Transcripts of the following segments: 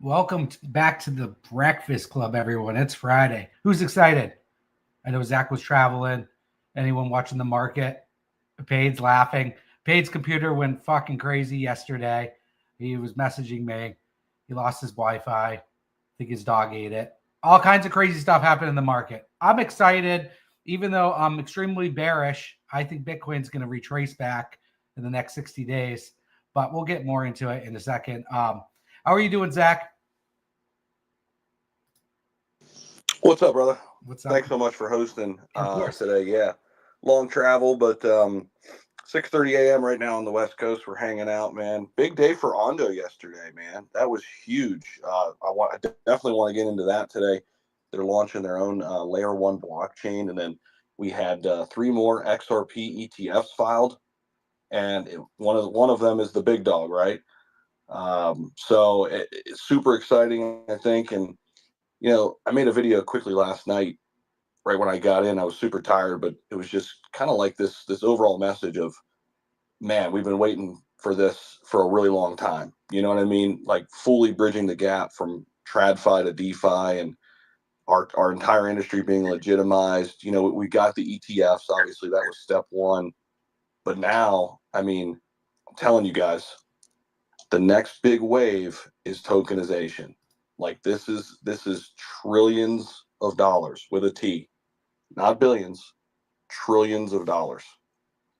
Welcome back to the Breakfast Club, everyone. It's Friday. Who's excited? I know Zach was traveling. Anyone watching the market? Pade's laughing. Pade's computer went fucking crazy yesterday. He was messaging me. He lost his Wi-Fi. I think his dog ate it. All kinds of crazy stuff happened in the market. I'm excited, even though I'm extremely bearish. I think Bitcoin's going to retrace back in the next 60 days, but we'll get more into it in a second. How are you doing, Zach? What's up, brother? What's up? Thanks so much for hosting Of course. today. Yeah, long travel, but 6:30 a.m. right now on the West Coast. We're hanging out, man. Big day for Ondo yesterday, man. That was huge. I definitely want to get into that today. They're launching their own layer one blockchain, and then we had three more XRP ETFs filed, and one of them is the big dog, right? So it's super exciting, I think, and I made a video quickly last night. Right when I got in, I was super tired, but it was just kind of like this overall message of, man, we've been waiting for this for a really long time. You know what I mean? Like fully bridging the gap from TradFi to DeFi and our entire industry being legitimized. We got the ETFs. Obviously, that was step one. But now, I mean, I'm telling you guys, the next big wave is tokenization. Like this is trillions of dollars with a T, not billions, trillions of dollars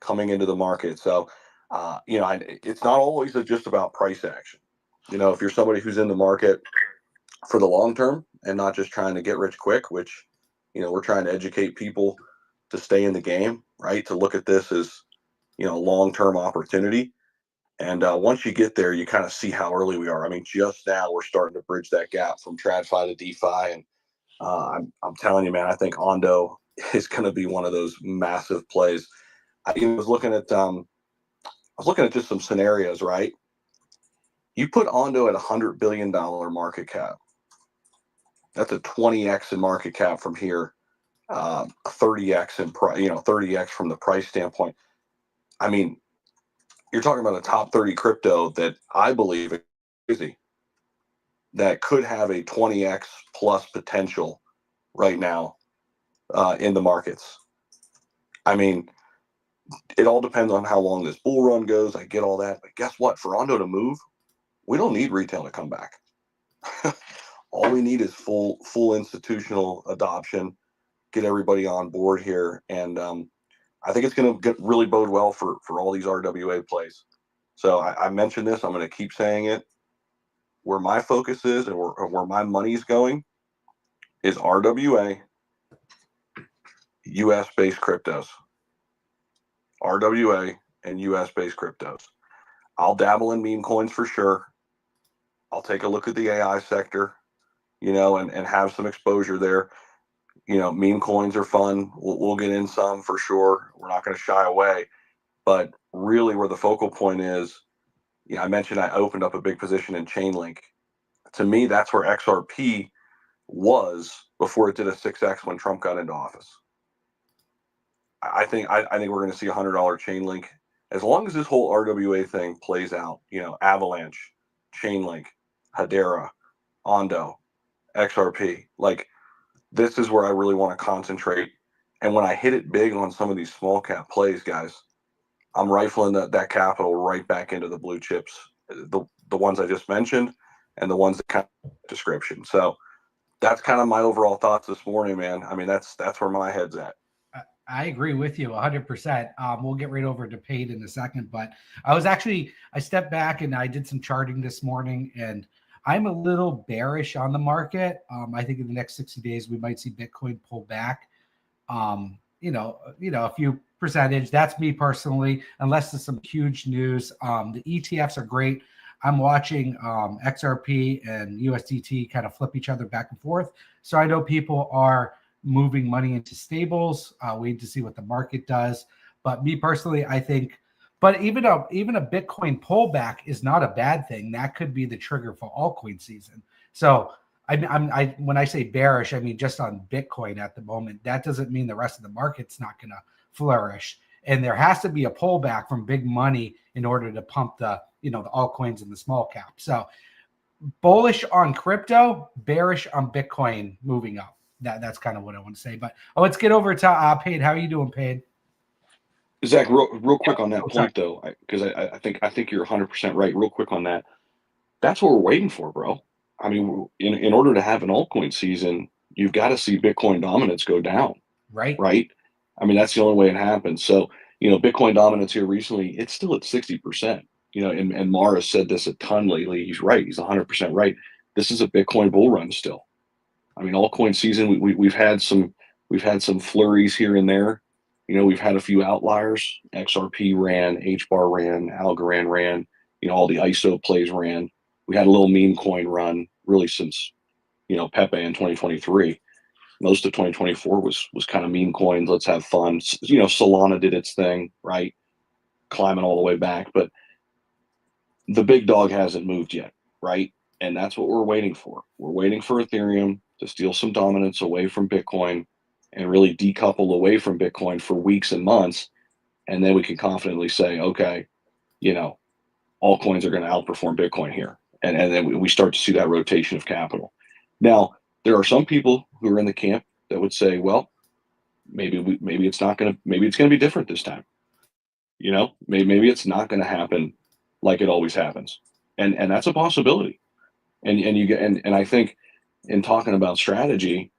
coming into the market. So, it's not always just about price action. If you're somebody who's in the market for the long term and not just trying to get rich quick, which, we're trying to educate people to stay in the game, right? To look at this as, long-term opportunity. And once you get there, you kind of see how early we are. I mean, just now we're starting to bridge that gap from TradFi to DeFi, and I'm telling you, man, I think Ondo is going to be one of those massive plays. I was looking at just some scenarios, right? You put Ondo at $100 billion market cap. That's a 20x in market cap from here, a 30x in price, 30x from the price standpoint. I mean, you're talking about a top 30 crypto that I believe is crazy, that could have a 20x plus potential right now in the markets. I mean, it all depends on how long this bull run goes. I get all that, but guess what? For Ondo to move, we don't need retail to come back. All we need is full institutional adoption, get everybody on board here, and I think it's going to really bode well for all these RWA plays. So I mentioned this. I'm going to keep saying it. Where my focus is and where my money's going is RWA, US-based cryptos. RWA and US-based cryptos. I'll dabble in meme coins for sure. I'll take a look at the AI sector, and have some exposure there. Meme coins are fun. We'll get in some for sure. We're not going to shy away. But really where the focal point is, I mentioned I opened up a big position in Chainlink. To me, that's where XRP was before it did a 6x when Trump got into office. I think we're going to see $100 Chainlink as long as this whole RWA thing plays out. Avalanche, Chainlink, Hedera, Ondo, XRP. Like this is where I really want to concentrate. And when I hit it big on some of these small cap plays, guys, I'm rifling that capital right back into the blue chips, the ones I just mentioned, and the ones that kind of description. So that's kind of my overall thoughts this morning, man. I mean, that's where my head's at. I agree with you 100%. We'll get right over to Pate in a second, but I stepped back and I did some charting this morning, and I'm a little bearish on the market. I think in the next 60 days, we might see Bitcoin pull back. A few percentage. That's me personally, unless there's some huge news. The ETFs are great. I'm watching XRP and USDT kind of flip each other back and forth. So I know people are moving money into stables, waiting to see what the market does. But me personally, I think, but even a Bitcoin pullback is not a bad thing. That could be the trigger for altcoin season. So when I say bearish, I mean just on Bitcoin at the moment. That doesn't mean the rest of the market's not going to flourish. And there has to be a pullback from big money in order to pump the altcoins and the small cap. So bullish on crypto, bearish on Bitcoin moving up. That's kind of what I want to say. But let's get over to Paid. How are you doing, Paid? Zach, real quick on that Oh, point though, because I think you're 100% right. Real quick on that, that's what we're waiting for, bro. I mean, in order to have an altcoin season, you've got to see Bitcoin dominance go down, Right. right? I mean, that's the only way it happens. So, Bitcoin dominance here recently, it's still at 60%. And Mara said this a ton lately. He's right. He's 100% right. This is a Bitcoin bull run still. I mean, altcoin season, we've had some flurries here and there. We've had a few outliers. XRP ran, HBAR ran, Algorand ran. All the ISO plays ran. We had a little meme coin run really since Pepe in 2023. Most of 2024 was kind of meme coins. Let's have fun. Solana did its thing, right? Climbing all the way back, but the big dog hasn't moved yet, right? And that's what we're waiting for. We're waiting for Ethereum to steal some dominance away from Bitcoin and really decouple away from Bitcoin for weeks and months. And then we can confidently say, okay, all coins are going to outperform Bitcoin here. And then we start to see that rotation of capital. Now, there are some people who are in the camp that would say, well, maybe it's going to be different this time. Maybe it's not going to happen like it always happens. And that's a possibility. And I think in talking about strategy,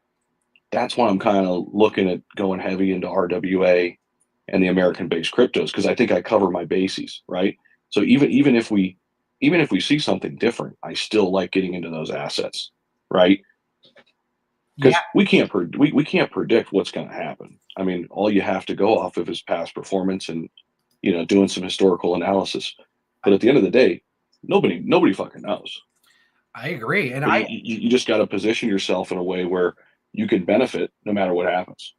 that's why I'm kind of looking at going heavy into RWA and the American-based cryptos, because I think I cover my bases, right? So even if we see something different, I still like getting into those assets, right? Because we can't predict what's going to happen. I mean, all you have to go off of is past performance and doing some historical analysis. But at the end of the day, nobody fucking knows. I agree, and you just got to position yourself in a way where you can benefit no matter what happens.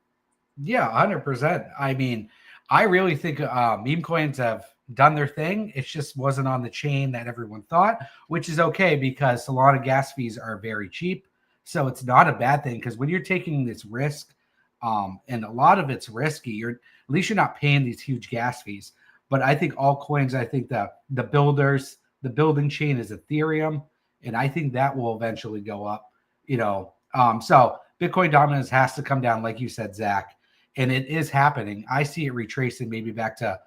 Yeah, 100%. I mean, I really think meme coins have done their thing. It just wasn't on the chain that everyone thought, which is okay because Solana gas fees are very cheap. So it's not a bad thing because when you're taking this risk, and a lot of it's risky, at least you're not paying these huge gas fees. But I think all coins, I think the building chain is Ethereum, and I think that will eventually go up. So Bitcoin dominance has to come down, like you said, Zach. And it is happening. I see it retracing maybe back to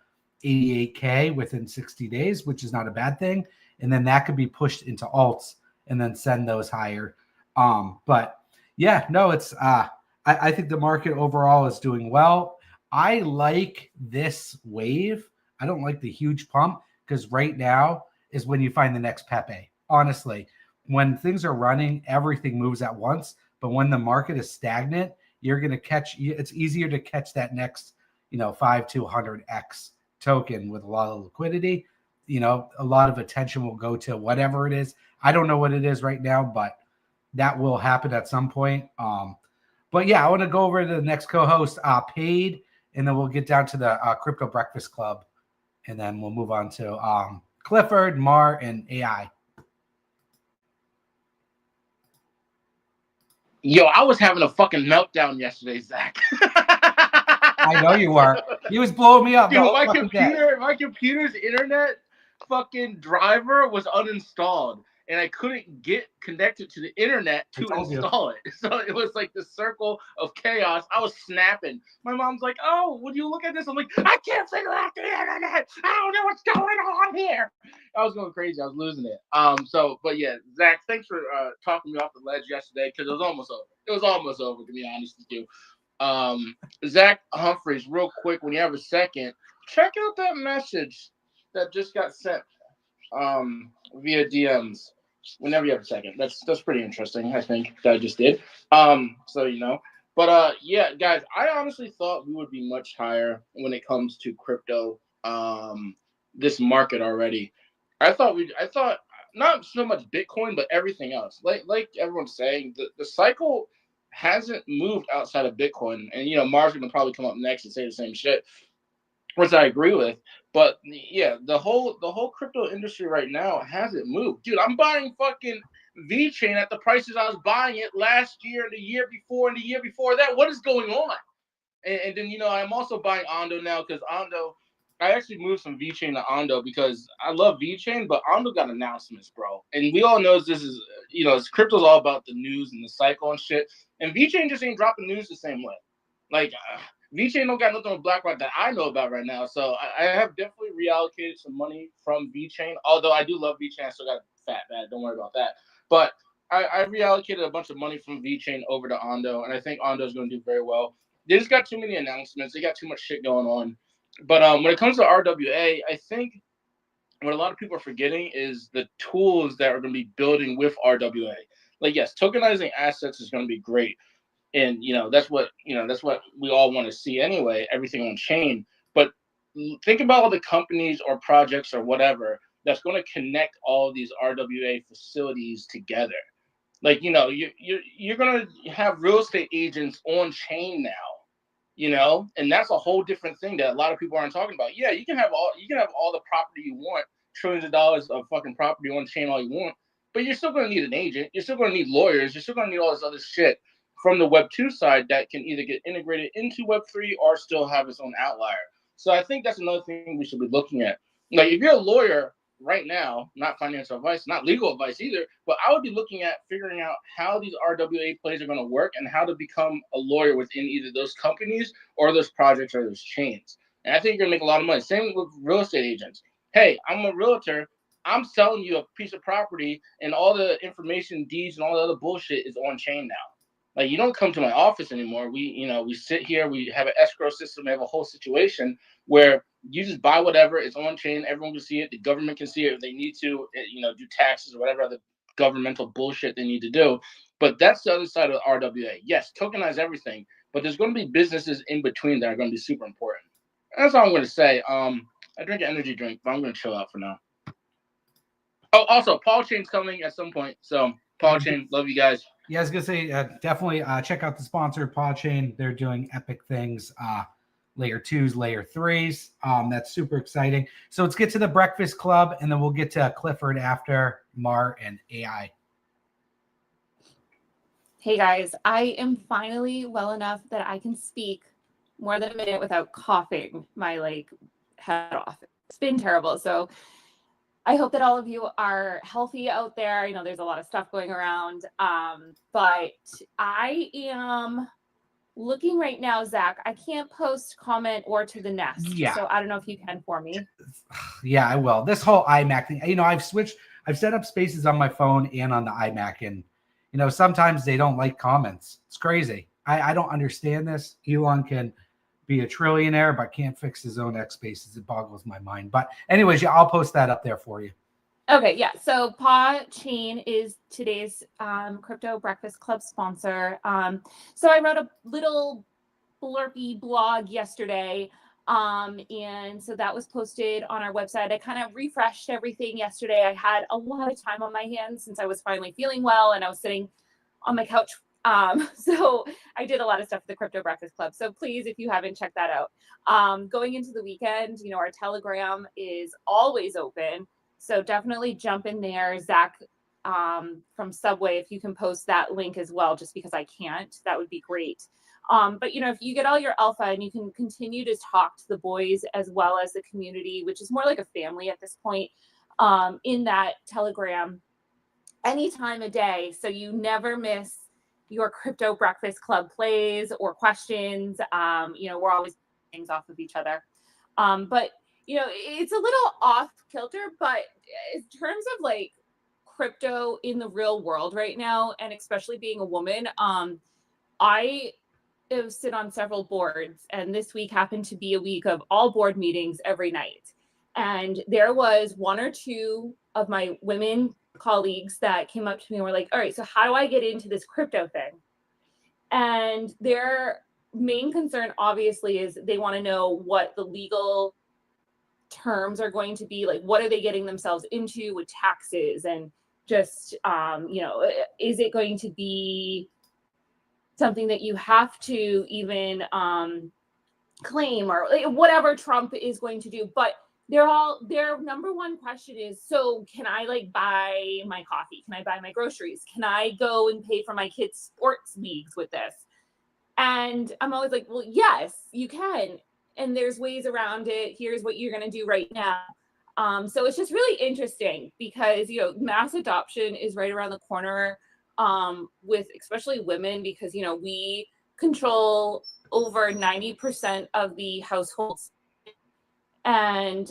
88K within 60 days, which is not a bad thing. And then that could be pushed into alts and then send those higher. But yeah, no, it's I think the market overall is doing well. I like this wave. I don't like the huge pump because right now is when you find the next Pepe. Honestly, when things are running, everything moves at once. But when the market is stagnant, you're going to it's easier to catch that next, 5 to 100x token with a lot of liquidity. A lot of attention will go to whatever it is. I don't know what it is right now, but that will happen at some point. But yeah, I want to go over to the next co-host, Paid, and then we'll get down to the Crypto Breakfast Club, and then we'll move on to Clifford, Mar, and AI. Yo, I was having a fucking meltdown yesterday, Zach. I know you were. He was blowing me up. Dude, my computer's internet fucking driver was uninstalled, and I couldn't get connected to the internet to install it. So it was like the circle of chaos. I was snapping. My mom's like, "Oh, would you look at this?" I'm like, "I can't figure out the internet. I don't know what's going on here." I was going crazy. I was losing it. But yeah, Zach, thanks for talking me off the ledge yesterday because it was almost over. It was almost over, to be honest with you. Zach Humphreys, real quick, when you have a second, check out that message that just got sent via DMs. Whenever you have a second, that's pretty interesting. I think that I just did. So but yeah, guys, I honestly thought we would be much higher when it comes to crypto. This market already. I thought not so much Bitcoin, but everything else. Like everyone's saying, the cycle hasn't moved outside of Bitcoin. And Mars gonna probably come up next and say the same shit, which I agree with. But yeah, the whole crypto industry right now hasn't moved. Dude, I'm buying fucking VeChain at the prices I was buying it last year and the year before and the year before that. What is going on? And then I'm also buying Ondo now because Ondo I actually moved from VeChain to Ondo because I love VeChain, but Ondo got announcements, bro. And we all know this is, crypto's all about the news and the cycle and shit. And VeChain just ain't dropping news the same way. Like, VeChain don't got nothing with BlackRock that I know about right now. So I have definitely reallocated some money from VeChain. Although I do love VeChain, I still got fat bad. Don't worry about that. But I reallocated a bunch of money from VeChain over to Ondo, and I think Ondo is going to do very well. They just got too many announcements. They got too much shit going on. But when it comes to RWA, I think what a lot of people are forgetting is the tools that are going to be building with RWA. Like, yes, tokenizing assets is going to be great. And, that's what we all want to see anyway, everything on chain. But think about all the companies or projects or whatever that's going to connect all these RWA facilities together. Like, you're going to have real estate agents on chain now, and that's a whole different thing that a lot of people aren't talking about. Yeah, you can have all the property you want, trillions of dollars of fucking property on chain all you want, but you're still going to need an agent. You're still going to need lawyers. You're still going to need all this other shit from the Web 2 side that can either get integrated into Web 3 or still have its own outlier. So I think that's another thing we should be looking at. Like, if you're a lawyer right now, not financial advice, not legal advice either, but I would be looking at figuring out how these RWA plays are going to work and how to become a lawyer within either those companies or those projects or those chains. And I think you're going to make a lot of money. Same with real estate agents. Hey, I'm a realtor. I'm selling you a piece of property, and all the information, deeds, and all the other bullshit is on chain now. Like, you don't come to my office anymore. We sit here, we have an escrow system, we have a whole situation where you just buy whatever, it's on chain, everyone can see it, the government can see it if they need to, do taxes or whatever other governmental bullshit they need to do. But that's the other side of the RWA. Yes, tokenize everything, but there's going to be businesses in between that are going to be super important. And that's all I'm going to say. I drink an energy drink, but I'm going to chill out for now. Oh, also, Paul Chain's coming at some point. So, Paul Chain, love you guys. Yeah, I was gonna say definitely check out the sponsor, PawChain. They're doing epic things, layer 2s, layer 3s. That's super exciting. So let's get to the Breakfast Club, and then we'll get to Clifford after Mar and AI. Hey guys, I am finally well enough that I can speak more than a minute without coughing my head off. It's been terrible. So I hope that all of you are healthy out there. I know there's a lot of stuff going around, but I am looking right now, Zach. I can't post, comment, or to the nest. Yeah. So I don't know if you can for me. Yeah, I will. This whole iMac thing, I've set up spaces on my phone and on the iMac, and sometimes they don't like comments. It's crazy. I don't understand this. Elon can be a trillionaire, but can't fix his own X spaces. It boggles my mind. But anyways, yeah, I'll post that up there for you. Okay, yeah. So PawChain is today's Crypto Breakfast Club sponsor. So I wrote a little blurby blog yesterday. And so that was posted on our website. I kind of refreshed everything yesterday. I had a lot of time on my hands since I was finally feeling well and I was sitting on my couch. So I did a lot of stuff at the Crypto Breakfast Club. So please, if you haven't checked that out, going into the weekend, our Telegram is always open. So definitely jump in there. Zach, from Subway, if you can post that link as well, just because I can't, that would be great. But if you get all your alpha and you can continue to talk to the boys as well as the community, which is more like a family at this point, in that Telegram any time of day. So you never miss your Crypto Breakfast Club plays or questions. We're always things off of each other. But it's a little off kilter, but in terms of crypto in the real world right now, and especially being a woman, I sit on several boards, and this week happened to be a week of all board meetings every night. And there was one or two of my women colleagues that came up to me and were like, all right, so how do I get into this crypto thing? And their main concern obviously is they want to know what the legal terms are going to be, what are they getting themselves into with taxes, and just is it going to be something that you have to even claim, or whatever Trump is going to do. But their number one question is, so can I buy my coffee? Can I buy my groceries? Can I go and pay for my kids' sports leagues with this? And I'm always like, well, yes, you can. and there's ways around it. Here's what you're going to do right now. So it's just really interesting because, you know, mass adoption is right around the corner, with especially women, because, you know, we control over 90% of the households. And,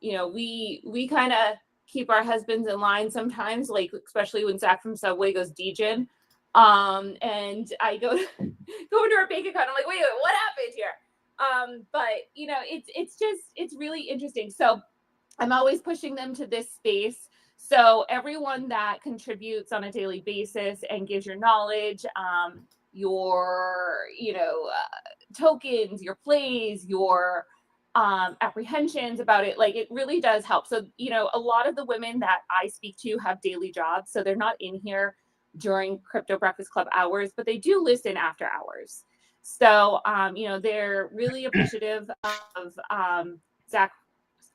you know, we kind of keep our husbands in line sometimes, like, especially when Zach from Subway goes DGen. And I go into our bank account. I'm like, wait, what happened here? But, you know, it's really interesting. So I'm always pushing them to this space. So everyone that contributes on a daily basis and gives your knowledge, your, you know, tokens, your plays, your apprehensions about it, like, it really does help. So, you know, a lot of the women that I speak to have daily jobs, so they're not in here during Crypto Breakfast Club hours, but they do listen after hours. So, you know, they're really appreciative of Zach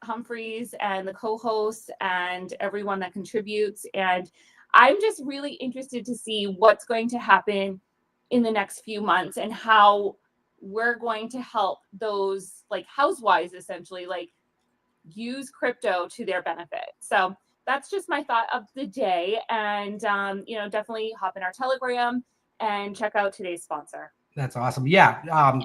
Humphreys and the co-hosts and everyone that contributes. And I'm just really interested to see what's going to happen in the next few months and how we're going to help those, like, housewives essentially, like, use crypto to their benefit. So that's just my thought of the day. And, you know, definitely hop in our Telegram and check out today's sponsor. That's awesome. Yeah.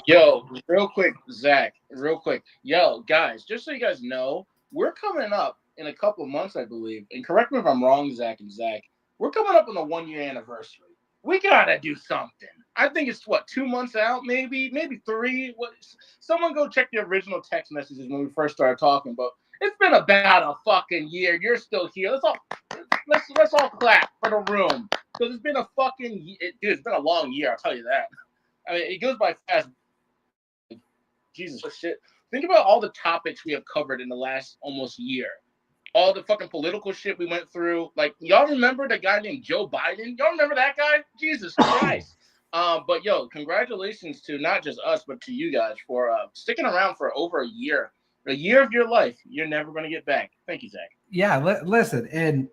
Yo, real quick, Zach, real quick. Yo, guys, just so you guys know, we're coming up in a couple of months, I believe. And correct me if I'm wrong, Zach and Zach. We're coming up on the 1-year anniversary. We gotta do something. I think it's 2 months out, maybe 3. What? Someone go check the original text messages when we first started talking. But it's been about a fucking year. You're still here. Let's all clap for the room, because it's been a fucking dude. It's been a long year. I'll tell you that. I mean, it goes by fast. Jesus shit. Think about all the topics we have covered in the last almost year. All the fucking political shit we went through. Like, y'all remember the guy named Joe Biden? Y'all remember that guy? Jesus Christ. But yo, congratulations to not just us, but to you guys for sticking around for over a year. A year of your life you're never going to get back. Thank you, Zach. Yeah, listen, and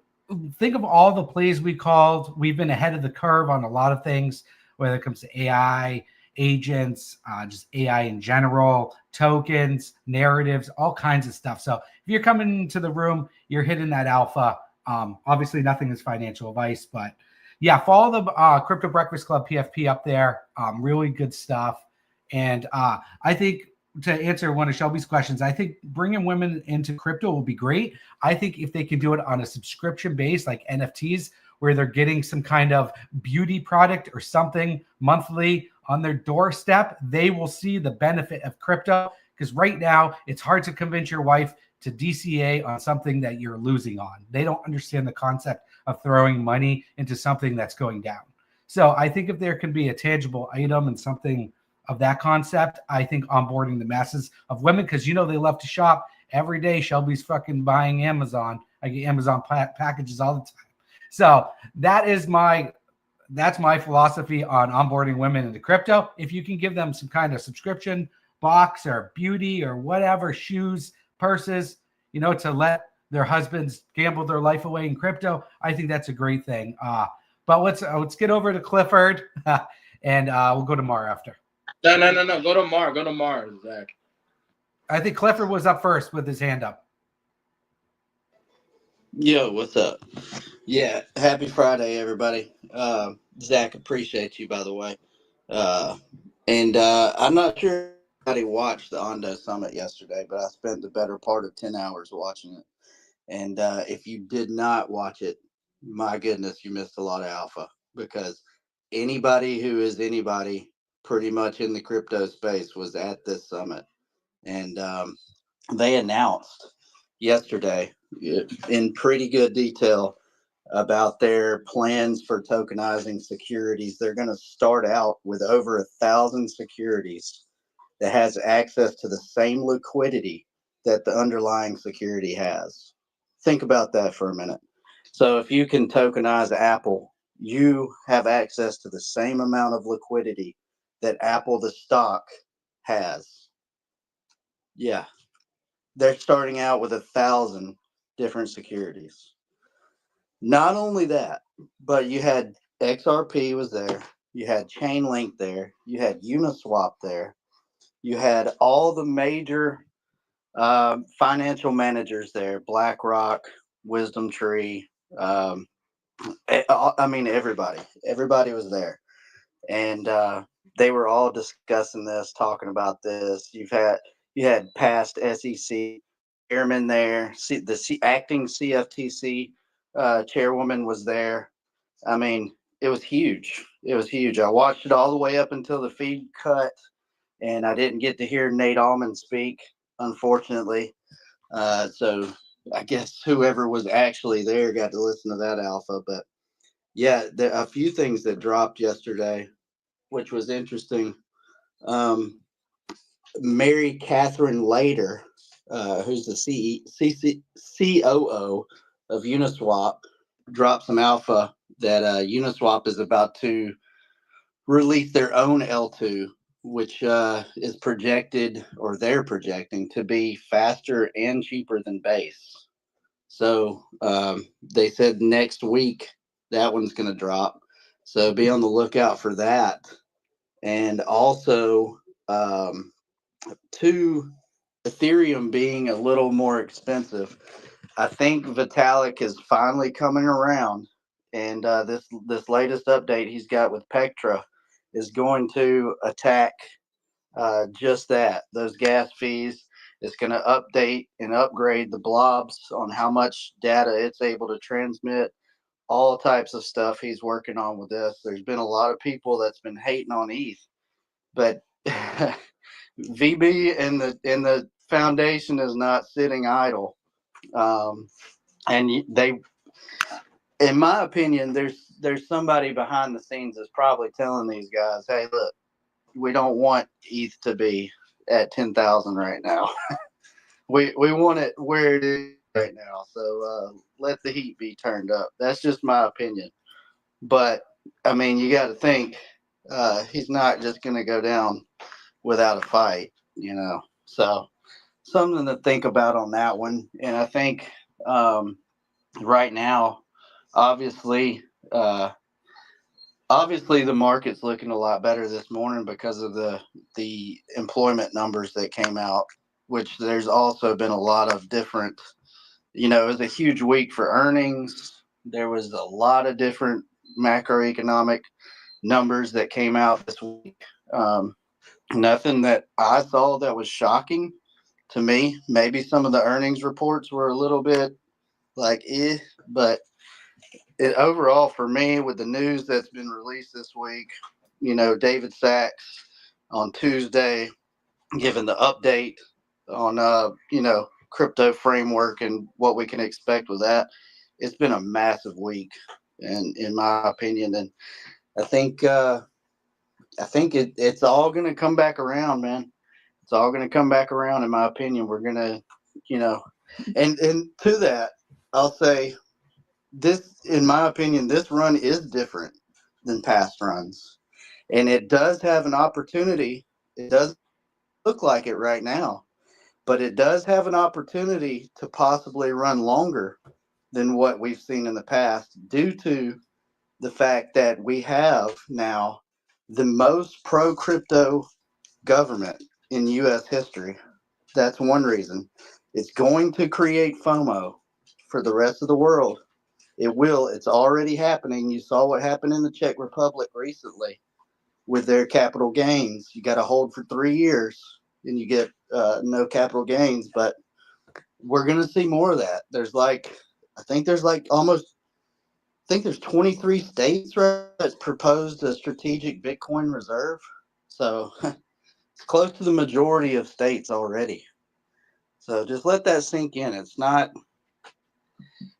think of all the plays we called. We've been ahead of the curve on a lot of things, whether it comes to AI, agents, just AI in general, tokens, narratives, all kinds of stuff. So if you're coming into the room, you're hitting that alpha. Obviously, nothing is financial advice, but yeah, follow the Crypto Breakfast Club PFP up there. Really good stuff. And I think, to answer one of Shelby's questions, I think bringing women into crypto will be great. I think if they can do it on a subscription base, like NFTs, where they're getting some kind of beauty product or something monthly on their doorstep, they will see the benefit of crypto. Because right now, it's hard to convince your wife to DCA on something that you're losing on. They don't understand the concept of throwing money into something that's going down. So I think if there can be a tangible item and something of that concept, I think onboarding the masses of women, because, you know, they love to shop every day. Shelby's fucking buying Amazon. I get Amazon packages all the time. So that's my philosophy on onboarding women into crypto. If you can give them some kind of subscription box or beauty or whatever, shoes, purses, you know, to let their husbands gamble their life away in crypto, I think that's a great thing. But let's get over to Clifford and we'll go to Mar after. No. Go to Mar, Zach. I think Clifford was up first with his hand up. Yo, what's up? Yeah, happy Friday, everybody. Zach, appreciate you, by the way. And I'm not sure if anybody watched the Ondo Summit yesterday, but I spent the better part of 10 hours watching it. And if you did not watch it, my goodness, you missed a lot of alpha, because anybody who is anybody pretty much in the crypto space was at this summit. And they announced yesterday in pretty good detail about their plans for tokenizing securities. They're going to start out with over 1,000 securities that has access to the same liquidity that the underlying security has. Think about that for a minute. So if you can tokenize Apple, you have access to the same amount of liquidity that Apple, the stock, has. Yeah. They're starting out with 1,000 different securities. Not only that, but you had XRP was there. You had Chainlink there. You had Uniswap there. You had all the major financial managers there: BlackRock, Wisdom Tree. I mean, everybody was there, and they were all discussing this, talking about this. You had past SEC chairman there. The acting CFTC chairwoman was there. I mean, it was huge. It was huge. I watched it all the way up until the feed cut, and I didn't get to hear Nate Allman speak, unfortunately. So I guess whoever was actually there got to listen to that alpha. But yeah, there are a few things that dropped yesterday, which was interesting. Mary Catherine Lader, who's the COO of Uniswap, dropped some alpha that Uniswap is about to release their own L2, which is projected, or they're projecting, to be faster and cheaper than Base. So they said next week that one's going to drop. So be on the lookout for that. And also, to Ethereum being a little more expensive, I think Vitalik is finally coming around, and this latest update he's got with Pectra is going to attack just that, those gas fees. It's going to update and upgrade the blobs on how much data it's able to transmit, all types of stuff he's working on with this. There's been a lot of people that's been hating on ETH, but VB and the foundation is not sitting idle. And they, in my opinion, there's somebody behind the scenes that's probably telling these guys, hey, look, we don't want ETH to be at 10,000 right now. we want it where it is right now. So let the heat be turned up. That's just my opinion. But I mean, you got to think he's not just going to go down without a fight, you know. So something to think about on that one. And I think right now, obviously the market's looking a lot better this morning because of the employment numbers that came out, which there's also been a lot of different, you know, it was a huge week for earnings. There was a lot of different macroeconomic numbers that came out this week. Nothing that I saw that was shocking to me. Maybe some of the earnings reports were a little bit like, but overall for me, with the news that's been released this week, you know, David Sachs on Tuesday giving the update on, you know, crypto framework and what we can expect with that. It's been a massive week, and in my opinion, and I think it's all going to come back around, man. It's all going to come back around, in my opinion. We're going to, you know, and to that, I'll say this, in my opinion, this run is different than past runs. And it does have an opportunity. It does look like it right now, but it does have an opportunity to possibly run longer than what we've seen in the past, due to the fact that we have now the most pro-crypto government in U.S. history. That's one reason. It's going to create FOMO for the rest of the world. It will. It's already happening. You saw what happened in the Czech Republic recently with their capital gains. You got to hold for 3 years and you get no capital gains. But we're going to see more of that. I think there's 23 states that's proposed a strategic Bitcoin reserve. So it's close to the majority of states already. So just let that sink in. It's not,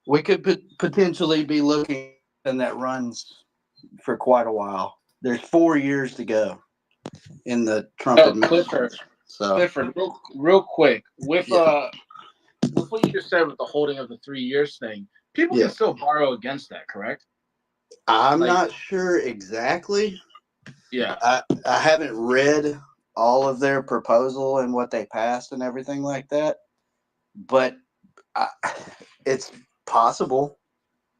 we could potentially be looking and that runs for quite a while. There's 4 years to go in the Trump administration. Clifford, real quick, with what you just said with the holding of the 3 years thing, people can still borrow against that, correct? I'm not sure exactly. Yeah. I haven't read all of their proposal and what they passed and everything like that, but it's possible,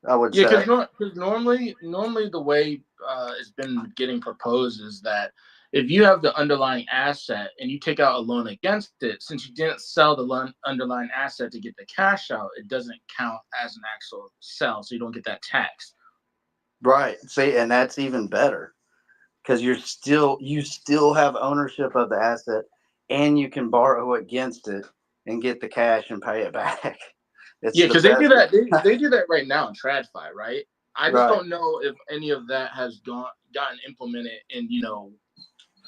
I would say. Because normally the way it's been getting proposed is that if you have the underlying asset and you take out a loan against it, since you didn't sell the underlying asset to get the cash out, it doesn't count as an actual sell, so you don't get that tax. Right. See, and that's even better because you still have ownership of the asset, and you can borrow against it and get the cash and pay it back. Yeah, because they do that. They do that right now in TradFi, right? I just Right. don't know if any of that has gotten implemented in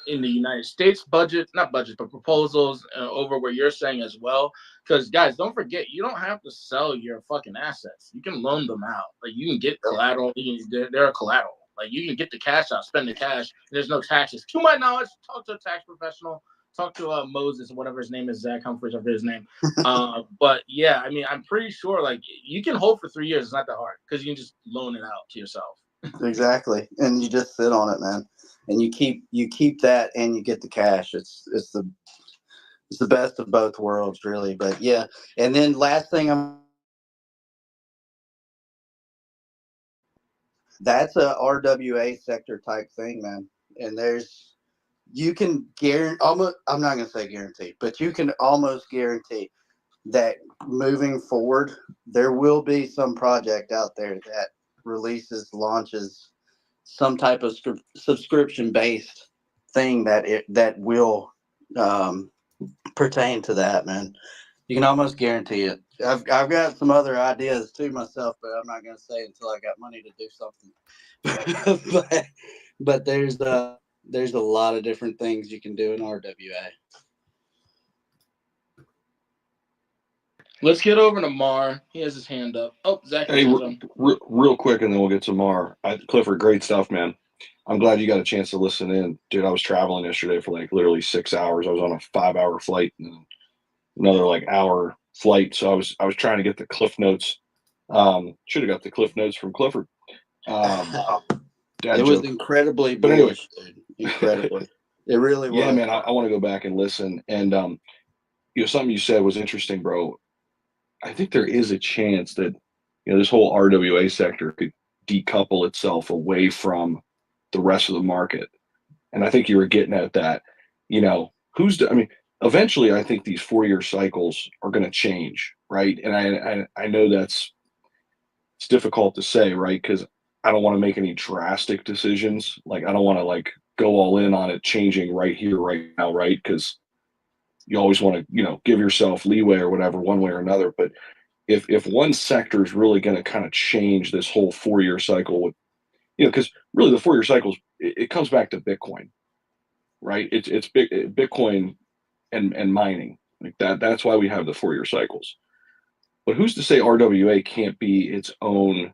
in the United States budget, not budget, but proposals over where you're saying as well. Because guys, don't forget, you don't have to sell your fucking assets. You can loan them out. Like you can get collateral. They're a collateral. Like you can get the cash out, spend the cash. There's no taxes. To my knowledge, talk to a tax professional. Talk to Moses, whatever his name is, Zach Humphreys, whatever his name. But yeah, I mean, I'm pretty sure like you can hold for 3 years. It's not that hard because you can just loan it out to yourself. Exactly, and you just sit on it, man, and you keep that, and you get the cash. It's the best of both worlds, really. But yeah, and then last thing, that's a RWA sector type thing, man, and you can guarantee almost. I'm not going to say guarantee, but you can almost guarantee that moving forward, there will be some project out there that launches some type of subscription based thing that will pertain to that, man. You can almost guarantee it. I've got some other ideas too myself, but I'm not going to say until I got money to do something. but there's a lot of different things you can do in RWA. Let's get over to Mar. He has his hand up. Oh, Zach. Hey, real quick, and then we'll get to Mar. Clifford, great stuff, man. I'm glad you got a chance to listen in. Dude, I was traveling yesterday for like literally 6 hours. I was on a 5-hour flight and another like hour flight. So I was trying to get the Cliff Notes. Should have got the Cliff Notes from Clifford. It was incredibly bullish, dude. Incredibly. It really was. Yeah, man, I want to go back and listen. And something you said was interesting, bro. I think there is a chance that this whole RWA sector could decouple itself away from the rest of the market. And I think you were getting at that. Eventually I think these 4-year cycles are going to change, right? And I know it's difficult to say, right? Because I don't want to make any drastic decisions. Like I don't want to like go all in on it changing right here, right now, right? Because you always want to, give yourself leeway or whatever, one way or another. But if one sector is really going to kind of change this whole 4-year cycle with, because really the 4-year cycles, it comes back to Bitcoin, right? It's Bitcoin and mining like that. That's why we have the 4-year cycles. But who's to say RWA can't be its own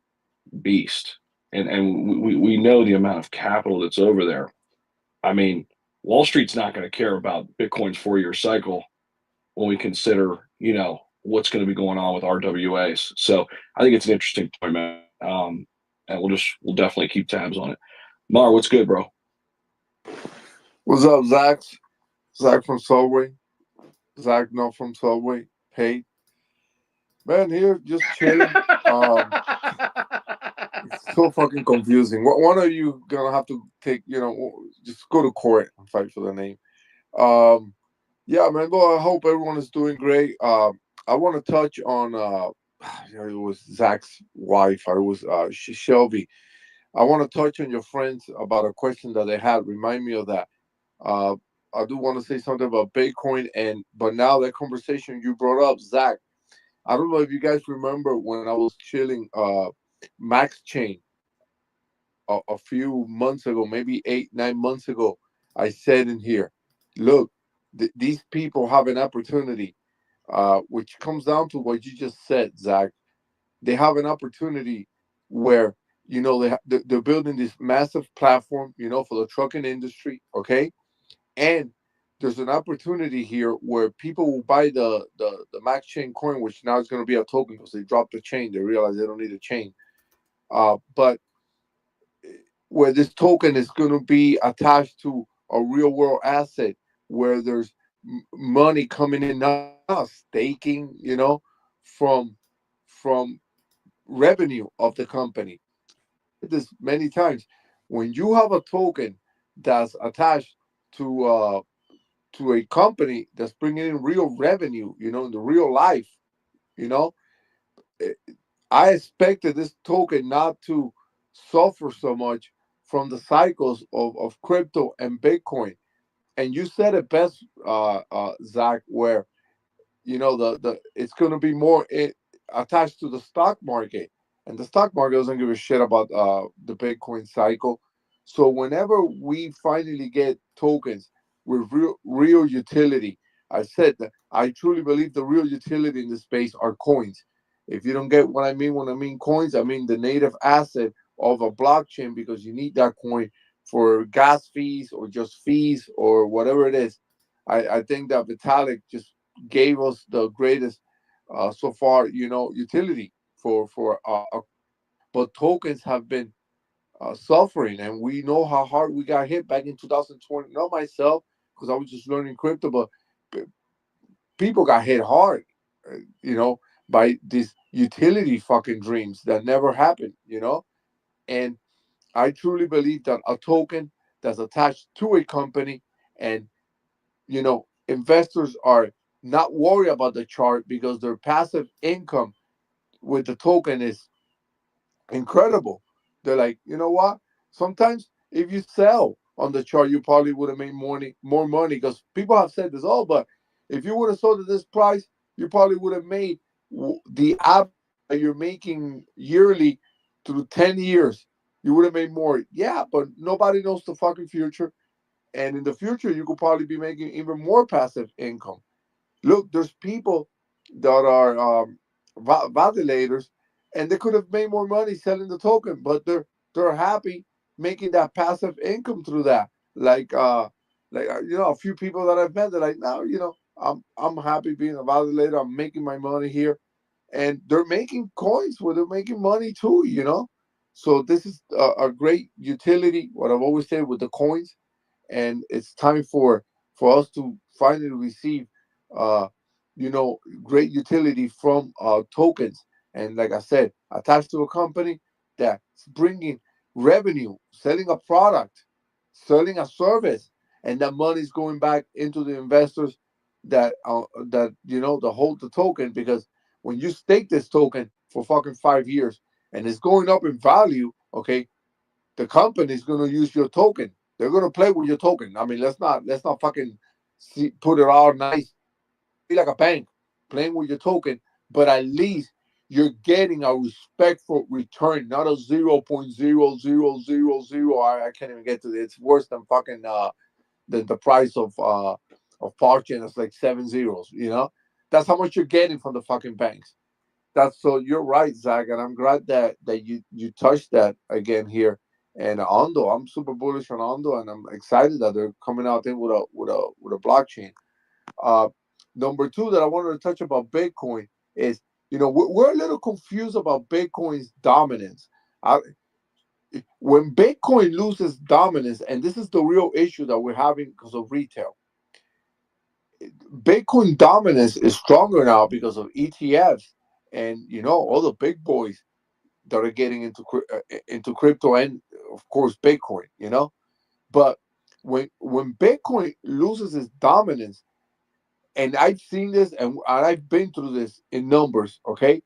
beast? And we know the amount of capital that's over there. I mean, Wall Street's not going to care about Bitcoin's 4-year cycle when we consider, what's going to be going on with RWAs. So I think it's an interesting point, man. And we'll definitely keep tabs on it. Mar, what's good, bro? What's up, Zach? Zach from Subway. Zach, not from Subway. Hey, man, here just chilling. It's so fucking confusing. One of you gonna have to take, just go to court and fight for the name. Yeah, man. Well, I hope everyone is doing great. I want to touch on it was Zach's wife. I was Shelby. I want to touch on your friends about a question that they had. Remind me of that. I do want to say something about Bitcoin, but now that conversation you brought up, Zach. I don't know if you guys remember when I was chilling Max Chain a few months ago, maybe 8-9 months ago. I said in here, look, these people have an opportunity, which comes down to what you just said, Zach. They have an opportunity where they're building this massive platform, for the trucking industry, okay? And there's an opportunity here where people will buy the Max Chain coin, which now is going to be a token because they dropped the chain. They realize they don't need a chain. But where this token is going to be attached to a real world asset where there's money coming in, not staking, from revenue of the company. This many times when you have a token that's attached to a company that's bringing in real revenue, in the real life, you know. Eh, I expected this token not to suffer so much from the cycles of crypto and Bitcoin. And you said it best, Zach, where the it's going to be more attached to the stock market, and the stock market doesn't give a shit about the Bitcoin cycle. So whenever we finally get tokens with real utility, I said that I truly believe the real utility in this space are coins. If you don't get what I mean when I mean coins, I mean the native asset of a blockchain, because you need that coin for gas fees or just fees or whatever it is. I think that Vitalik just gave us the greatest so far, utility for but tokens have been suffering, and we know how hard we got hit back in 2020. Not myself, because I was just learning crypto, but p- people got hit hard, uh, you know, by these utility fucking dreams that never happened. And I truly believe that a token that's attached to a company, and investors are not worried about the chart because their passive income with the token is incredible. They're like, you know what? Sometimes if you sell on the chart, you probably would have made more money, because people have said this. Oh, but if you would have sold at this price, you probably would have made the app that you're making yearly through 10 years. You would have made more. Yeah, but nobody knows the fucking future. And in the future, you could probably be making even more passive income. Look, there's people that are validators, and they could have made more money selling the token, but they're happy making that passive income through that. A few people that I've met, they're like, no, I'm happy being a validator. I'm making my money here, and they're making coins where they're making money too. So this is a great utility. What I've always said with the coins, and it's time for us to finally receive uh great utility from tokens, and like I said, attached to a company that's bringing revenue, selling a product, selling a service, and that money is going back into the investors that hold the token. Because when you stake this token for fucking 5 years and it's going up in value, okay, the company is going to use your token. They're going to play with your token. I mean, let's not fucking put it all nice. Be like a bank playing with your token, but at least you're getting a respectful return, not a 0.0000. I can't even get to it. It's worse than fucking the price of parking. It's like 7 zeros. That's how much you're getting from the fucking banks. That's so you're right, Zach, and I'm glad that you touched that again here. And Ondo, I'm super bullish on Ondo, and I'm excited that they're coming out there with a blockchain. Uh, Number two that I wanted to touch about Bitcoin is, we're a little confused about Bitcoin's dominance. I, when Bitcoin loses dominance, and this is the real issue that we're having because of retail, Bitcoin dominance is stronger now because of ETFs and all the big boys that are getting into crypto and of course Bitcoin. But when Bitcoin loses its dominance, and I've seen this and I've been through this in numbers, okay?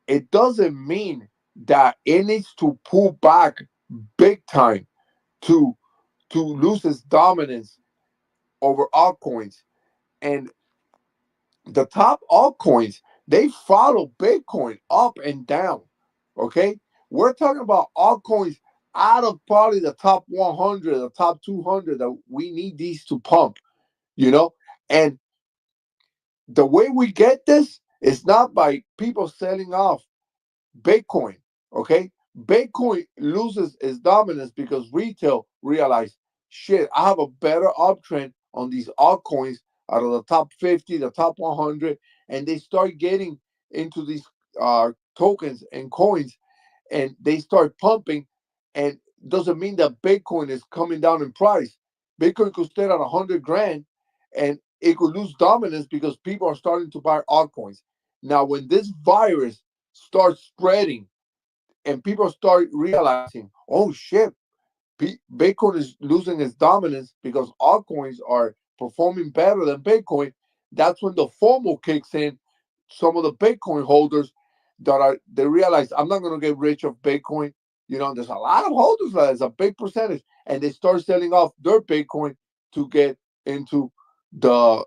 It doesn't mean that it needs to pull back big time to lose its dominance over altcoins. And the top altcoins, they follow Bitcoin up and down. Okay? We're talking about altcoins out of probably the top 100, the top 200 that we need these to pump, you know? And the way we get this is not by people selling off Bitcoin. Okay, Bitcoin loses its dominance because retail realize, shit, I have a better uptrend on these altcoins out of the top 50, the top 100, and they start getting into these tokens and coins, and they start pumping. And doesn't mean that Bitcoin is coming down in price. Bitcoin could stay at 100 grand, and it could lose dominance because people are starting to buy altcoins. Now, when this virus starts spreading and people start realizing, oh shit, Bitcoin is losing its dominance because altcoins are performing better than Bitcoin. That's when the FOMO kicks in. Some of the Bitcoin holders they realize I'm not going to get rich of Bitcoin. There's a lot of holders that is a big percentage, and they start selling off their Bitcoin to get into those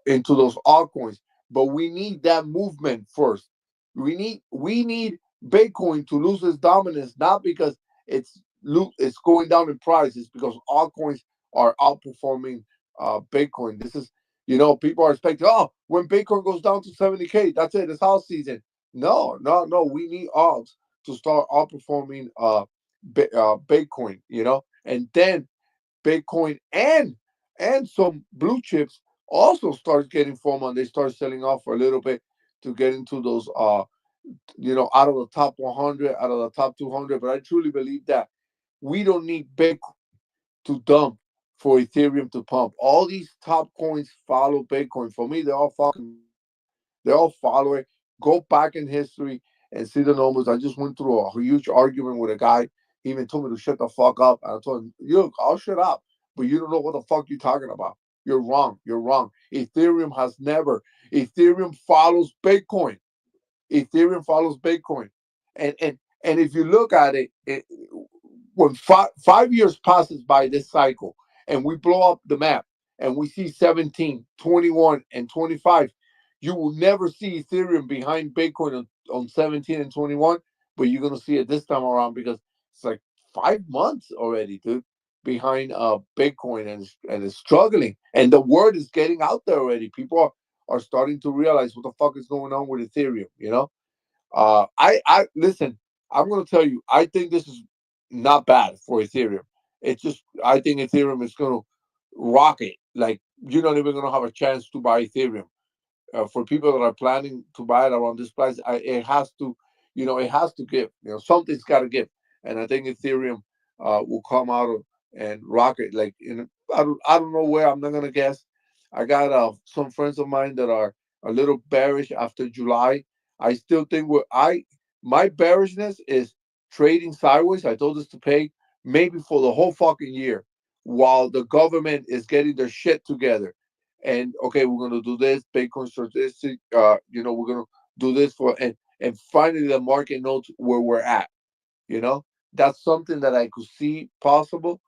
altcoins. But we need that movement first. We need Bitcoin to lose its dominance, not because it's going down in price. It's because altcoins are outperforming Bitcoin. This is, people are expecting, oh, when Bitcoin goes down to 70K, that's it. It's all season. No, no, no. We need alts to start outperforming Bitcoin, and then Bitcoin and some blue chips also start getting FOMO and they start selling off for a little bit to get into those out of the top 100, out of the top 200. But I truly believe that we don't need Bitcoin to dump for Ethereum to pump. All these top coins follow Bitcoin. For me, they all follow it. Go back in history and see the numbers. I just went through a huge argument with a guy. He even told me to shut the fuck up. And I told him, look, I'll shut up, but you don't know what the fuck you're talking about. You're wrong. You're wrong. Ethereum follows Bitcoin. Ethereum follows Bitcoin. And if you look at it, when 5 years passes by this cycle and we blow up the map and we see 17, 21, and 25, you will never see Ethereum behind Bitcoin on 17 and 21, but you're going to see it this time around because it's like 5 months already, dude, behind Bitcoin and it's struggling. And the word is getting out there already. People are starting to realize what the fuck is going on with Ethereum. I listen. I'm gonna tell you. I think this is not bad for Ethereum. It's just I think Ethereum is gonna rocket. Like you're not even gonna have a chance to buy Ethereum. For people that are planning to buy it around this price, it has to, it has to give. Something's got to give, and I think Ethereum will come out and rocket. Like I don't know where. I'm not gonna guess. I got some friends of mine that are a little bearish after July. I still think my bearishness is trading sideways. I told us to pay maybe for the whole fucking year while the government is getting their shit together. And okay, we're gonna do this, Bitcoin statistic, we're gonna do this and finally the market knows where we're at. You know, that's something that I could see possible.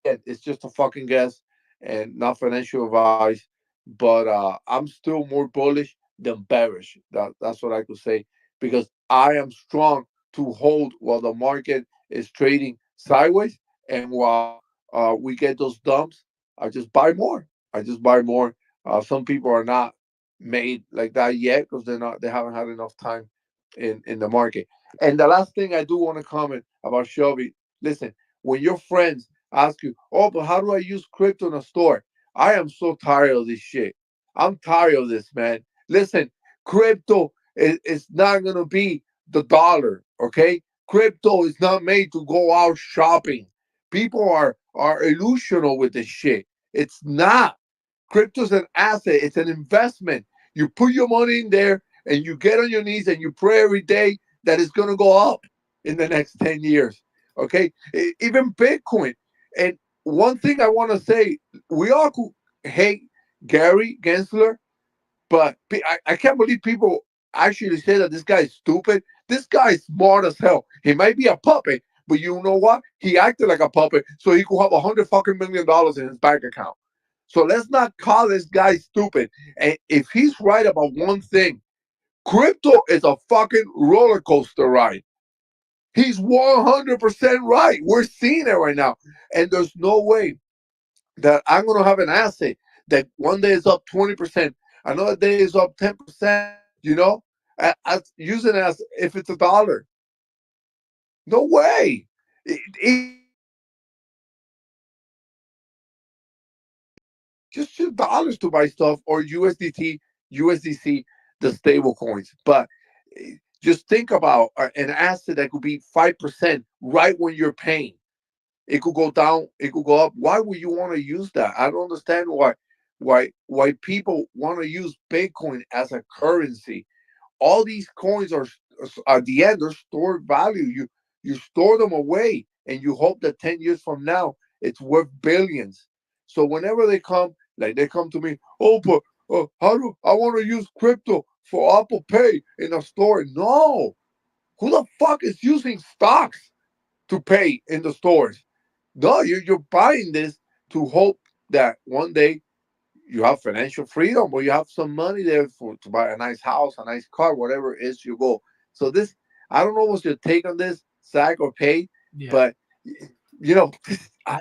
It's just a fucking guess and not financial advice, but I'm still more bullish than bearish. That's what I could say because I am strong to hold while the market is trading sideways, and while we get those dumps, I just buy more. I just buy more. Some people are not made like that yet because they haven't had enough time in the market. And the last thing I do want to comment about Shelby, listen, when your friends ask you, oh, but how do I use crypto in a store? I am so tired of this shit. I'm tired of this, man. Listen, crypto is not going to be the dollar, okay? Crypto is not made to go out shopping. People are illusional with this shit. It's not. Crypto's an asset. It's an investment. You put your money in there and you get on your knees and you pray every day that it's going to go up in the next 10 years. Okay. Even Bitcoin. And one thing I want to say, we all hate Gary Gensler, but I can't believe people actually say that this guy is stupid. This guy is smart as hell. He might be a puppet, but you know what? He acted like a puppet so he could have $100 million in his bank account. So let's not call this guy stupid. And if he's right about one thing, crypto is a fucking roller coaster ride. He's 100% right. We're seeing it right now. And there's no way that I'm going to have an asset that one day is up 20%, another day is up 10%, as using it as if it's a dollar. No way. Just $2 to buy stuff or USDT, USDC, the stable coins. But just think about an asset that could be 5% right when you're paying. It could go down, it could go up. Why would you want to use that? I don't understand why people want to use Bitcoin as a currency. All these coins are at the end they're stored value. You store them away. and you hope that 10 years from now it's worth billions. So whenever they come, like they come to me, oh, but how do I want to use crypto for Apple Pay in a store? No, who the fuck is using stocks to pay in the stores? No, you're buying this to hope that one day you have financial freedom or you have some money there to buy a nice house, a nice car, whatever it is you go. So this, I don't know what's your take on this, Zach or Pay, but you know,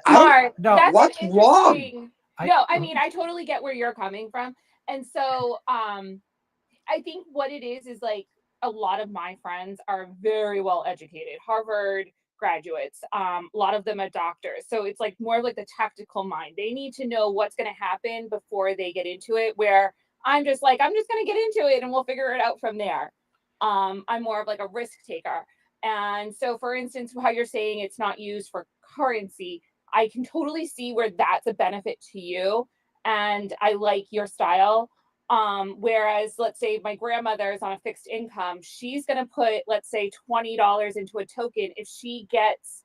Mark, no, that's what's an wrong? interesting- No, I mean, I totally get where you're coming from. And so I think what it is like a lot of my friends are very well educated, Harvard graduates, a lot of them are doctors. So it's like more of like the tactical mind. They need to know what's going to happen before they get into it, where I'm just going to get into it and we'll figure it out from there. I'm more of like a risk taker. And so, for instance, how you're saying it's not used for currency, I can totally see where that's a benefit to you. And I like your style. Whereas, let's say my grandmother is on a fixed income, she's going to put, let's say, $20 into a token. If she gets,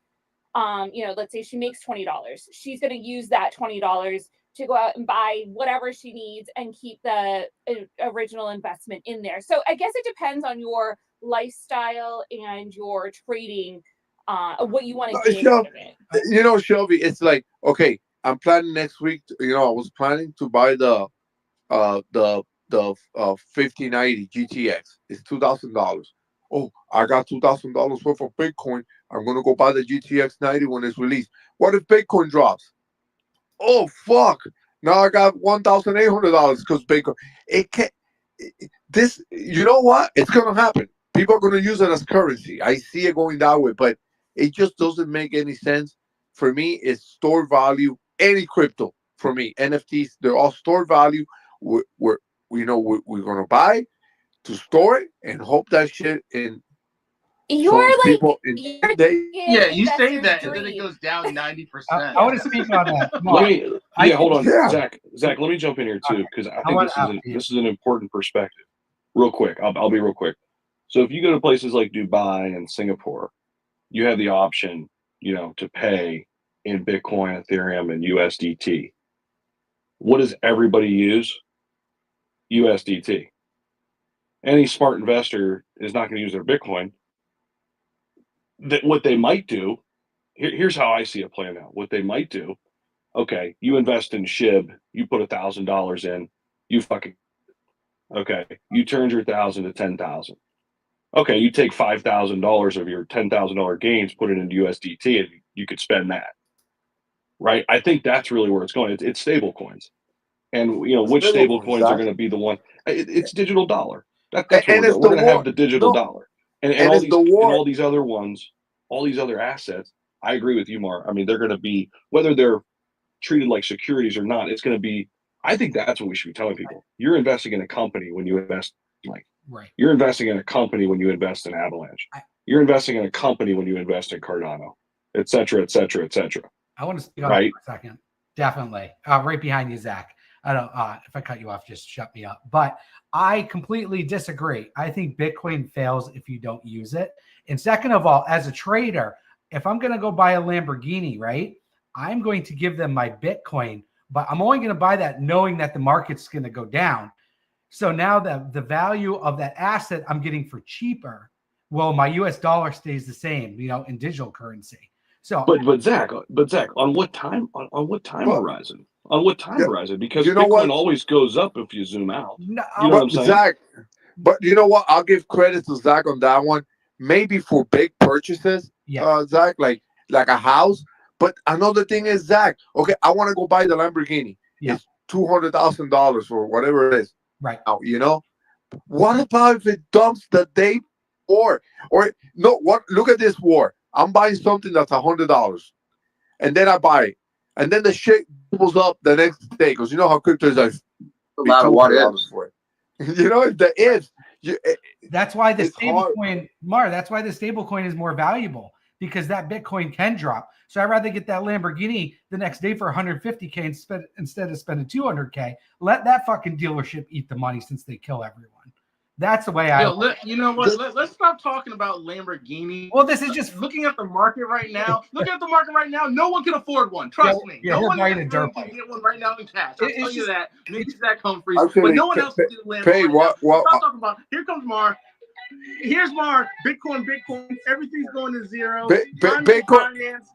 let's say she makes $20, she's going to use that $20 to go out and buy whatever she needs and keep the original investment in there. So I guess it depends on your lifestyle and your trading, what you want to gain out of it. You know, Shelby, it's like, okay, I'm planning next week. I was planning to buy the 5090 GTX. It's $2,000. Oh, I got $2,000 worth of Bitcoin. I'm gonna go buy the GTX 90 when it's released. What if Bitcoin drops? Oh fuck! Now I got $1,800 because Bitcoin. It can't. This, you know what? It's gonna happen. People are gonna use it as currency. I see it going that way, but it just doesn't make any sense. For me, it's store value. Any crypto for me, NFTs, they're all store value. We're gonna buy to store it and hope that shit in. You're like people in yeah, you say that and then it goes down 90%. I want to speak on that. Hold on, yeah. Zach. Let me jump in here too, because I think this is an important perspective. Real quick, I'll be real quick. So if you go to places like Dubai and Singapore, you have the option, to pay in Bitcoin, Ethereum, and USDT. What does everybody use? USDT. Any smart investor is not going to use their Bitcoin. What they might do, here's how I see it playing out. What they might do, okay, you invest in SHIB, you put $1,000 in, you turned your 1,000 to 10,000. Okay, you take $5,000 of your $10,000 gains, put it into USDT, and you could spend that. Right? I think that's really where it's going. It's stable coins. And which stable coins are going to be the one? It's digital dollar. That's what we're going to have, the digital dollar. And all these other ones, all these other assets, I agree with you, Mark. I mean, they're going to be, whether they're treated like securities or not, it's going to be, I think that's what we should be telling people. You're investing in a company when you invest, you're investing in a company when you invest in Avalanche. You're investing in a company when you invest in Cardano, et cetera, et cetera, et cetera. I want to speak on that for a second. Definitely. Right behind you, Zach. I don't, if I cut you off, just shut me up. But I completely disagree. I think Bitcoin fails if you don't use it. And second of all, as a trader, if I'm going to go buy a Lamborghini, right, I'm going to give them my Bitcoin, but I'm only going to buy that knowing that the market's going to go down. So now the value of that asset I'm getting for cheaper, well, my US dollar stays the same, in digital currency. So, but Zach, on what time horizon? On what time horizon? Because Bitcoin always goes up if you zoom out. You know what I'm saying? Zach, but you know what? I'll give credit to Zach on that one. Maybe for big purchases, Zach, like a house. But another thing is, Zach, okay, I want to go buy the Lamborghini. Yeah. It's $200,000 or whatever it is. Right. Now, what about if it dumps the day before? Or no, look at this war. I'm buying something that's $100, and then I buy it, and then the shit goes up the next day because you know how crypto is like a lot of what ifs for it. If the ifs. That's why the stable coin, Mar. That's why the stable coin is more valuable because that Bitcoin can drop. So I'd rather get that Lamborghini the next day for 150K instead of spending 200K. Let that fucking dealership eat the money since they kill everyone. That's the way I. You know what? Let's stop talking about Lamborghini. Well, this is just looking at the market right now. No one can afford one. Trust me. Yeah, No he'll one buy in a this dirt room can bike. get one right now in cash. I'll tell you that. Maybe Zach Humphries, Actually, but no one else can get a Lambo Pay, right now. Stop talking about. Here comes Mar. Here's Mar. Bitcoin. Everything's going to zero. Bitcoin. Finance.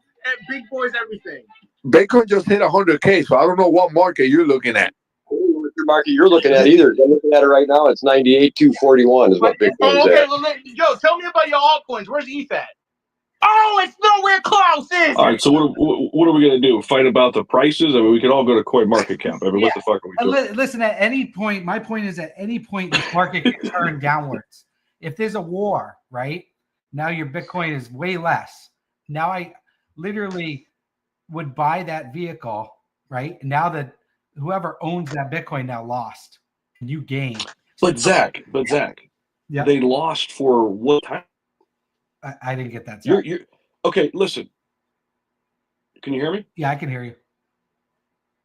Big boys. Everything. Bitcoin just hit 100K, so I don't know what market you're looking at. What market you're looking at either. I'm looking at it right now. It's 98,241 is what Bitcoin's okay. at. Well, tell me about your altcoins. Where's ETH at? Oh, it's nowhere close, is All right, so what are we gonna do? Fight about the prices? I mean, we could all go to CoinMarketCap. I mean, what the fuck are we doing? Listen, at any point, my point is at any point the market can turn downwards. If there's a war, right? Now your Bitcoin is way less. Now I literally would buy that vehicle, right? Now that whoever owns that Bitcoin now lost and you gained. But Zach, Yeah. they lost for what time? I didn't get that. You're okay. Listen, can you hear me? Yeah, I can hear you.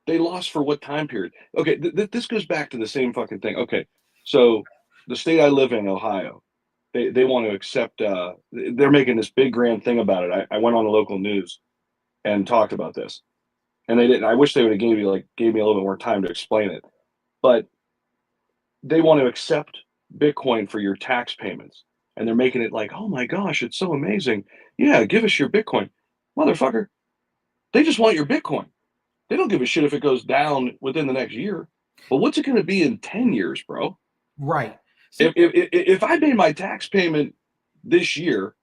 They lost for what time period? Okay, this goes back to the same fucking thing. Okay, so the state I live in, Ohio, they want to accept. They're making this big grand thing about it. I went on the local news and talked about this, and they didn't. I wish they would have gave me a little bit more time to explain it, but they want to accept Bitcoin for your tax payments. And they're making it like, oh my gosh, it's so amazing. Yeah, give us your Bitcoin. Motherfucker, they just want your Bitcoin. They don't give a shit if it goes down within the next year. But what's it going to be in 10 years, bro? Right. So, if I made my tax payment this year,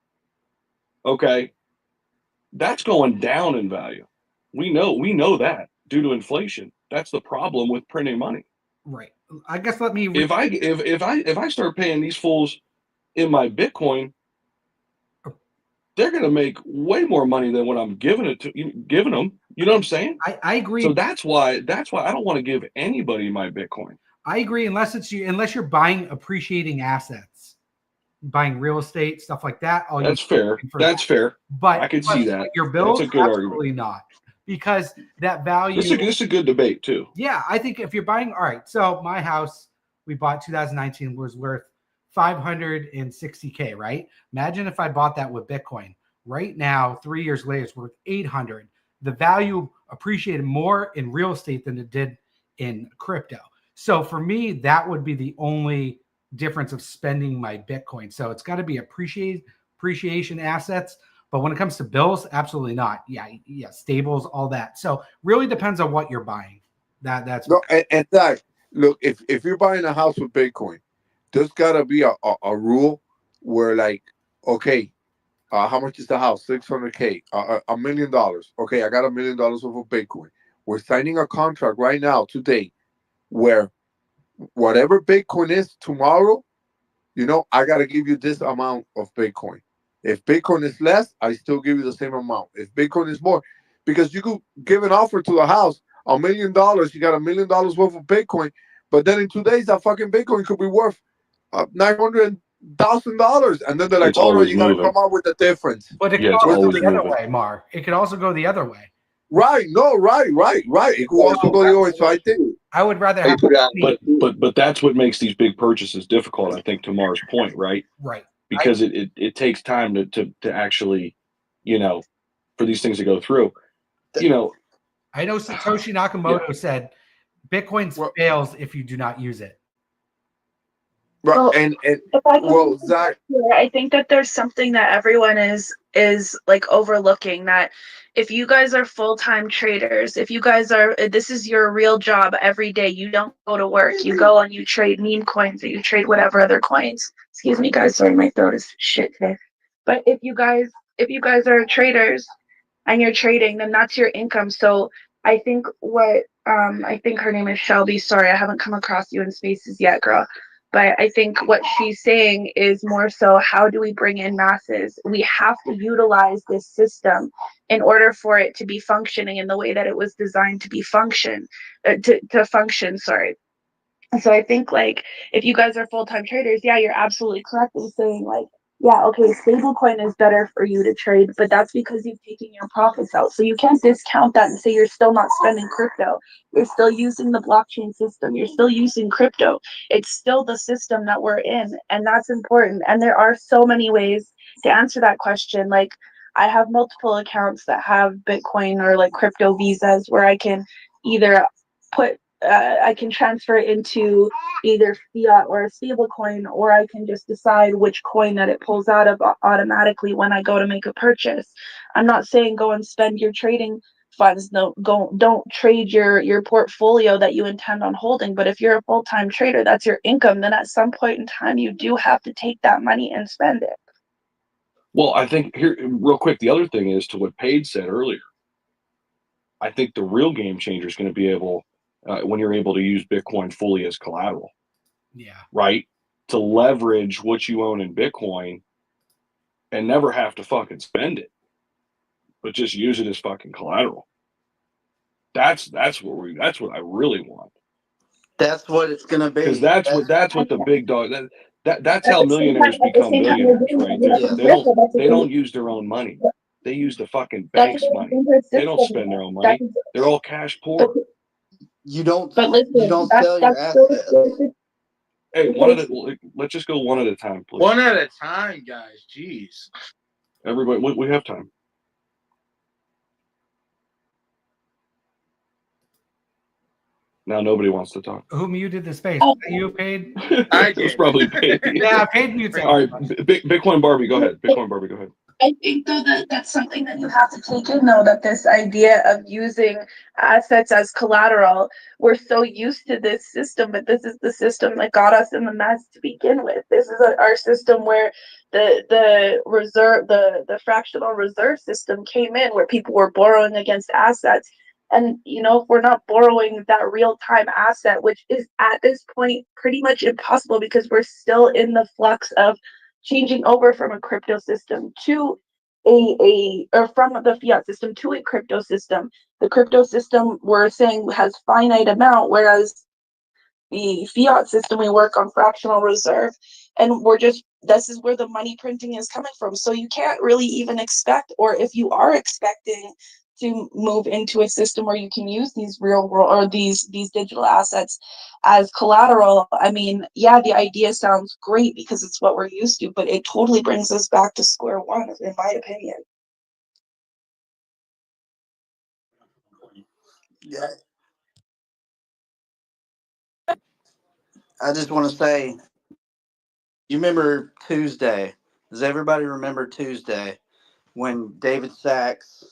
okay, that's going down in value. We know that due to inflation. That's the problem with printing money. Right. I guess let me. If I start paying these fools in my Bitcoin, they're going to make way more money than what I'm giving them. You know what I'm saying? I agree. So that's why I don't want to give anybody my Bitcoin. I agree, unless you're buying appreciating assets, buying real estate, stuff like that. That's fair. That's fair. But I could see that. Your bills, that's a good absolutely argument. not, because that value. This is a good debate too. Yeah, I think if you're buying, all right. So my house we bought 2019 was worth $560K, right? Imagine if I bought that with Bitcoin. Right now, 3 years later, it's worth 800. The value appreciated more in real estate than it did in crypto. So for me, that would be the only difference of spending my Bitcoin. So it's got to be appreciation assets. But when it comes to bills, absolutely not. Yeah, stables, all that. So really depends on what you're buying. That's no, and that look, if you're buying a house with Bitcoin, there's gotta be a rule where like, okay, how much is the house? $600K, $1 million. Okay, I got $1 million worth of Bitcoin. We're signing a contract right now today, where whatever Bitcoin is tomorrow, I gotta give you this amount of Bitcoin. If Bitcoin is less, I still give you the same amount. If Bitcoin is more, because you could give an offer to the house, $1 million, you got $1 million worth of Bitcoin, but then in 2 days that fucking Bitcoin could be worth $900,000, and then they're like, It's "Oh no, you got to moving. come up with the difference." But it could also go the other way, Mar. It could also go the other way. Right? No, right. It could also go the other way. So I think I would rather have. But that's what makes these big purchases difficult. I think to Mar's point, right? Right. Because it takes time to actually, for these things to go through. I know Satoshi Nakamoto said Bitcoin fails if you do not use it. Right. Well, and if I can well, Zach, I think that there's something that everyone is like overlooking, that if you guys are full-time traders, if you guys are, this is your real job every day, you don't go to work, you go and you trade meme coins or you trade whatever other coins. Excuse me, guys, sorry, my throat is shit today. But if you guys are traders and you're trading, then that's your income. So I think I think her name is Shelby. Sorry, I haven't come across you in spaces yet, girl. But I think what she's saying is more so, how do we bring in masses? We have to utilize this system in order for it to be functioning in the way that it was designed to be function. Sorry. So I think, like, if you guys are full-time traders, yeah, you're absolutely correct in saying, like, yeah, okay, stablecoin is better for you to trade, but that's because you've taken your profits out. So you can't discount that and say you're still not spending crypto. You're still using the blockchain system. You're still using crypto. It's still the system that we're in, and that's important. And there are so many ways to answer that question. Like, I have multiple accounts that have Bitcoin or like crypto visas where I can either put I can transfer it into either fiat or a stable coin, or I can just decide which coin that it pulls out of automatically when I go to make a purchase. I'm not saying go and spend your trading funds. No, don't trade your portfolio that you intend on holding. But if you're a full-time trader, that's your income, then at some point in time you do have to take that money and spend it. Well, I think here, real quick, the other thing is to what Paige said earlier. I think the real game changer is going to be able, when you're able to use Bitcoin fully as collateral, Yeah. right? To leverage what you own in Bitcoin and never have to fucking spend it, but just use it as fucking collateral. That's what I really want. That's what it's gonna be. Because that's what the big dog that's At how the same millionaires time, become millionaires, right? They don't use use their own money. They use the fucking that's bank's a money. They don't spend their own That's, money. They're all cash but, poor. You don't but listen, sell your that's still assets. Hey, let's just go one at a time, please. One at a time, guys. Jeez. Everybody, we have time. Now nobody wants to talk. Who muted the space? Oh. You paid? I It was did. probably Paige. Yeah, paid mutes. All right, Bitcoin Barbie, go ahead. Bitcoin Barbie, go ahead. I think though that that's something that you have to take in though, that this idea of using assets as collateral, we're so used to this system, but this is the system that got us in the mess to begin with. This is our system where the fractional reserve system came in, where people were borrowing against assets. And if we're not borrowing that real time asset, which is at this point pretty much impossible because we're still in the flux of changing over from a crypto system to or from the fiat system to a crypto system. The crypto system we're saying has finite amount, whereas the fiat system we work on fractional reserve, and this is where the money printing is coming from. So you can't really even expect, or if you are expecting to move into a system where you can use these real world or these digital assets as collateral, I mean, yeah, the idea sounds great because it's what we're used to, but it totally brings us back to square one, in my opinion. Yeah. I just want to say, you remember Tuesday? Does everybody remember Tuesday when David Sachs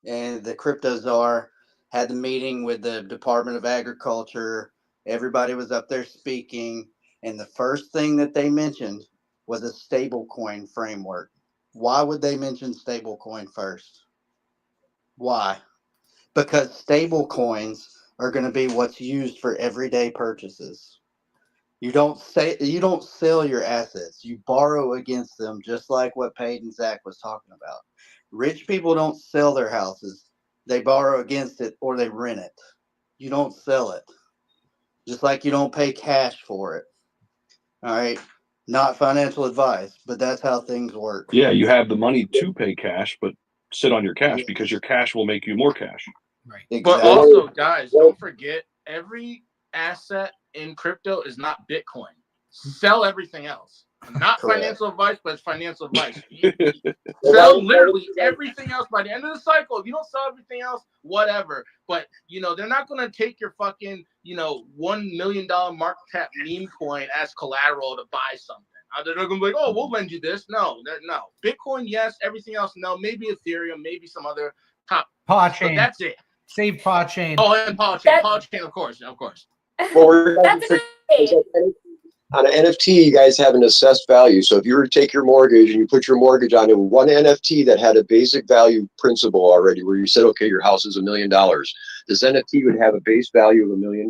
and the crypto czar had the meeting with the Department of Agriculture? Everybody was up there speaking, and the first thing that they mentioned was a stablecoin framework. Why would they mention stablecoin first? Why? Because stablecoins are going to be what's used for everyday purchases. You don't sell your assets. You borrow against them, just like what Paige and Zach was talking about. Rich people don't sell their houses. They borrow against it or they rent it. You don't sell it. Just like you don't pay cash for it. All right? Not financial advice, but that's how things work. Yeah, you have the money to pay cash, but sit on your cash because your cash will make you more cash. Right. But also, guys, don't forget, every asset in crypto is not Bitcoin. Sell everything else. Not Correct. financial advice, but it's financial advice. Sell literally everything else by the end of the cycle. If you don't sell everything else, whatever. But they're not gonna take your fucking $1 million market cap meme coin as collateral to buy something. They're gonna be like, oh, we'll lend you this. No. Bitcoin, yes. Everything else, no. Maybe Ethereum, maybe some other top. Podchain. But that's it. Save Podchain. Oh, and Podchain. Podchain, of course. Well, That's great. on an NFT, you guys have an assessed value. So if you were to take your mortgage and you put your mortgage onto one NFT that had a basic value principle already, where you said, okay, your house is $1 million, this NFT would have a base value of $1 million.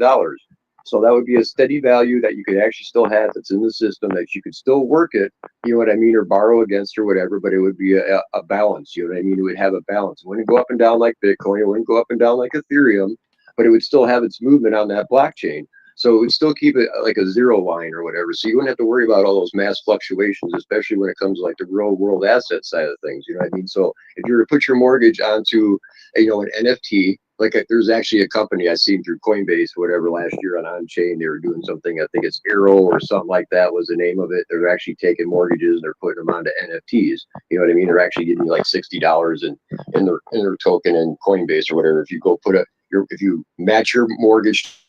So that would be a steady value that you could actually still have that's in the system, that you could still work it, you know what I mean, or borrow against or whatever, but it would be a balance, you know what I mean? It would have a balance. It wouldn't go up and down like Bitcoin. It wouldn't go up and down like Ethereum, but it would still have its movement on that blockchain. So it would still keep it like a zero line or whatever. So you wouldn't have to worry about all those mass fluctuations, especially when it comes to like the real world asset side of things. You know what I mean? So if you were to put your mortgage onto, an NFT, like there's actually a company I seen through Coinbase or whatever last year on chain, they were doing something. I think it's Arrow or something like that was the name of it. They're actually taking mortgages and they're putting them onto NFTs. You know what I mean? They're actually giving you like $60 in their token in Coinbase or whatever. If you go put if you match your mortgage,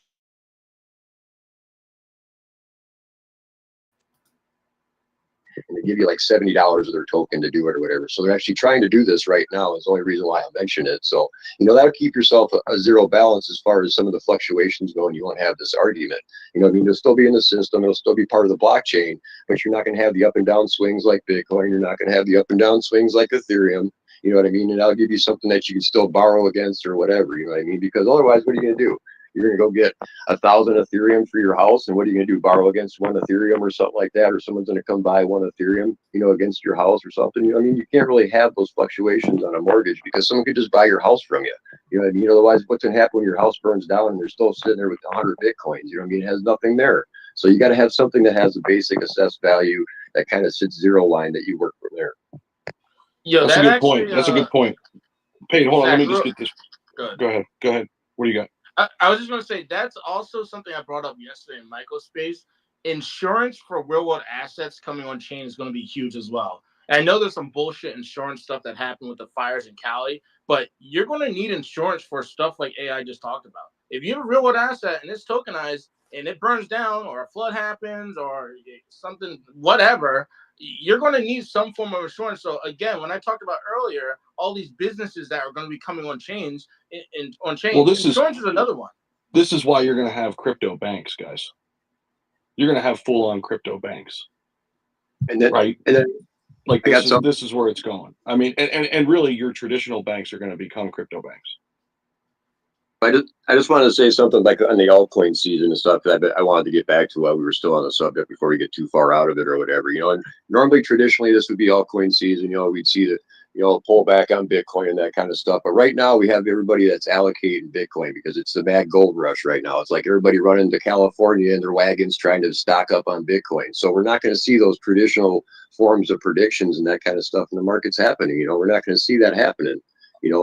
and they give you like $70 of their token to do it or whatever. So they're actually trying to do this right now. Is the only reason why I mention it. So, that'll keep yourself a zero balance as far as some of the fluctuations go, and you won't have this argument. It'll still be in the system. It'll still be part of the blockchain, but you're not going to have the up and down swings like Bitcoin. You're not going to have the up and down swings like Ethereum. You know what I mean? And that'll give you something that you can still borrow against or whatever. You know what I mean? Because otherwise, what are you going to do? You're going to go get 1,000 Ethereum for your house, and what are you going to do? Borrow against one Ethereum or something like that, or someone's going to come buy one Ethereum, against your house or something. You can't really have those fluctuations on a mortgage because someone could just buy your house from you. You know what I mean? Otherwise, what's going to happen when your house burns down and they're still sitting there with 100 Bitcoins? You know what I mean? It has nothing there. So you got to have something that has a basic assessed value that kind of sits zero line that you work from there. Yo, That's a that good actually, point. That's a good point. Peyton, hold on. Let me just get this. Go ahead. Go ahead. What do you got? I was just going to say that's also something I brought up yesterday in Michael's space. Insurance for real world assets coming on chain is going to be huge as well. And I know there's some bullshit insurance stuff that happened with the fires in Cali, but you're going to need insurance for stuff like AI just talked about. If you have a real world asset and it's tokenized and it burns down or a flood happens or something, whatever, you're going to need some form of insurance. So again, when I talked about earlier, all these businesses that are going to be coming on chains, on chain, Well, insurance is another one. This is why you're going to have crypto banks, guys. You're going to have full-on crypto banks, And then, right? And then, like this is where it's going. I mean, and really, your traditional banks are going to become crypto banks. I just wanted to say something like on the altcoin season and stuff that I wanted to get back to while we were still on the subject before we get too far out of it or whatever. And normally, traditionally, this would be altcoin season. We'd see the pull back on Bitcoin and that kind of stuff. But right now, we have everybody that's allocating Bitcoin because it's the mad gold rush right now. It's like everybody running to California in their wagons trying to stock up on Bitcoin. So we're not going to see those traditional forms of predictions and that kind of stuff in the markets happening. We're not going to see that happening.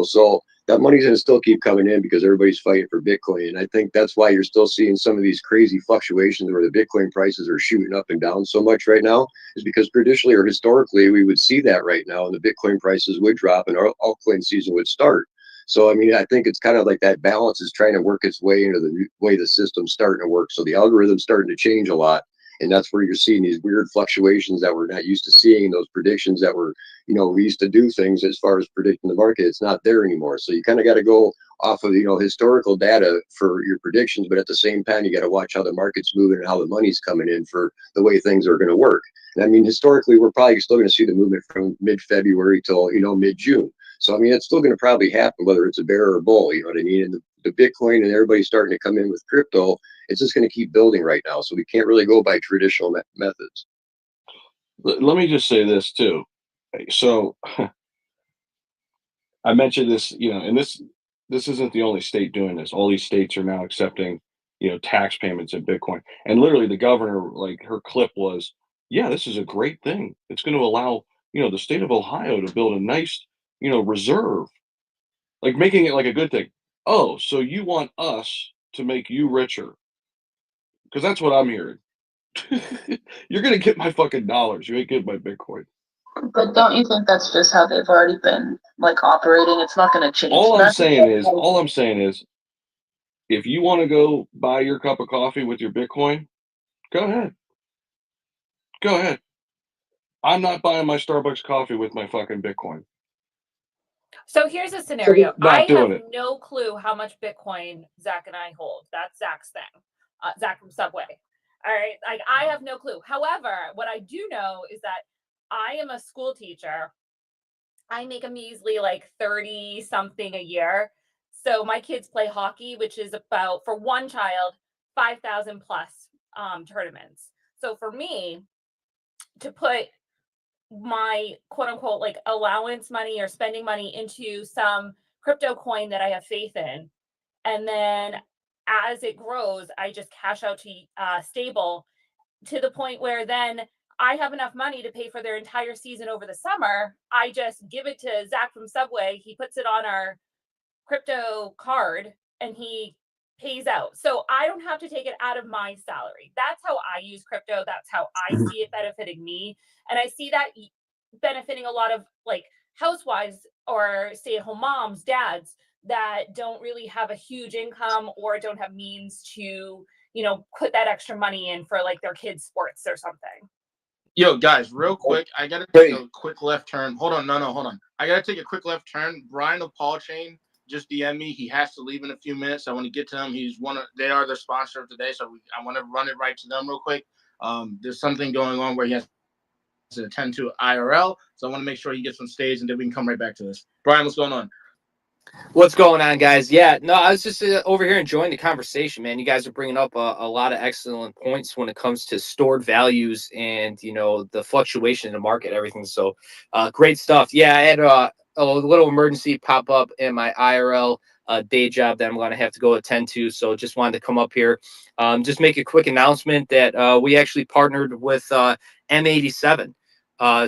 So that money's going to still keep coming in because everybody's fighting for Bitcoin. And I think that's why you're still seeing some of these crazy fluctuations where the Bitcoin prices are shooting up and down so much right now, is because traditionally or historically, we would see that right now and the Bitcoin prices would drop and our altcoin season would start. So, I think it's kind of like that balance is trying to work its way into the way the system's starting to work. So the algorithm's starting to change a lot. And that's where you're seeing these weird fluctuations that we're not used to seeing, those predictions that were, we used to do things as far as predicting the market. It's not there anymore. So you kind of got to go off of, historical data for your predictions. But at the same time, you got to watch how the market's moving and how the money's coming in for the way things are going to work. And historically, we're probably still going to see the movement from mid-February till, mid-June. So, it's still going to probably happen, whether it's a bear or a bull, you know what I mean? And the Bitcoin and everybody starting to come in with crypto, it's just going to keep building right now. So we can't really go by traditional methods. Let me just say this too. So I mentioned this, and this isn't the only state doing this. All these states are now accepting, tax payments in Bitcoin. And literally the governor, like her clip was, yeah, this is a great thing. It's going to allow, the state of Ohio to build a nice, reserve, like making it like a good thing. Oh, so you want us to make you richer? Because that's what I'm hearing. You're going to get my fucking dollars. You ain't getting my Bitcoin. But don't you think that's just how they've already been operating? It's not going to change. All I'm saying is, if you want to go buy your cup of coffee with your Bitcoin, go ahead. Go ahead. I'm not buying my Starbucks coffee with my fucking Bitcoin. So here's a scenario. Not I doing have it. no clue how much Bitcoin Zach and I hold. That's Zach's thing. Zach from Subway. All right. I have no clue. However, what I do know is that I am a school teacher. I make a measly 30 something a year. So my kids play hockey, which is about, for one child, 5,000 plus tournaments. So for me to put my quote unquote allowance money or spending money into some crypto coin that I have faith in, and then as it grows, I just cash out to Stable, to the point where then I have enough money to pay for their entire season over the summer. I just give it to Zach from Subway. He puts it on our crypto card and he pays out. So I don't have to take it out of my salary. That's how I use crypto. That's how I see it benefiting me. And I see that benefiting a lot of like housewives or stay-at-home moms, dads that don't really have a huge income or don't have means to, you know, put that extra money in for like their kids' sports or something. Yo, guys, real quick, I gotta take a quick left turn. Hold on, hold on. I gotta take a quick left turn. Brian of Paul Chain just DM me. He has to leave in a few minutes. I want to get to him. They are the sponsor of today, so I want to run it right to them real quick. There's something going on where he has to attend to IRL, so I want to make sure he gets on stage, and then we can come right back to this. Brian, what's going on? What's going on, guys? Yeah, no, I was just over here enjoying the conversation, man. You guys are bringing up a lot of excellent points when it comes to stored values and, you know, the fluctuation in the market, everything. So great stuff. Yeah, I had a little emergency pop up in my IRL day job that I'm going to have to go attend to. So just wanted to come up here, just make a quick announcement that we actually partnered with M87.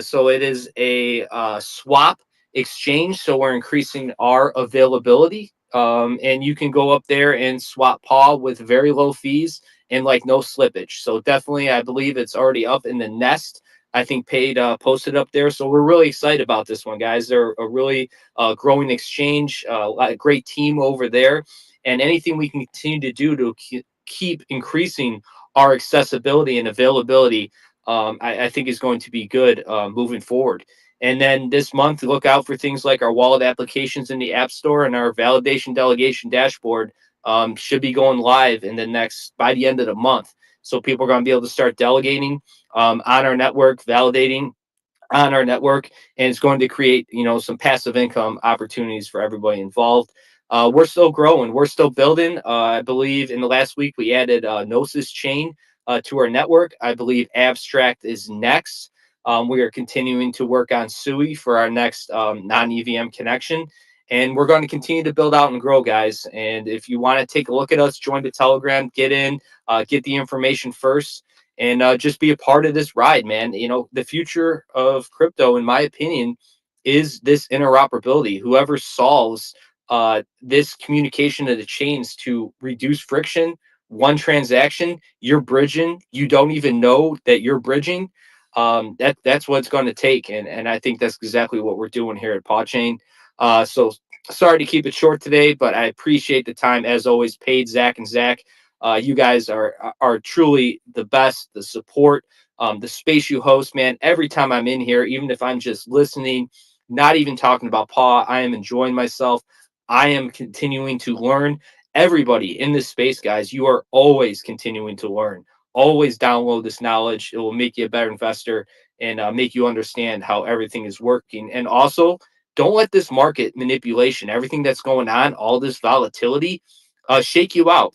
So it is a swap exchange, so we're increasing our availability, and you can go up there and swap paw with very low fees and like no slippage. So definitely, I believe it's already up in the nest. I think paid posted up there, so we're really excited about this one, guys. They're a really growing exchange, a great team over there, and anything we can continue to do to keep increasing our accessibility and availability, I think is going to be good moving forward. And then this month, look out for things like our wallet applications in the App Store, and our validation delegation dashboard should be going live by the end of the month. So people are going to be able to start delegating on our network, validating on our network, and it's going to create, you know, some passive income opportunities for everybody involved. We're still growing. We're still building. I believe in the last week we added Gnosis Chain to our network. I believe Abstract is next. We are continuing to work on SUI for our next non-EVM connection. And we're going to continue to build out and grow, guys. And if you want to take a look at us, join the Telegram, get in, get the information first, and just be a part of this ride, man. You know, the future of crypto, in my opinion, is this interoperability. Whoever solves this communication of the chains to reduce friction, one transaction, you're bridging, you don't even know that you're bridging. That's what it's going to take, and I think that's exactly what we're doing here at PawChain. So sorry to keep it short today, but I appreciate the time as always. Paid Zach and Zach, you guys are truly the best. The support, the space you host, man. Every time I'm in here, even if I'm just listening, not even talking about Paw, I am enjoying myself. I am continuing to learn. Everybody in this space, guys, you are always continuing to learn. Always download this knowledge. It will make you a better investor and make you understand how everything is working. And also, don't let this market manipulation, everything that's going on, all this volatility, shake you out.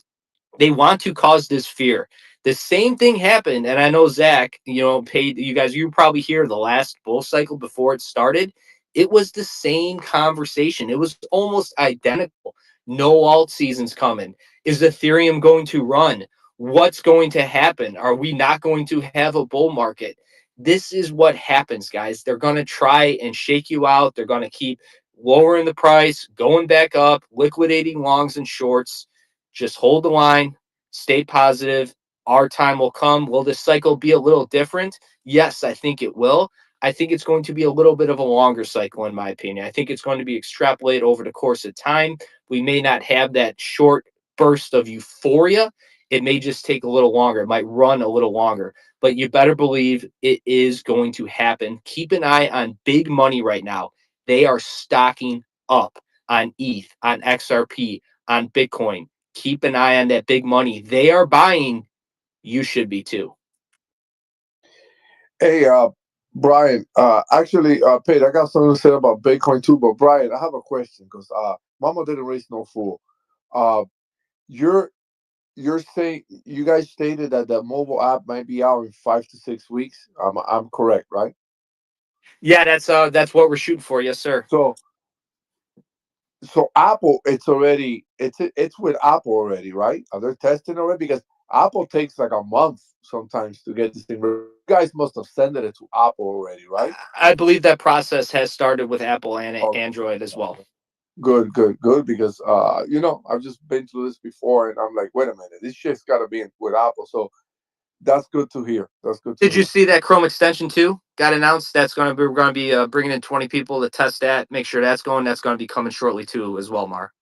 They want to cause this fear. The same thing happened, and I know Zach, you know, paid you guys. You probably hear the last bull cycle before it started. It was the same conversation. It was almost identical. No alt seasons coming. Is Ethereum going to run? What's going to happen? Are we not going to have a bull market? This is what happens, guys. They're going to try and shake you out. They're going to keep lowering the price, going back up, liquidating longs and shorts. Just hold the line, stay positive. Our time will come. Will this cycle be a little different? Yes, I think it will. I think it's going to be a little bit of a longer cycle, in my opinion. I think it's going to be extrapolated over the course of time. We may not have that short burst of euphoria. It may just take a little longer. It might run a little longer, but you better believe it is going to happen. Keep an eye on big money right now. They are stocking up on ETH, on XRP, on Bitcoin. Keep an eye on that big money. They are buying. You should be too. Hey, Brian, actually, Pete, I got something to say about Bitcoin too, but Brian, I have a question because Mama didn't raise no fool. You're saying you guys stated that the mobile app might be out in 5 to 6 weeks. I'm correct, right? Yeah, that's what we're shooting for. Yes, sir. So So Apple, it's with Apple already, right? Are they testing already? Because Apple takes like a month sometimes to get this thing. You guys must have sent it to Apple already, right? I believe that process has started with Apple and Okay. Android as well. Good, good, good. Because I've just been through this before, and I'm like, wait a minute, this shit's got to be with Apple. So that's good to hear. That's good to Did you hear. see that Chrome extension too got announced? We're going to be bringing in 20 people to test that. Make sure that's going. That's going to be coming shortly too as well, Mar.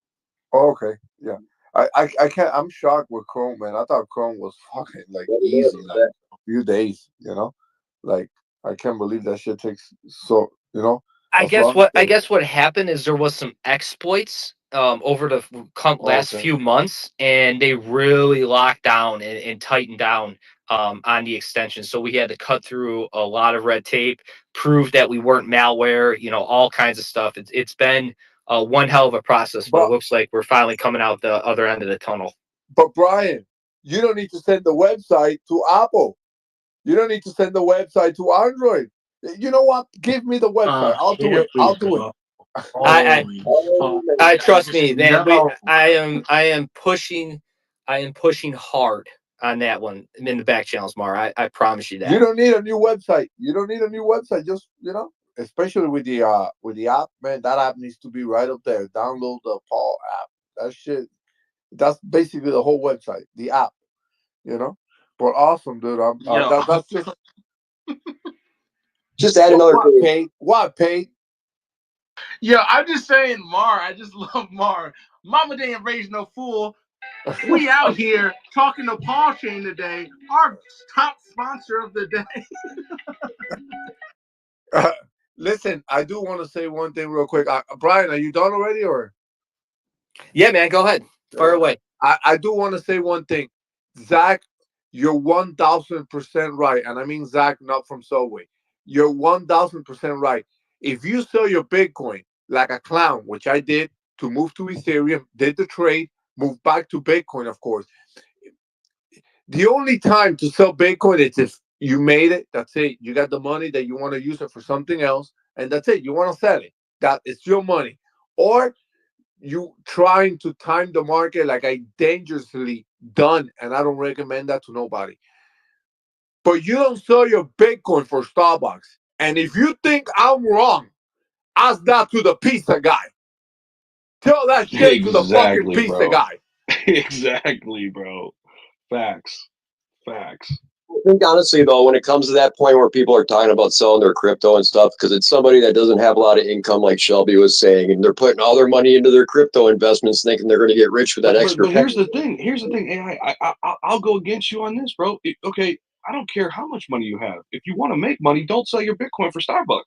Oh, okay, yeah. I can't. I'm shocked with Chrome, man. I thought Chrome was fucking like easy, like a few days. Like I can't believe that shit takes so I as guess long. what happened is there was some exploits over the last Okay. few months, and they really locked down and tightened down on the extension. So we had to cut through a lot of red tape, prove that we weren't malware, all kinds of stuff. It's been one hell of a process, but it But looks like we're finally coming out the other end of the tunnel. but Brian, you don't need to send the website to Apple. You don't need to send the website to Android. You know what? Give me the website. I'll do Here it. we I'll do it. go. I Holy fuck. I trust me, man. No. I am pushing hard on that one in the back channels, Mar. I promise you You that. don't need a new website. You don't need a new website. Just especially with the app, man. That app needs to be right up there. Download the Paul app. That shit. That's basically the whole website. The app. You know. But awesome, dude. Yo. That's just Just add another what thing. paid. What paid? Yo, I'm just saying, Mar. I just love Mar. Mama didn't raise no fool. We out here talking to Paul Chain today, our top sponsor of the day. Listen, I do want to say one thing real quick. Brian, are you done already, or? Yeah, man. Go ahead. Fire away. I do want to say one thing, Zach. You're 1,000% right, and I mean Zach, not from Subway. You're 1,000% right. If you sell your Bitcoin like a clown, which I did, to move to Ethereum, did the trade, move back to Bitcoin, of course. The only time to sell Bitcoin is if you made it. That's it. You got the money that you want to use it for something else, and that's it. You want to sell it. That it's your money, or you trying to time the market like I dangerously done, and I don't recommend that to nobody. But you don't sell your Bitcoin for Starbucks. And if you think I'm wrong, ask that to the pizza guy. Tell that shit to the fucking Exactly, pizza bro. guy. Exactly, bro. Facts. I think honestly though, when it comes to that point where people are talking about selling their crypto and stuff, because it's somebody that doesn't have a lot of income, like Shelby was saying, and they're putting all their money into their crypto investments, thinking they're going to get rich with that extra. But here's the thing. I'll go against you on this, bro. Okay, I don't care how much money you have. If you want to make money, don't sell your Bitcoin for Starbucks.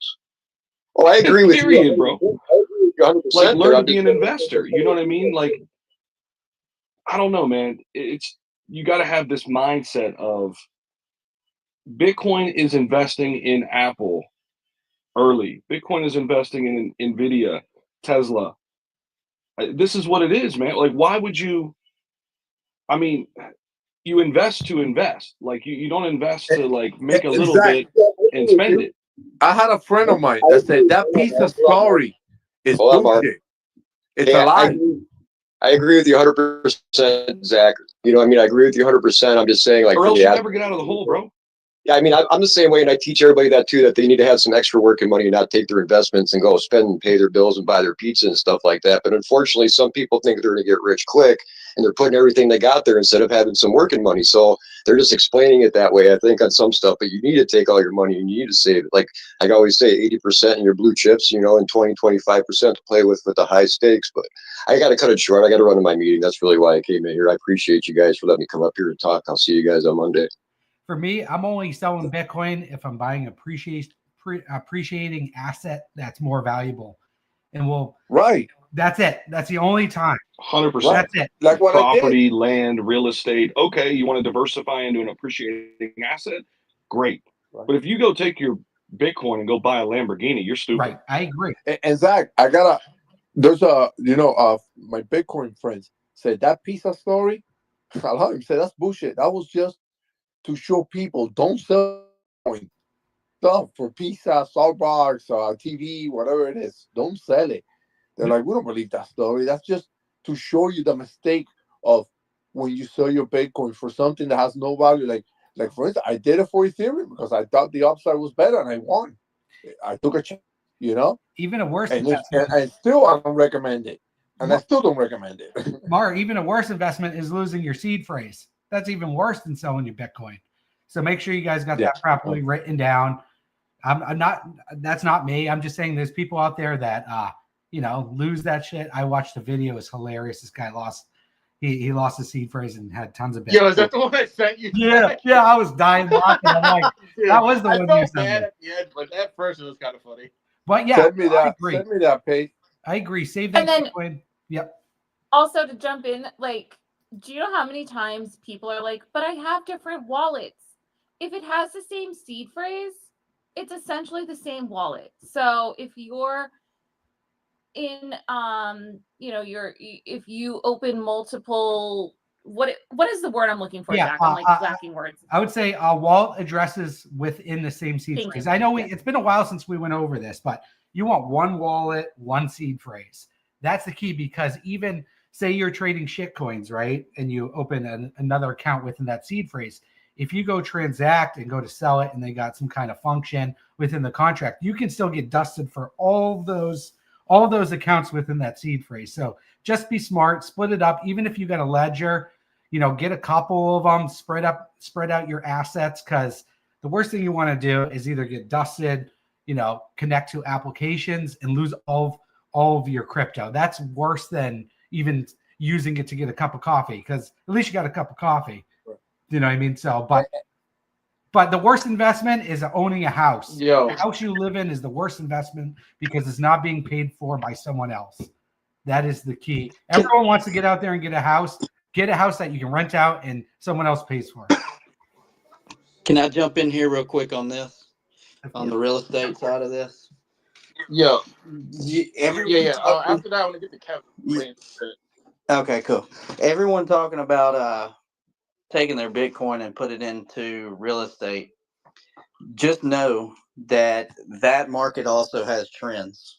Oh, I agree with Period, you, bro. I agree with you 100%. Like, learn to be an investor. You know what I mean? Like, I don't know, man. You got to have this mindset of Bitcoin is investing in Apple early. Bitcoin is investing in Nvidia, Tesla. This is what it is, man. Like, why would you? I mean, you invest to invest. Like, you don't invest to like make a little Exactly. bit and spend it. I had a friend of mine that said that piece of story is Hold on, Mark. bullshit. It's Yeah, a lie. I agree with you 100%, Zach. I agree with you 100%. I'm just saying, like, Or for else the you never get out of the hole, bro. Yeah, I mean, I'm the same way, and I teach everybody that too, that they need to have some extra working money and not take their investments and go spend and pay their bills and buy their pizza and stuff like that. But unfortunately, some people think they're going to get rich quick, and they're putting everything they got there instead of having some working money. So they're just explaining it that way, I think, on some stuff. But you need to take all your money, you need to save it. Like I always say, 80% in your blue chips, and 25% to play with the high stakes. But I got to cut it short. I got to run to my meeting. That's really why I came in here. I appreciate you guys for letting me come up here and talk. I'll see you guys on Monday. For me, I'm only selling Bitcoin if I'm buying appreciating asset that's more valuable. And Right. That's it. That's the only time. 100%. That's it. Like what I did. Property, land, real estate. Okay, you want to diversify into an appreciating asset? Great. Right. But if you go take your Bitcoin and go buy a Lamborghini, you're stupid. Right. I agree. And Zach, there's my Bitcoin friends said that piece of story. I love him. Said that's bullshit. That was just to show people don't sell stuff for pizza, Starbucks, TV, whatever it is. Don't sell it. They're like, we don't believe that story. That's just to show you the mistake of when you sell your Bitcoin for something that has no value. Like for instance, I did it for Ethereum because I thought the upside was better and I won. I took a chance, you know. Even a worse And investment. still I don't recommend it. And I still don't recommend it. Mark, even a worse investment is losing your seed phrase. That's even worse than selling your Bitcoin. So make sure you guys got that properly written down. I'm not, that's not me. I'm just saying there's people out there that, lose that shit. I watched the video. It's hilarious. This guy lost, he lost the seed phrase and had tons of Bitcoin. Yo, is that the one I sent you? Yeah. I was dying laughing. I'm like, Dude, that was the one I you felt sent bad me. at the end, but that first one was kind of funny. But yeah, Send me I that. agree. Send me that page. I agree. Save that And then- Bitcoin. Yep. Also, to jump in, like, do you know how many times people are like, but I have different wallets? If it has the same seed phrase, it's essentially the same wallet. So if you're in, if you open multiple, what is the word I'm looking for, Yeah, Zach? I'm like lacking words. I would say wallet addresses within the same seed Thank phrase. you. I know Yeah. it's been a while since we went over this, but you want one wallet, one seed phrase. That's the key, because even say you're trading shit coins, right? And you open another account within that seed phrase. If you go transact and go to sell it and they got some kind of function within the contract, you can still get dusted for all those accounts within that seed phrase. So just be smart, split it up. Even if you got a ledger, get a couple of them, spread out your assets, because the worst thing you want to do is either get dusted, connect to applications and lose all of your crypto. That's worse than even using it to get a cup of coffee, because at least you got a cup of coffee. You know what I mean? So, but the worst investment is owning a house. Yo. The house you live in is the worst investment because it's not being paid for by someone else. That is the key. Everyone wants to get out there and get a house. Get a house that you can rent out and someone else pays for it. Can I jump in here real quick on this? On the real estate side of this? Yo. Everyone After that, I want to get the Kevin. Okay, cool. Everyone talking about taking their Bitcoin and put it into real estate. Just know that market also has trends.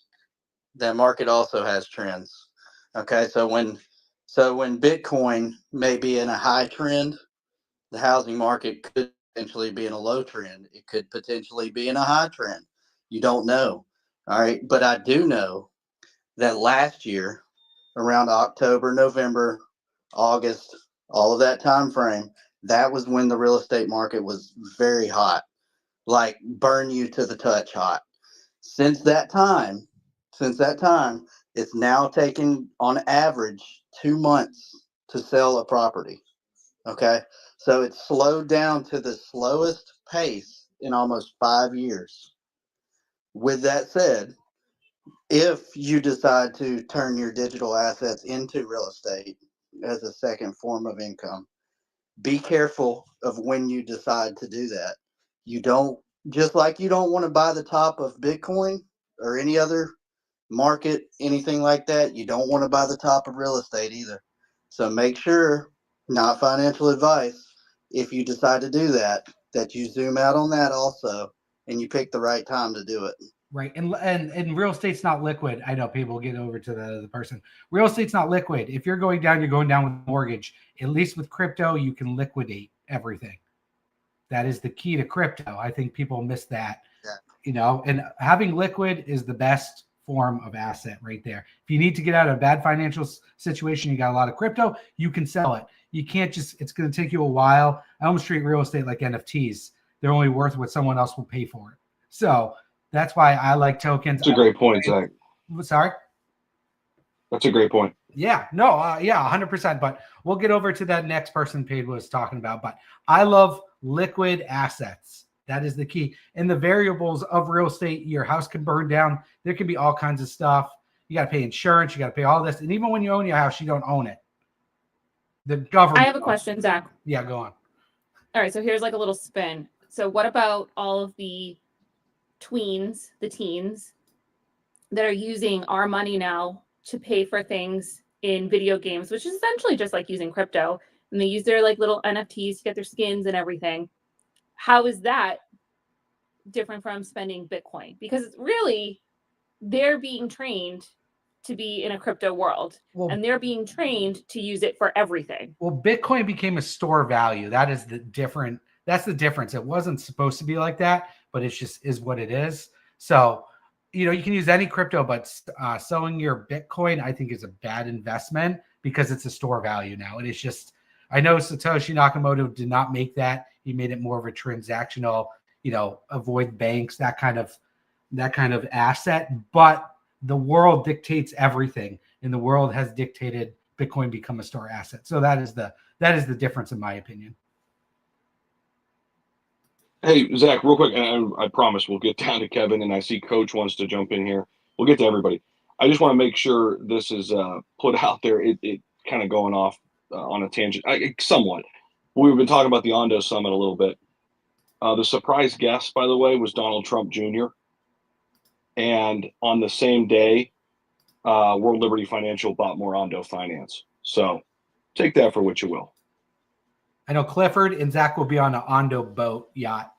That market also has trends. Okay, so when Bitcoin may be in a high trend, the housing market could potentially be in a low trend. It could potentially be in a high trend. You don't know. All right, but I do know that last year, around October, November, August, all of that time frame, that was when the real estate market was very hot, like burn you to the touch hot. Since that time, it's now taken on average 2 months to sell a property. Okay, so it's slowed down to the slowest pace in almost 5 years. With that said, if you decide to turn your digital assets into real estate as a second form of income, be careful of when you decide to do that. You don't, just like you don't want to buy the top of Bitcoin or any other market, anything like that, you don't want to buy the top of real estate either. So make sure, not financial advice, if you decide to do that you zoom out on that also and you pick the right time to do it. Right. And real estate's not liquid. I know people get over to the person. Real estate's not liquid. If you're going down with mortgage. At least with crypto, you can liquidate everything. That is the key to crypto. I think people miss that. Yeah. And having liquid is the best form of asset right there. If you need to get out of a bad financial situation, you got a lot of crypto, you can sell it. You can't it's going to take you a while. I almost treat real estate like NFTs. They're only worth what someone else will pay for it. So that's why I like tokens. That's a great point, Zach. Sorry? That's a great point. Yeah, no, 100%. But we'll get over to that next person Paige was talking about. But I love liquid assets. That is the key. And the variables of real estate, your house can burn down. There can be all kinds of stuff. You got to pay insurance. You got to pay all this. And even when you own your house, you don't own it. The government. I have a question, Zach. Yeah, go on. All right, so here's like a little spin. So what about all of the teens that are using our money now to pay for things in video games, which is essentially just like using crypto, and they use their like little NFTs to get their skins and everything? How is that different from spending Bitcoin? Because really they're being trained to be in a crypto world, Well, and they're being trained to use it for everything. Well, Bitcoin became a store value. That's the difference. It wasn't supposed to be like that, but it just is what it is. So, you can use any crypto, but selling your Bitcoin, I think, is a bad investment because it's a store value now. And it's just, I know Satoshi Nakamoto did not make that. He made it more of a transactional, avoid banks, that kind of asset. But the world dictates everything, and the world has dictated Bitcoin become a store asset. So that is the difference, in my opinion. Hey, Zach, real quick, and I promise we'll get down to Kevin, and I see Coach wants to jump in here. We'll get to everybody. I just want to make sure this is put out there. It kind of going off on a tangent, somewhat. We've been talking about the Ondo Summit a little bit. The surprise guest, by the way, was Donald Trump Jr. And on the same day, World Liberty Financial bought more Ondo Finance. So take that for what you will. I know Clifford and Zach will be on an Ondo boat yacht,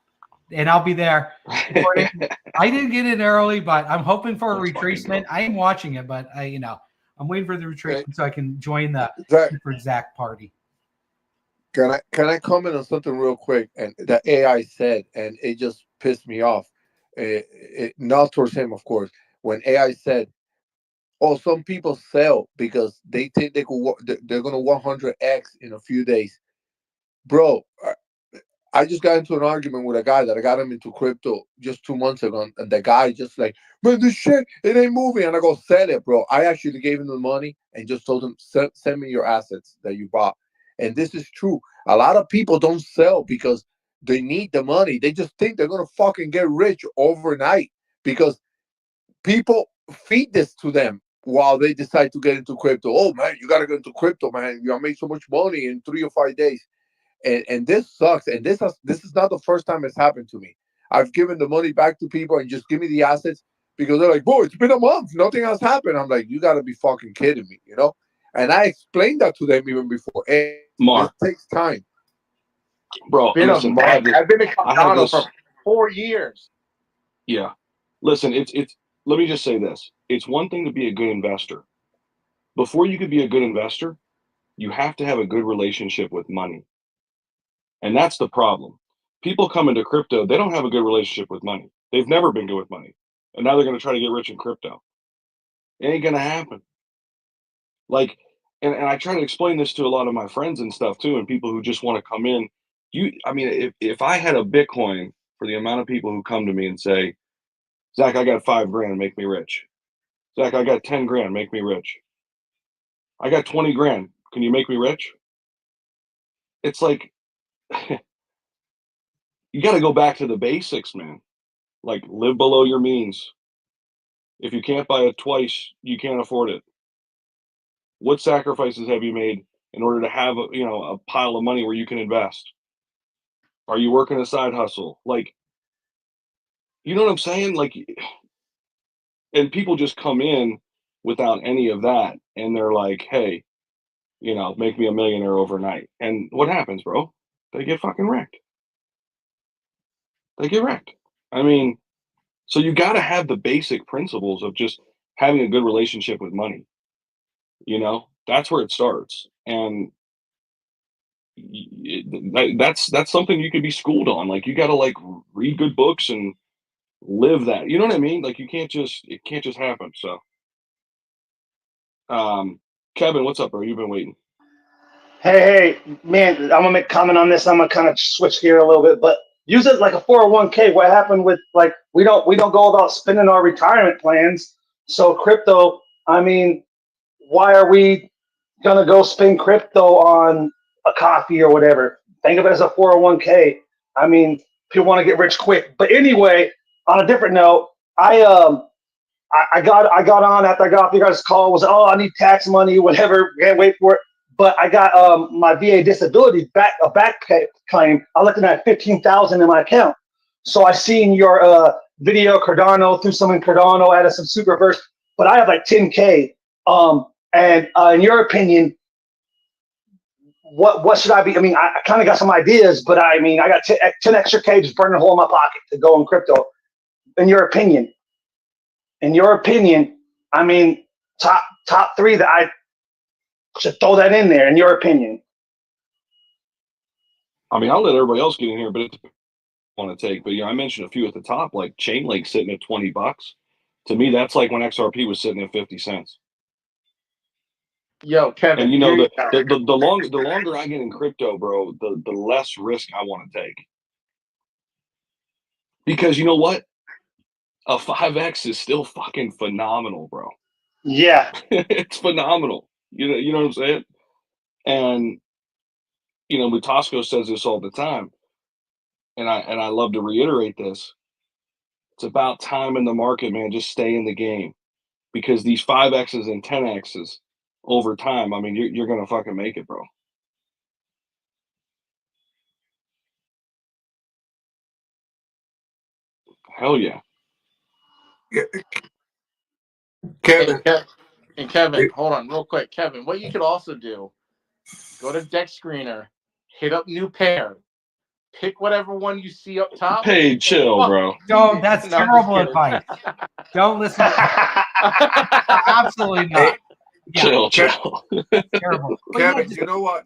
and I'll be there. I didn't get in early, but I'm hoping for a retracement. I am watching it, but I'm waiting for the retracement so I can join the Clifford Zach party. Can I comment on something real quick? And that AI said, and it just pissed me off. Not towards him, of course. When AI said, "Oh, some people sell because they think they're gonna 100x in a few days." Bro, I just got into an argument with a guy that I got him into crypto just 2 months ago, and the guy just like, "Man, this shit, it ain't moving." And I go, "Sell it, bro." I actually gave him the money and just told him, "Send me your assets that you bought." And this is true. A lot of people don't sell because they need the money. They just think they're gonna fucking get rich overnight because people feed this to them while they decide to get into crypto. "Oh man, you gotta get into crypto, man. You'll make so much money in 3 or 5 days." And this sucks. And this is not the first time it's happened to me. I've given the money back to people and just give me the assets because they're like, "Boy, it's been a month. Nothing has happened." I'm like, "You got to be fucking kidding me," And I explained that to them even before. It takes time. Bro, listen, I've been a Cardano for 4 years. Yeah. Listen, it's let me just say this. It's one thing to be a good investor. Before you could be a good investor, you have to have a good relationship with money. And that's the problem. People come into crypto, they don't have a good relationship with money. They've never been good with money. And now they're going to try to get rich in crypto. It ain't going to happen. Like, and I try to explain this to a lot of my friends and stuff too, and people who just want to come in. If I had a Bitcoin for the amount of people who come to me and say, "Zach, I got $5,000, make me rich. Zach, I got 10 grand, make me rich. I got 20 grand. Can you make me rich?" It's like, you got to go back to the basics, man. Like, live below your means. If you can't buy it twice, you can't afford it. What sacrifices have you made in order to have a pile of money where you can invest? Are you working a side hustle? Like, you know what I'm saying? Like, and people just come in without any of that, and they're like, "Hey, make me a millionaire overnight." And what happens, bro? They get fucking wrecked. They get wrecked. I mean, so you got to have the basic principles of just having a good relationship with money. That's where it starts. And that's something you could be schooled on. Like, you got to read good books and live that. You know what I mean? Like, it can't just happen. So, Kevin, what's up, bro? You've been waiting. Hey, man, I'm gonna make a comment on this. I'm gonna kind of switch gear a little bit, but use it like a 401k. What happened with we don't go about spending our retirement plans. So crypto, I mean, why are we gonna go spend crypto on a coffee or whatever? Think of it as a 401k. I mean, people want to get rich quick. But anyway, on a different note, I got on after I got off you guys' call. Was, "Oh, I need tax money, whatever. Can't wait for it." But I got my VA disability back claim. I looked at $15,000 in my account. So I seen your video Cardano, threw some in Cardano, added some Superverse, but I have like 10K. And in your opinion, what should I be? I mean, I kind of got some ideas, but I mean, I got 10 extra K just burning a hole in my pocket to go in crypto. In your opinion, I mean, top three that I should throw that in there. In your opinion? I mean, I'll let everybody else get in here, but it's want to take. But I mentioned a few at the top, like Chainlink sitting at $20. To me, that's like when XRP was sitting at 50 cents. Yo, Kevin, and the longer I get in crypto, bro, the less risk I want to take. Because you know what? A 5X is still fucking phenomenal, bro. Yeah. It's phenomenal. You know what I'm saying? And Mutasco says this all the time. And I love to reiterate this. It's about time in the market, man. Just stay in the game. Because these 5Xs and 10Xs over time, I mean, you're gonna fucking make it, bro. Hell yeah. Kevin. And Kevin, hold on real quick. Kevin, what you could also do, go to Deck Screener, hit up New Pair, pick whatever one you see up top. Hey, chill, bro. Don't. That's terrible advice. Don't listen. Absolutely not. Chill. Terrible. Kevin, you know what?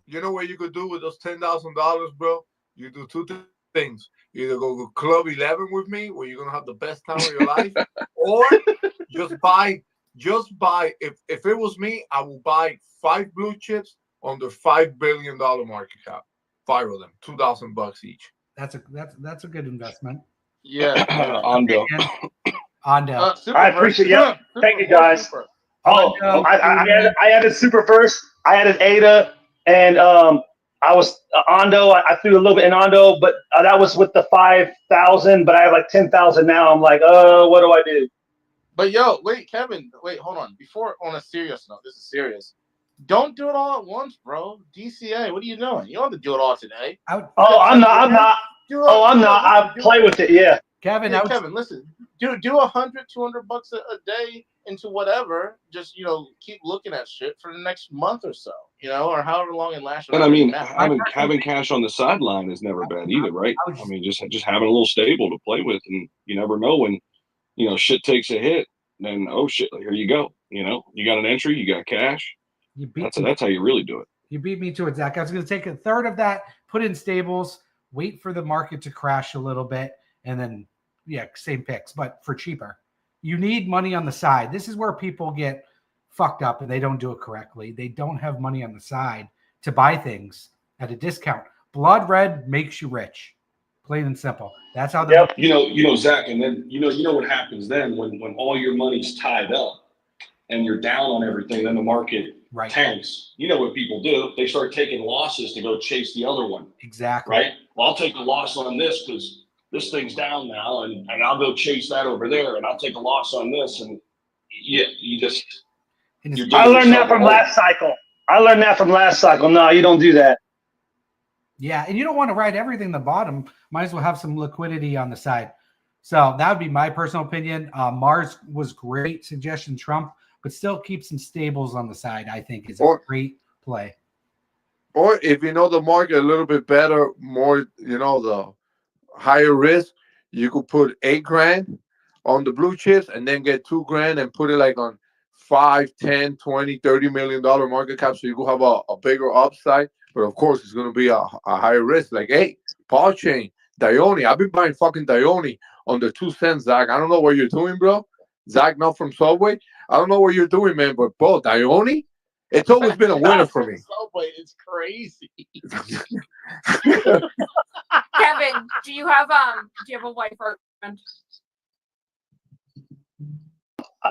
You know what you could do with those $10,000, bro? You do two things. You either go to Club 11 with me, where you're gonna have the best time of your life, or just buy. If it was me, I would buy 5 blue chips on the $5 billion market cap. 5 of them, $2,000 each. That's a good investment. Yeah. Ondo. I appreciate it. Thank you, guys. I added Super first. I added ADA, and I was Ondo. I threw a little bit in Ondo, but that was with the 5,000. But I have like 10,000 now. I'm like, what do I do? But Kevin, hold on. Before, on a serious note, this is serious. Don't do it all at once, bro. DCA, what are you doing? You don't have to do it all today. I'm not. I play with it. Yeah. Kevin, listen. Do $100, $200 a day into whatever. Just keep looking at shit for the next month or so. Or however long it lasts. And I mean, having cash on the sideline is never bad either, right? I mean, just having a little stable to play with, and you never know when shit takes a hit. Then oh shit, here you go. You got an entry, you got cash. That's how you really do it. You beat me to it, Zach. I was going to take a third of that, put in stables, wait for the market to crash a little bit, and then same picks, but for cheaper. You need money on the side. This is where people get fucked up and they don't do it correctly. They don't have money on the side to buy things at a discount. Blood red makes you rich. Plain and simple. That's how Zach, and then you know what happens then when all your money's tied up and you're down on everything, then the market tanks. You know what people do? They start taking losses to go chase the other one. Exactly. Right? Well, I'll take a loss on this because this thing's down now, and I'll go chase that over there, and I'll take a loss on this, and you just. I learned that from last cycle. No, you don't do that. Yeah, and you don't want to ride everything in the bottom. Might as well have some liquidity on the side. So that would be my personal opinion. Mars was great suggestion, Trump, but still keep some stables on the side. I think is a great play. Or if you know the market a little bit better, more the higher risk, you could put $8,000 on the blue chips and then get $2,000 and put it like on 5, 10, 20, $30 million market cap, so you could have a bigger upside. But of course, it's going to be a higher risk. Like, hey, Paul Chain, Dione. I've been buying fucking Dione on the 2 cents, Zach. I don't know what you're doing, bro. Zach, not from Subway. I don't know what you're doing, man. But, bro, Dione, it's always been a winner for me. Subway is crazy. Kevin, do you have a wife or a friend?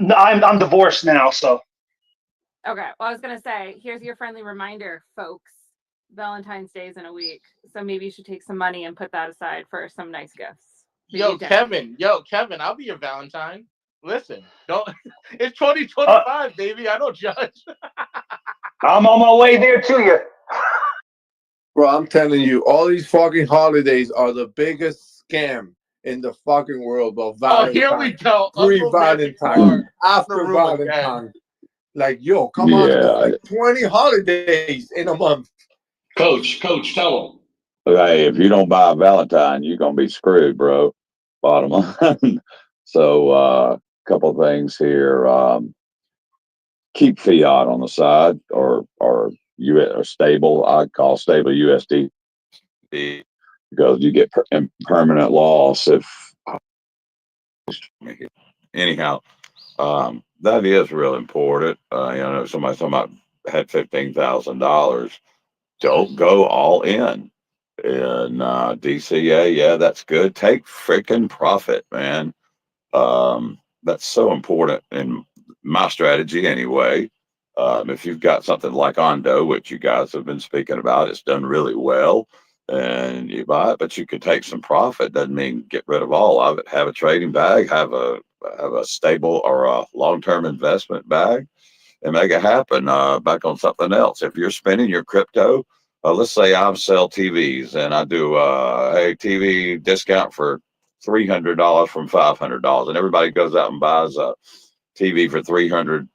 No, I'm divorced now, so. Okay. Well, I was gonna say, here's your friendly reminder, folks. Valentine's Day is in a week, so maybe you should take some money and put that aside for some nice gifts. Yo, Kevin, I'll be your Valentine. Listen, don't. It's 2025, baby. I don't judge. I'm on my way there to you. Bro, I'm telling you, all these fucking holidays are the biggest scam in the fucking world. But Valentine, here we go. Pre-Valentine, after Valentine. Like, yo, come on, like 20 holidays in a month. Coach, tell them. Hey, if you don't buy a Valentine, you're gonna be screwed, bro. Bottom line. So, couple things here. keep fiat on the side or stable. I'd call stable USD because you get permanent loss if anyhow. That is real important. Somebody talking about had $15,000. Don't go all in. DCA, yeah, that's good. Take freaking profit, man. That's so important in my strategy anyway. If you've got something like Ondo, which you guys have been speaking about, it's done really well, and you buy it, but you could take some profit. Doesn't mean get rid of all of it. Have a trading bag, have a stable or a long-term investment bag, and make it happen. Back on something else. If you're spending your crypto, let's say I sell TVs and I do a TV discount for $300 from $500, and everybody goes out and buys a TV for $300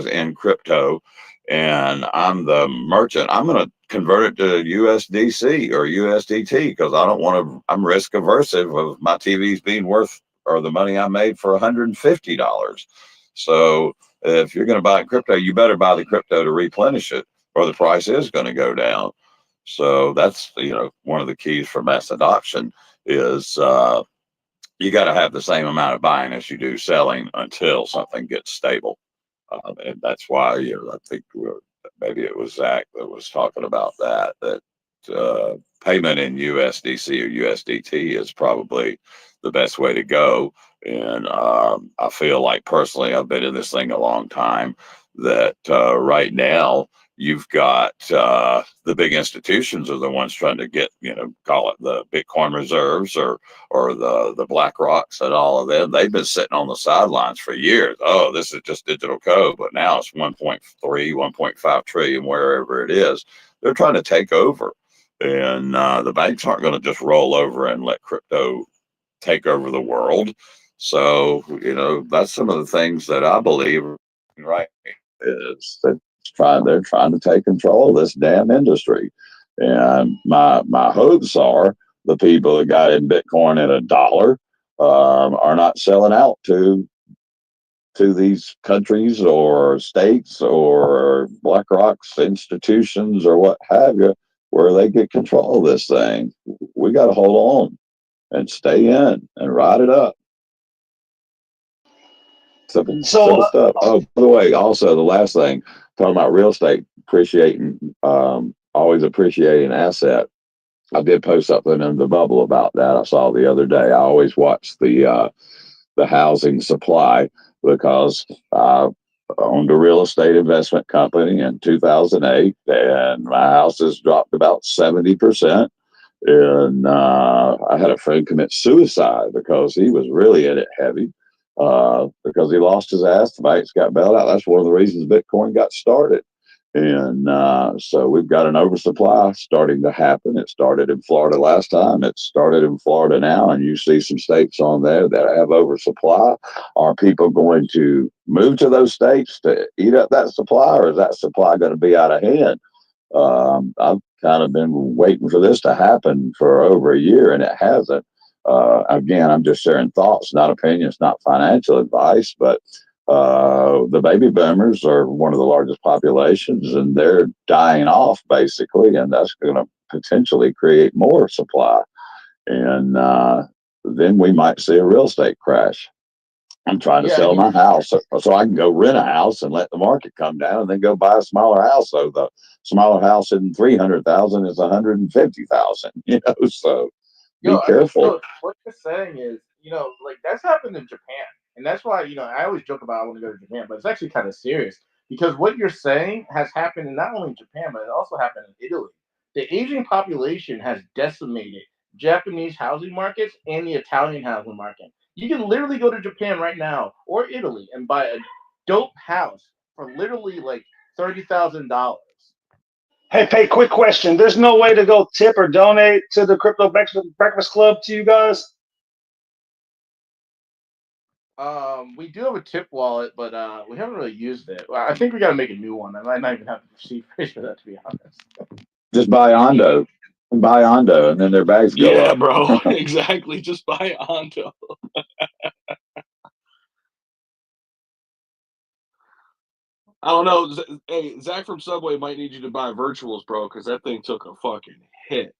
in crypto, and I'm the merchant. I'm going to convert it to USDC or USDT because I don't want to. I'm risk aversive of my TVs being worth or the money I made for $150. So if you're going to buy crypto, you better buy the crypto to replenish it, or the price is going to go down. So that's one of the keys for mass adoption is you got to have the same amount of buying as you do selling until something gets stable. And that's why I think maybe it was Zach that was talking about that payment in USDC or USDT is probably the best way to go. And I feel like personally, I've been in this thing a long time, that right now you've got the big institutions are the ones trying to get, call it the Bitcoin reserves or the BlackRocks and all of them. They've been sitting on the sidelines for years. Oh, this is just digital code, but now it's 1.3, 1.5 trillion, wherever it is. They're trying to take over. And the banks aren't going to just roll over and let crypto take over the world. So, that's some of the things that I believe, right, is that they're trying to take control of this damn industry. And my hopes are the people that got in Bitcoin at $1 are not selling out to these countries or states or BlackRock's institutions or what have you, where they get control of this thing. We got to hold on and stay in and ride it up. Simple stuff. Oh, by the way, also the last thing, talking about real estate, always appreciating asset. I did post something in the bubble about that. I saw the other day. I always watch the housing supply because I owned a real estate investment company in 2008, and my house has dropped about 70%. And I had a friend commit suicide because he was really in it heavy. Because he lost his ass, the banks got bailed out. That's one of the reasons Bitcoin got started. And so we've got an oversupply starting to happen. It started in Florida last time. It started in Florida now. And you see some states on there that have oversupply. Are people going to move to those states to eat up that supply, or is that supply going to be out of hand? I've kind of been waiting for this to happen for over a year, and it hasn't. Again, I'm just sharing thoughts, not opinions, not financial advice, but the baby boomers are one of the largest populations, and they're dying off basically, and that's going to potentially create more supply. And then we might see a real estate crash. I'm trying to sell my house so I can go rent a house and let the market come down and then go buy a smaller house. So the smaller house isn't 300,000, it's 150,000, so be careful. What you're saying is, like that's happened in Japan. And that's why, I always joke about I want to go to Japan, but it's actually kind of serious because what you're saying has happened not only in Japan, but it also happened in Italy. The aging population has decimated Japanese housing markets and the Italian housing market. You can literally go to Japan right now or Italy and buy a dope house for literally like $30,000. Hey, quick question. There's no way to go tip or donate to the Crypto Breakfast Club to you guys? We do have a tip wallet, but we haven't really used it. I think we got to make a new one. I might not even have to receive fish for that, to be honest. Just buy Ondo, and then their bags go up. Yeah, bro. Exactly. Just buy Ondo. I don't know. Hey, Zach from Subway might need you to buy virtuals, bro, because that thing took a fucking hit.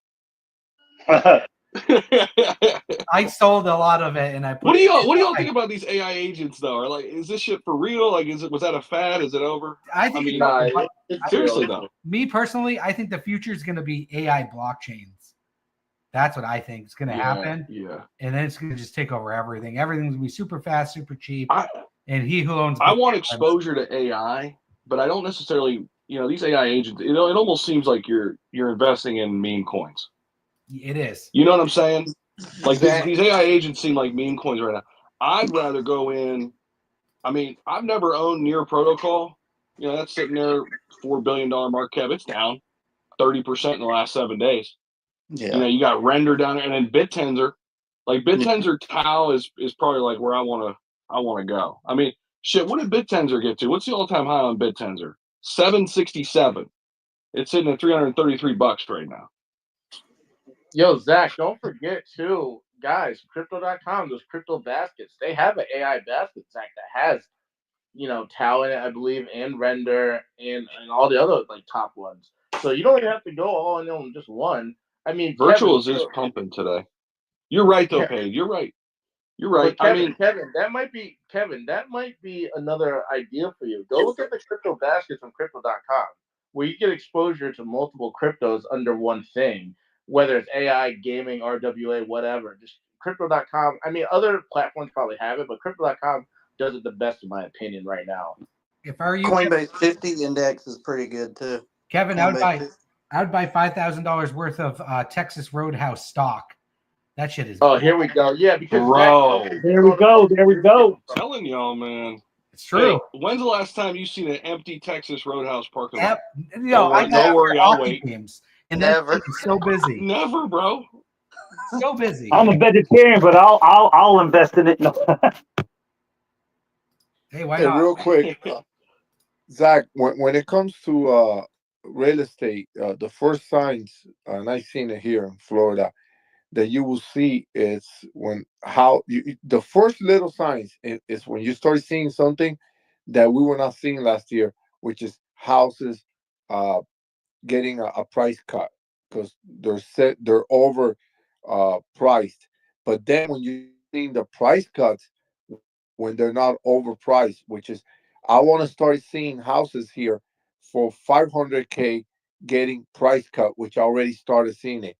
I sold a lot of it, and I put. What do y'all think about these AI agents though? Or like, is this shit for real? Like, was that a fad? Is it over? I think seriously though. Me personally, I think the future is going to be AI blockchains. That's what I think is going to happen. Yeah. And then it's going to just take over everything. Everything's going to be super fast, super cheap. And he who owns. I want exposure to AI, but I don't necessarily. These AI agents. It almost seems like you're investing in meme coins. It is. You know what I'm saying? Like these AI agents seem like meme coins right now. I'd rather go in. I mean, I've never owned Near Protocol. That's sitting there, $4 billion market cap. It's down 30% in the last 7 days. Yeah. You got Render down there, and then BitTensor. Like BitTensor Tau is probably like where I want to go. I mean, shit. What did BitTensor get to? What's the all-time high on BitTensor? 767. It's sitting at $333 right now. Yo, Zach, don't forget too, guys, crypto.com, those crypto baskets, they have an AI basket, Zach, that has, Tau in it, I believe, and Render and all the other like top ones. So you don't even have to go all in on just one. I mean, Virtuals is pumping today. You're right though, Paige. You're right. You're right. But Kevin, that might be another idea for you. Go look at the crypto baskets on crypto.com, where you get exposure to multiple cryptos under one thing. Whether it's AI, gaming, RWA, whatever, just crypto.com. I mean, other platforms probably have it, but crypto.com does it the best, in my opinion, right now. If I were you, Coinbase 50 index is pretty good too. Kevin, I would buy $5,000 worth of Texas Roadhouse stock. That shit is. Oh, here we go. Yeah, because there we go. There we go. I'm telling y'all, man. It's true. Hey, when's the last time you seen an empty Texas Roadhouse parking lot? Don't worry, I'll wait. Games. And never. So busy. Never, bro. So busy. I'm a vegetarian, but I'll invest in it. No. Hey, why not? Real quick, Zach. When it comes to real estate, the first signs, and I've seen it here in Florida, that you will see is the first little signs is when you start seeing something that we were not seeing last year, which is houses getting a price cut because they're over priced. But then when you're seeing the price cuts when they're not overpriced, which is I want to start seeing houses here for $500K getting price cut, which I already started seeing it.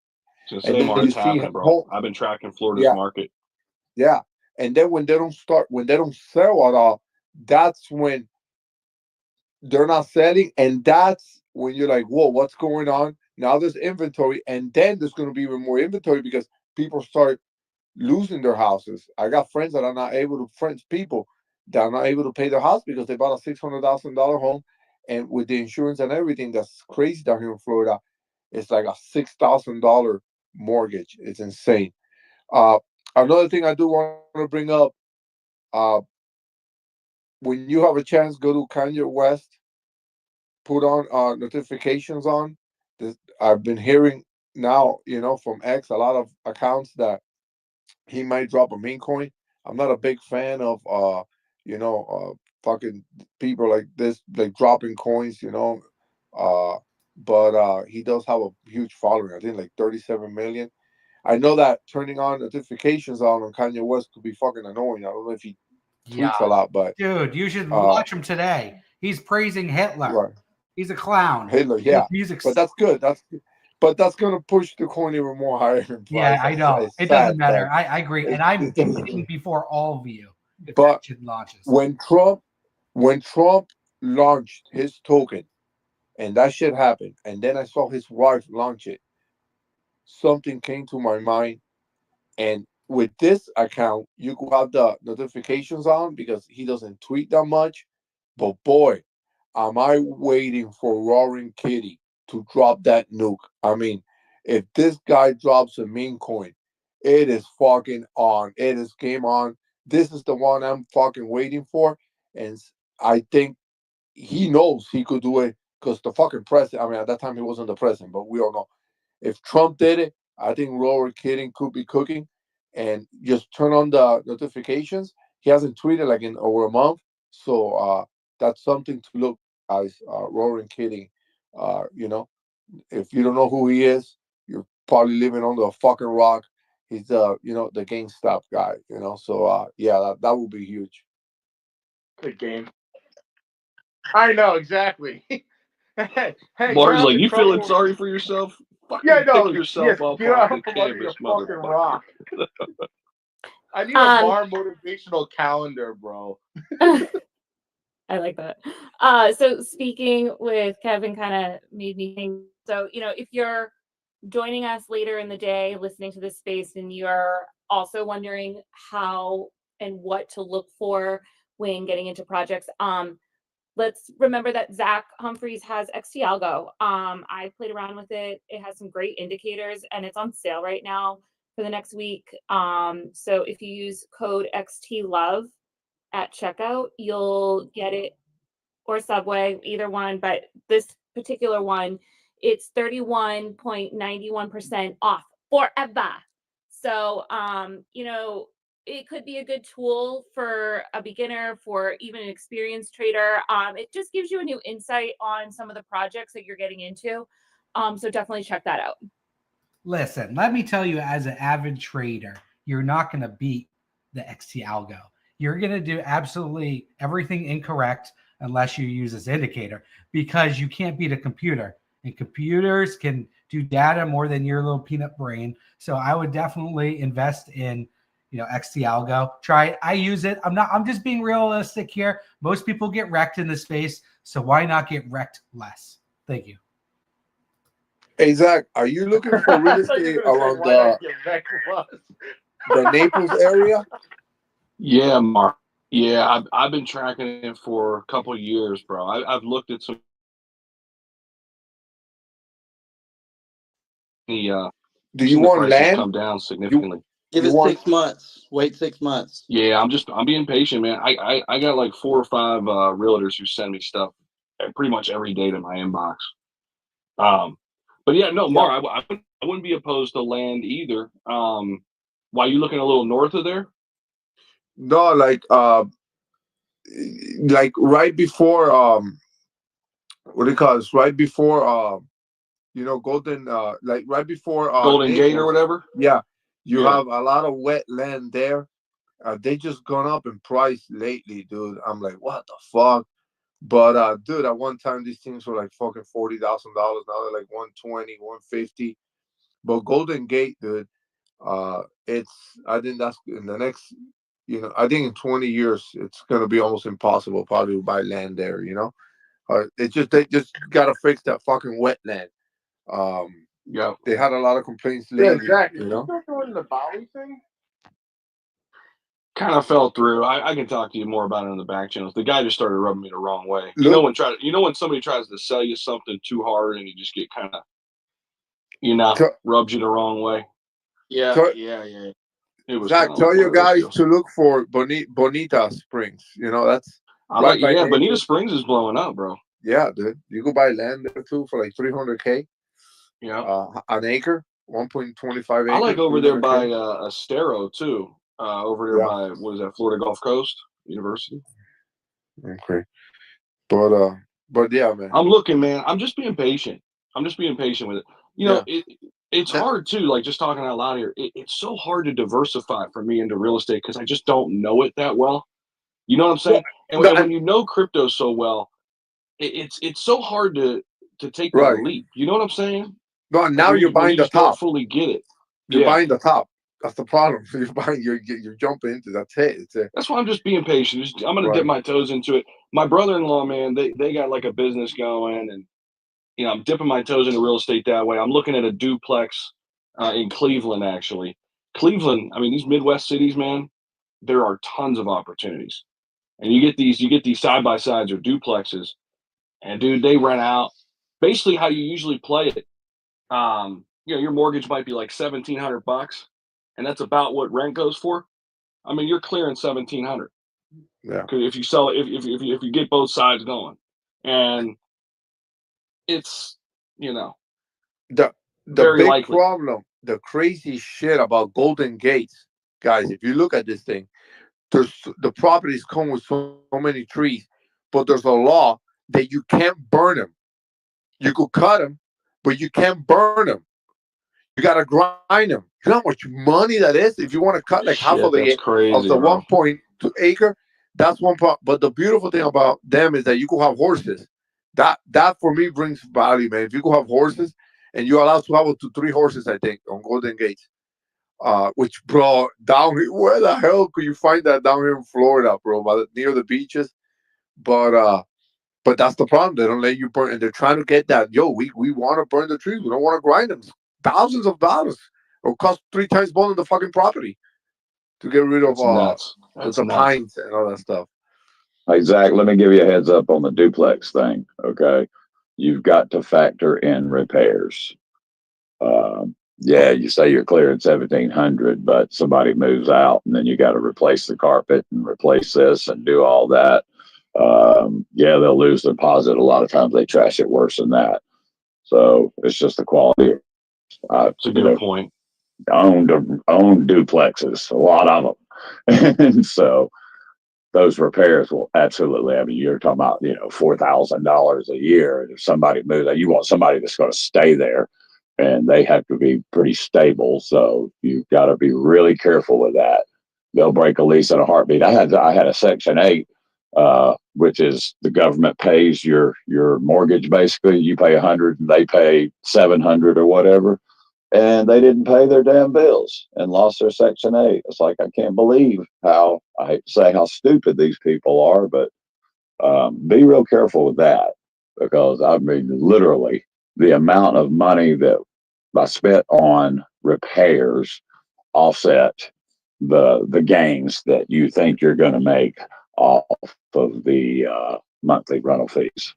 So say Mark's happening, bro. I've been tracking Florida's market. Yeah. And then when they don't sell at all, that's when they're not selling. And that's when you're like, whoa, what's going on? Now there's inventory. And then there's going to be even more inventory because people start losing their houses. I got friends that are not able to, people that are not able to pay their house because they bought a $600,000 home. And with the insurance and everything, that's crazy down here in Florida. It's like a $6,000 mortgage. It's insane. Another thing I do want to bring up, when you have a chance, go to Kanye West, put on notifications on. I've been hearing now, from X, a lot of accounts that he might drop a meme coin. I'm not a big fan of, fucking people like this, like dropping coins, but he does have a huge following. I think like 37 million. I know that turning on notifications on Kanye West could be fucking annoying. I don't know if he tweets a lot, but dude, you should watch him today. He's praising Hitler. Right. He's a clown. Hitler, yeah. But that's good. But that's gonna push the coin even more higher. Yeah, I know. It doesn't matter. I agree, and I'm before all of you. But launches. when Trump launched his token, and that shit happened, and then I saw his wife launch it, something came to my mind. And with this account, you could have the notifications on because he doesn't tweet that much. But boy, am I waiting for Roaring Kitty to drop that nuke. I mean, if this guy drops a meme coin, it is fucking on. It is game on. This is the one I'm fucking waiting for. And I think he knows he could do it because the fucking president, I mean, at that time he wasn't the president, but we all know. If Trump did it, I think Roaring Kitty could be cooking. And just turn on the notifications. He hasn't tweeted like in over a month. So that's something to look guys, Roaring Kitty. You know, if you don't know who he is, you're probably living under a fucking rock. He's the the GameStop guy. So yeah, that would be huge. Good game. I know exactly. Hey, Marty's you're like, having you feeling trouble. sorry for yourself? Fucking Yeah, no, pick yourself yes, up get off out the from under your canvas, fucking motherfucker. rock. I need a bar motivational calendar, bro. I like that. So speaking with Kevin kind of made me think. So, if you're joining us later in the day, listening to this space, and you're also wondering how and what to look for when getting into projects, let's remember that Zach Humphreys has XT Algo. I played around with it. It has some great indicators, and it's on sale right now for the next week. So if you use code XTLove at checkout, you'll get it, or Subway, either one. But this particular one, it's 31.91% off forever. So, it could be a good tool for a beginner, for even an experienced trader. It just gives you a new insight on some of the projects that you're getting into. So definitely check that out. Listen, let me tell you, as an avid trader, you're not going to beat the XT Algo. You're going to do absolutely everything incorrect unless you use this indicator, because you can't beat a computer, and computers can do data more than your little peanut brain. So I would definitely invest in, XT Algo. Try it. I use it. I'm just being realistic here. Most people get wrecked in this space. So why not get wrecked less? Thank you. Hey Zach, are you looking for real estate around the Naples area? Yeah, Mark. Yeah, I've been tracking it for a couple of years, bro. I've looked at some Do you some want prices land? come down significantly. Give You it want 6 months. Wait 6 months. Yeah, I'm being patient, man. I got like 4 or 5 realtors who send me stuff pretty much every day to my inbox. But yeah, no, Mar, I wouldn't be opposed to land either. Why you looking a little north of there? no like right before what do you call this? Right before Golden like right before Golden Gate or Naples. whatever? Yeah, you Yeah. have a lot of wet land there. They just gone up in price lately, dude. I'm like, what the fuck? But dude, at one time these things were like fucking $40,000. Now they're like 120, 150. But Golden Gate, dude, I think that's in the next, I think in 20 years it's gonna be almost impossible probably to buy land there. They just gotta fix that fucking wetland. Yeah. They had a lot of complaints Yeah, lately. exactly. You know, doing the Bali thing. Kind of fell through. I can talk to you more about it on the back channels. The guy just started rubbing me the wrong way. Look, when somebody tries to sell you something too hard and you just get kind of, rubs you the wrong way. Yeah. It was Zach, kinda tell like your one of those guys deals. to look for Bonita Springs. That's I right like, by yeah, Naples. Bonita Springs is blowing up, bro. Yeah, dude. You go buy land there too for like $300K. Yeah. An acre, 1.25 acres. I like over there by 300K. Estero too. Over there by what is that? Florida Gulf Coast University. Okay. But yeah, man. I'm looking, man. I'm just being patient. With it. It's hard too. Like just talking out loud here, it's so hard to diversify for me into real estate because I just don't know it that well. You know what I'm saying? And when you know crypto so well, it's so hard to take that leap. You know what I'm saying? No, now you're buying the just don't top. fully get it. You're buying the top. That's the problem. You're jumping into that's it. That's why I'm just being patient. I'm gonna dip my toes into it. My brother-in-law, man, they got like a business going, and I'm dipping my toes into real estate that way. I'm looking at a duplex in Cleveland, actually. Cleveland, I mean, these Midwest cities, man, there are tons of opportunities. And you get these side-by-sides or duplexes, and dude, they rent out. Basically how you usually play it. Your mortgage might be like $1,700, and that's about what rent goes for. I mean, you're clearing $1,700. Yeah. If you sell it, if you get both sides going, and it's the very big likely. problem, the crazy shit about Golden Gates, guys. If you look at this thing, the properties come with so many trees, but there's a law that you can't burn them. You could cut them, but you can't burn them. You got to grind them. You know how much money that is? If you want to cut like half of that's crazy, the bro. 1.2 acre, that's one part. But the beautiful thing about them is that you could have horses. That for me brings value, man. If you could have horses, and you're allowed to have up to 3 horses, I think, on Golden Gate. Which, bro, down here, where the hell could you find that down here in Florida, bro? Near the beaches. But that's the problem. They don't let you burn, and they're trying to get that. Yo, we want to burn the trees. We don't want to grind them. Thousands of dollars. It'll cost 3 times more than the fucking property to get rid of the pines and all that stuff. Hey, Zach, let me give you a heads up on the duplex thing. Okay, you've got to factor in repairs. Yeah, you say you're clearing 1,700, but somebody moves out, and then you got to replace the carpet and replace this and do all that. Yeah, they'll lose the deposit. A lot of times they trash it worse than that. So it's just the quality. That's a good point. Owned duplexes, a lot of them, and so those repairs will absolutely. I mean, you're talking about $4,000 a year, and if somebody moves, you want somebody that's going to stay there, and they have to be pretty stable. So you've got to be really careful with that. They'll break a lease in a heartbeat. I had a Section 8. Which is the government pays your mortgage. Basically, you pay 100 and they pay 700 or whatever, and they didn't pay their damn bills and lost their Section 8. It's like, I can't believe I hate to say how stupid these people are, but be real careful with that, because I mean, literally, the amount of money that I spent on repairs offset the gains that you think you're going to make off of the monthly rental fees.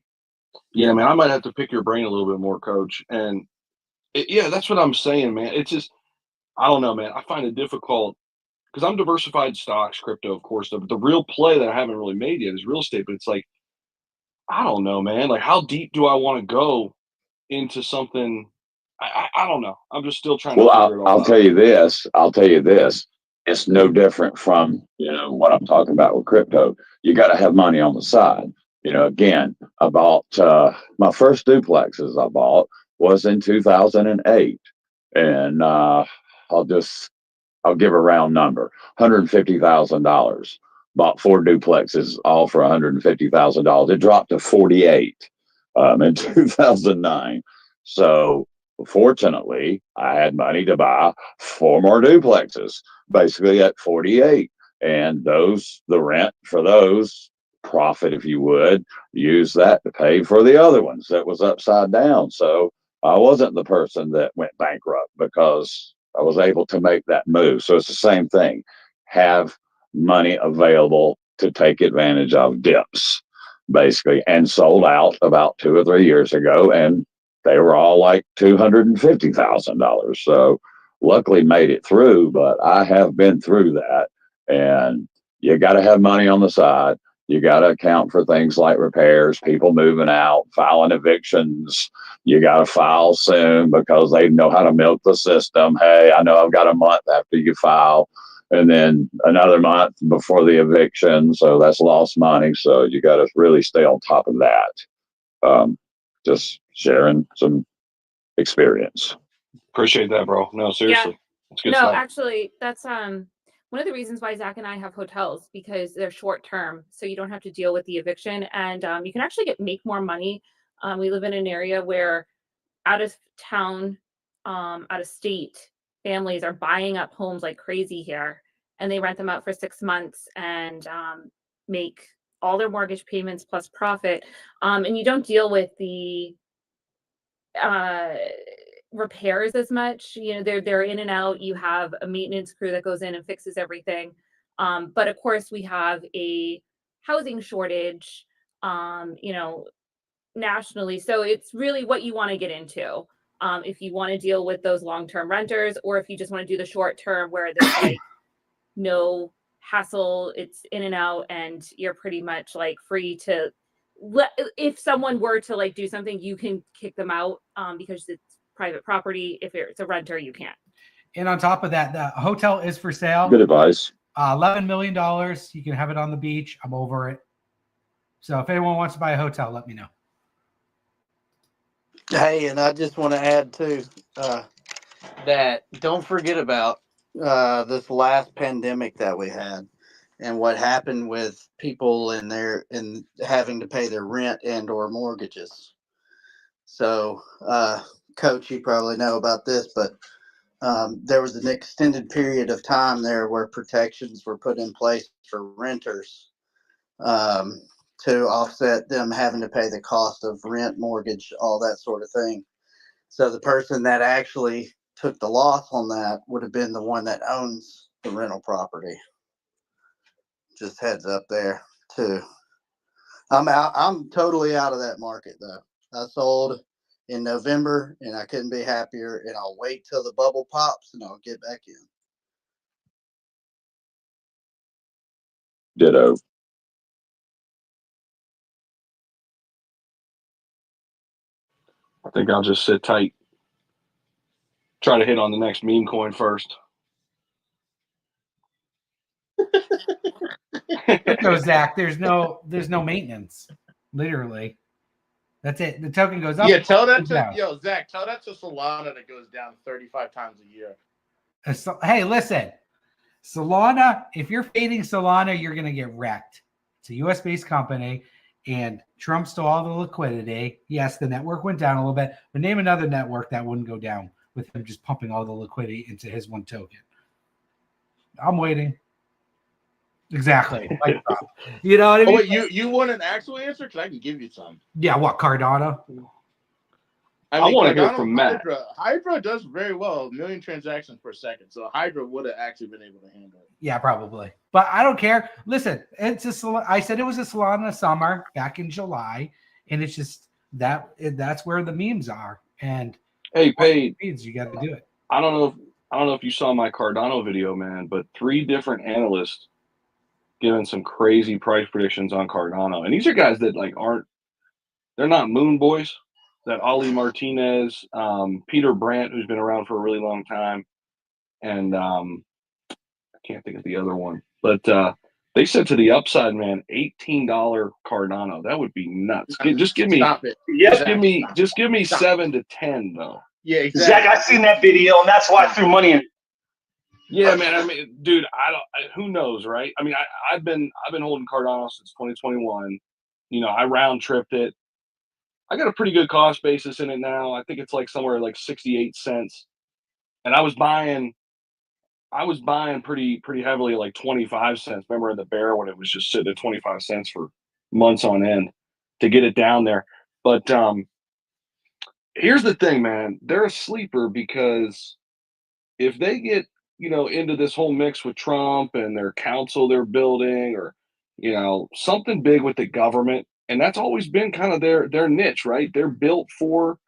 Yeah, man, I might have to pick your brain a little bit more, Coach. And yeah, that's what I'm saying, man. It's just, I don't know, man. I find it difficult because I'm diversified stocks, crypto, of course. But the real play that I haven't really made yet is real estate. But it's like, I don't know, man. Like, how deep do I want to go into something? I don't know. I'm just still trying to figure it all out. I'll tell you this. It's no different from, what I'm talking about with crypto. You got to have money on the side. Again, I bought my first duplexes I bought was in 2008. And I'll give a round number, $150,000. Bought 4 duplexes, all for $150,000. It dropped to 48 in 2009. So fortunately, I had money to buy 4 more duplexes, basically at 48. And the rent for those, profit, if you would, use that to pay for the other ones that was upside down. So I wasn't the person that went bankrupt because I was able to make that move. So it's the same thing. Have money available to take advantage of dips, basically, and sold out about 2 or 3 years ago. And they were all like $250,000. So luckily made it through, but I have been through that. And you got to have money on the side. You got to account for things like repairs, people moving out, filing evictions. You got to file soon because they know how to milk the system. Hey, I know I've got a month after you file, and then another month before the eviction. So that's lost money. So you got to really stay on top of that. Just sharing some experience. Appreciate that, bro. No, seriously. It's good stuff. Actually, that's one of the reasons why Zach and I have hotels, because they're short term, so you don't have to deal with the eviction, and you can actually make more money. We live in an area where out of town, out of state families are buying up homes like crazy here, and they rent them out for 6 months and make all their mortgage payments plus profit. And you don't deal with the repairs as much. They're in and out. You have a maintenance crew that goes in and fixes everything. But of course we have a housing shortage, nationally. So it's really what you want to get into. If you want to deal with those long-term renters, or if you just want to do the short term where there's like no hassle, it's in and out, and you're pretty much like free to if someone were to like do something, you can kick them out because it's private property. If it's a renter, you can't. And on top of that, the hotel is for sale. Good advice. $11 million. You can have it on the beach. I'm over it. So if anyone wants to buy a hotel, let me know. Hey, and I just want to add too that don't forget about this last pandemic that we had and what happened with people and having to pay their rent and or mortgages. So, Coach, you probably know about this, but there was an extended period of time there where protections were put in place for renters to offset them having to pay the cost of rent, mortgage, all that sort of thing. So the person that actually took the loss on that would have been the one that owns the rental property. Just heads up there too. I'm out. I'm totally out of that market though. I sold in November and I couldn't be happier, and I'll wait till the bubble pops and I'll get back in. Ditto. I think I'll just sit tight. Try to hit on the next meme coin first. So Zach, there's no maintenance. Literally. That's it. The token goes up. Yeah, tell that to down. Zach. Tell that to Solana that goes down 35 times a year. Hey, listen, Solana. If you're fading Solana, you're gonna get wrecked. It's a U.S.-based company, and Trump stole all the liquidity. Yes, the network went down a little bit, but name another network that wouldn't go down with him just pumping all the liquidity into his one token. I'm waiting. Exactly. You know what I mean? Oh, wait, you want an actual answer? Because I can give you some. Yeah, what, Cardano? I want to hear from Matt. Hydra does very well, 1 million transactions per second. So Hydra would have actually been able to handle it. Yeah, probably. But I don't care. Listen, I said it was a Solana summer back in July, and it's just that's where the memes are. And hey, Paige, you got to do it. I don't know if you saw my Cardano video, man, but 3 different analysts giving some crazy price predictions on Cardano, and these are guys that they're not moon boys. That Ali Martinez, Peter Brandt, who's been around for a really long time, and I can't think of the other one, but they said to the upside, man, $18 Cardano. That would be nuts. Just give me, Stop it. Just give me 7 to 10 though. Yeah, exactly. Zach, I've seen that video, and that's why I threw money in. Yeah, man. I mean, dude, who knows, right? I mean, I've been holding Cardano since 2021. You know, I round tripped it. I got a pretty good cost basis in it now. I think it's like somewhere like 68 cents. And I was buying pretty heavily like 25 cents. Remember in the bear when it was just sitting at 25 cents for months on end to get it down there. But here's the thing, man. They're a sleeper because if they get, into this whole mix with Trump and their council they're building, or, something big with the government, and that's always been kind of their niche, right? They're built for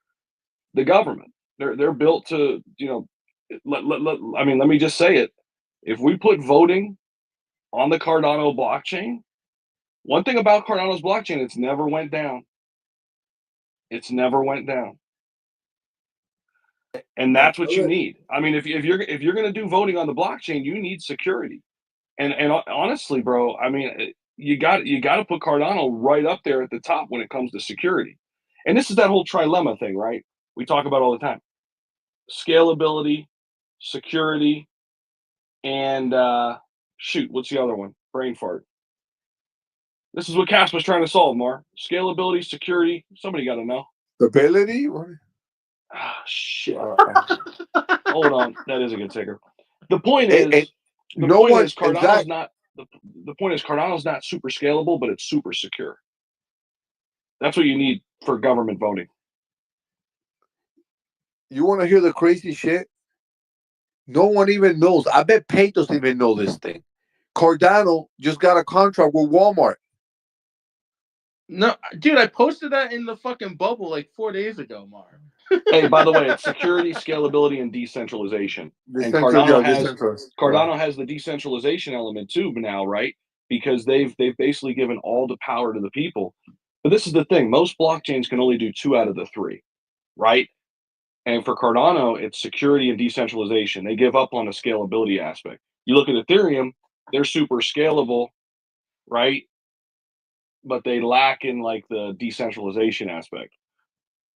the government. They're built to, let me just say it. If we put voting on the Cardano blockchain, one thing about Cardano's blockchain, it's never went down. It's never went down. And that's what you need. I mean, if you're going to do voting on the blockchain, you need security. And honestly, bro, I mean, you got to put Cardano right up there at the top when it comes to security. And this is that whole trilemma thing, right? We talk about all the time. Scalability, security, and what's the other one? Brain fart. This is what Caspa's trying to solve, Mar. Scalability, security. Somebody got to know. Stability? Ah, shit. Hold on. That is a good ticker. The point is, Cardano's not super scalable, but it's super secure. That's what you need for government voting. You want to hear the crazy shit? No one even knows. I bet Pate doesn't even know this thing. Cardano just got a contract with Walmart. No, dude, I posted that in the fucking bubble like 4 days ago, Mar. Hey, by the way, it's security, scalability, and decentralization. And Cardano has the decentralization element too now, right? Because they've basically given all the power to the people. But this is the thing: most blockchains can only do 2 out of the 3, right? And for Cardano, it's security and decentralization. They give up on the scalability aspect. You look at Ethereum; they're super scalable, right? but they lack in like the decentralization aspect.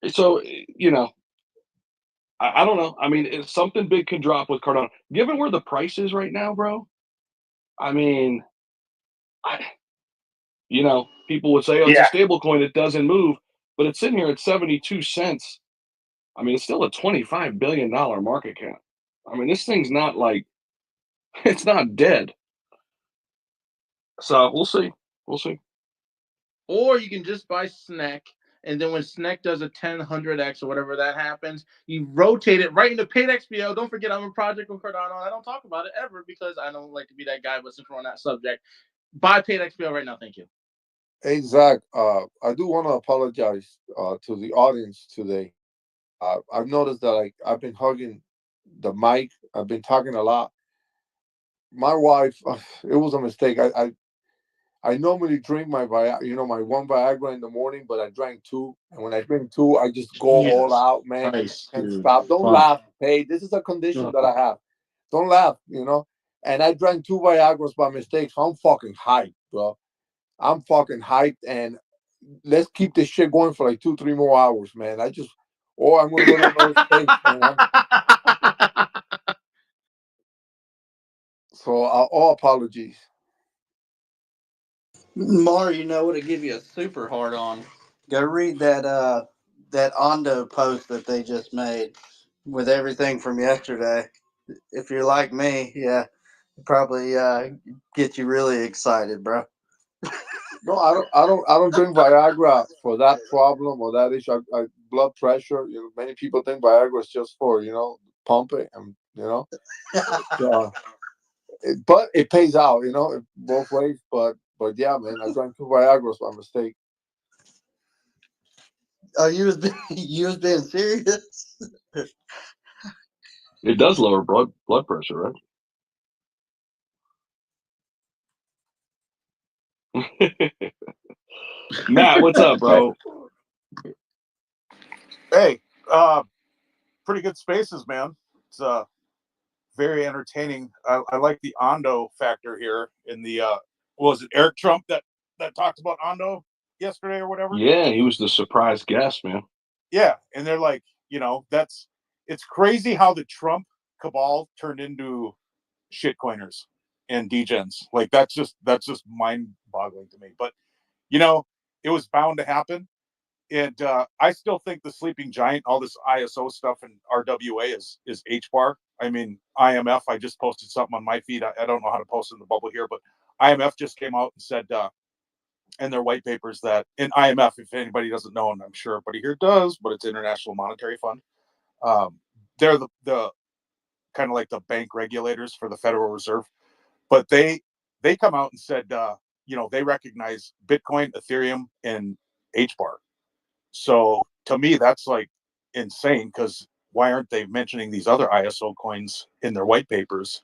So you know, I don't know. I mean, if something big can drop with Cardano, given where the price is right now, bro. I mean, I, you know, people would say, "Oh, it's a Yeah. stable coin; it doesn't move," but it's sitting here at 72 cents. I mean, it's still a $25 billion market cap. I mean, this thing's not like it's not dead. So we'll see. We'll see. Or you can just buy SNEC, and then when SNEC does a 10, 100x or whatever that happens, you rotate it right into paid XPO. Don't forget, I'm a project with Cardano. I don't talk about it ever because I don't like to be that guy, but since we're on that subject, buy paid XPO right now. Thank you. Hey Zach, I do want to apologize to the audience today. I've noticed that I've been hugging the mic. I've been talking a lot. My wife, it was a mistake. I normally drink my my one Viagra in the morning, but I drank two, and when I drink two, I just go all Jesus out, man, Christ, and dude. stop. Don't Fuck. laugh. Hey, this is a condition that I have. Don't laugh, And I drank two Viagras by mistake, so I'm fucking hyped, bro. I'm fucking hyped, and let's keep this shit going for like 2-3 more hours, man. I'm gonna go to another state, man. So all apologies. Mar, you know what to give you a super hard on. Go read that Ondo post that they just made with everything from yesterday. If you're like me, yeah, probably get you really excited, bro. No, I don't drink Viagra for that problem or that issue. Blood pressure. Many people think Viagra is just for pumping, and but it pays out, both ways. But yeah, man, I drank two Viagras by mistake. Oh, you was being serious? It does lower blood pressure, right? Matt, what's up, bro? Hey, pretty good spaces, man. It's very entertaining. I like the Ondo factor here in the was it Eric Trump that talked about Ondo yesterday or whatever? Yeah, he was the surprise guest, man. Yeah, and they're like, it's crazy how the Trump cabal turned into shitcoiners and degens. Like that's just mind-boggling to me. But it was bound to happen. And I still think the sleeping giant, all this ISO stuff and RWA is HBAR. I mean, IMF, I just posted something on my feed. I don't know how to post it in the bubble here, but IMF just came out and said in their white papers that in IMF, if anybody doesn't know, and I'm sure everybody here does, but it's International Monetary Fund. They're the kind of like the bank regulators for the Federal Reserve. But they come out and said, they recognize Bitcoin, Ethereum, and HBAR. So to me, that's like insane because why aren't they mentioning these other ISO coins in their white papers?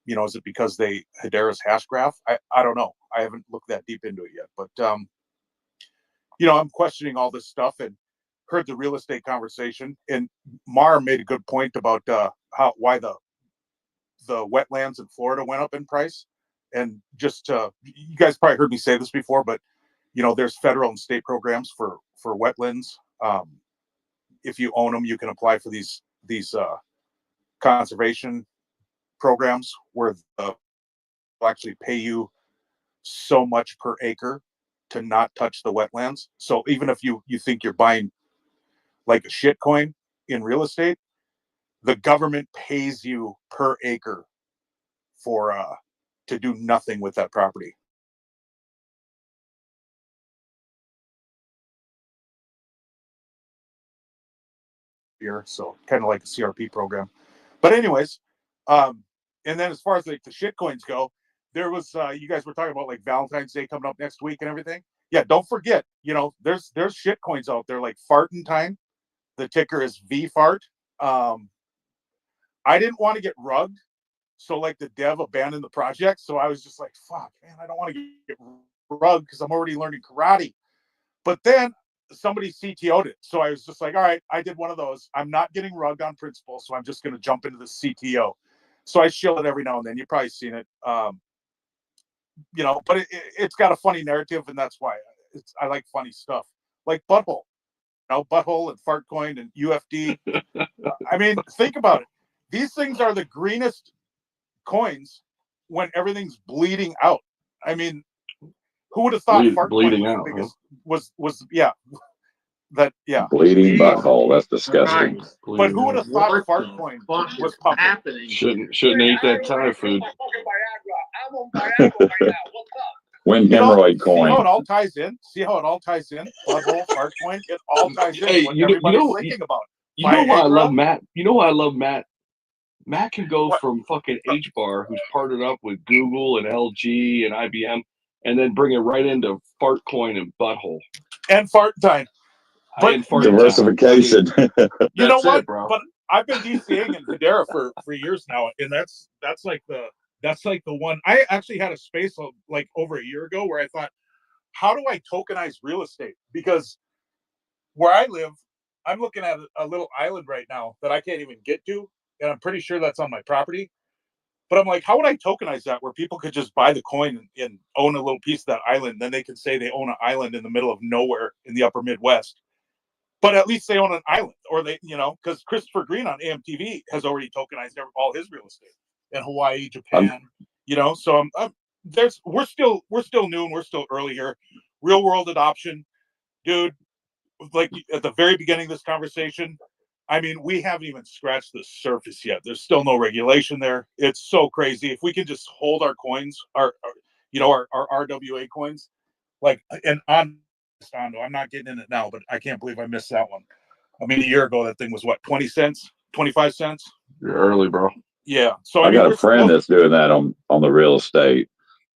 Is it because Hedera's hash graph? I don't know. I haven't looked that deep into it yet, but I'm questioning all this stuff and heard the real estate conversation. And Mar made a good point about why the wetlands in Florida went up in price. And just you guys probably heard me say this before, but there's federal and state programs for wetlands. If you own them, you can apply for these conservation programs where they'll actually pay you so much per acre to not touch the wetlands. So even if you think you're buying like a shit coin in real estate, the government pays you per acre for to do nothing with that property. Here, so kind of like a CRP program. But anyways, and then as far as like the shit coins go, there was you guys were talking about like Valentine's Day coming up next week and everything. Yeah, don't forget, there's shit coins out there like Fartentine. The ticker is VFART. I didn't want to get rugged, so like the dev abandoned the project. So I was just like, fuck, man, I don't want to get rugged because I'm already learning karate. But then somebody CTO'd it. So I was just like, all right, I did one of those. I'm not getting rugged on principle, so I'm just going to jump into the CTO. So I shill it every now and then. You've probably seen it. but it's got a funny narrative, and that's why I like funny stuff like Butthole, Butthole and Fartcoin and UFD. I mean, think about it. These things are the greenest coins when everything's bleeding out. I mean, who would have thought Fartcoin bleeding was out, the biggest? Was yeah. Bleeding butthole. That's disgusting. Right. But who would have thought What the Fartcoin fuck was is pumping? happening? Shouldn't eat that Thai food. When See hemorrhoid how coin. it all ties in? See how it all ties in? Butthole, Fartcoin, it all ties in. Hey, What everybody's thinking about. You know why I Viagra? love Matt? You know why I love Matt? Matt can go from fucking HBAR, who's partnered up with Google and LG and IBM, and then bring it right into Fartcoin and Butthole. And Fartine. And Fartine. Diversification. You know what, bro? But I've been DCAing in Hedera for years now, and that's like the one. I actually had a space like over a year ago where I thought, how do I tokenize real estate? Because where I live, I'm looking at a little island right now that I can't even get to, and I'm pretty sure that's on my property. But I'm like, how would I tokenize that where people could just buy the coin and own a little piece of that island? Then they can say they own an island in the middle of nowhere in the upper Midwest. But at least they own an island, or they, because Christopher Green on AMTV has already tokenized all his real estate in Hawaii, Japan, So we're still new and we're still early here. Real world adoption, dude. Like at the very beginning of this conversation, I mean, we haven't even scratched the surface yet. There's still no regulation there. It's so crazy. If we can just hold our coins, our RWA coins, and on Ondo, I'm not getting in it now, but I can't believe I missed that one. I mean, a year ago, that thing was what, 20 cents, 25 cents? You're early, bro. Yeah. So I got a friend that's doing that on the real estate.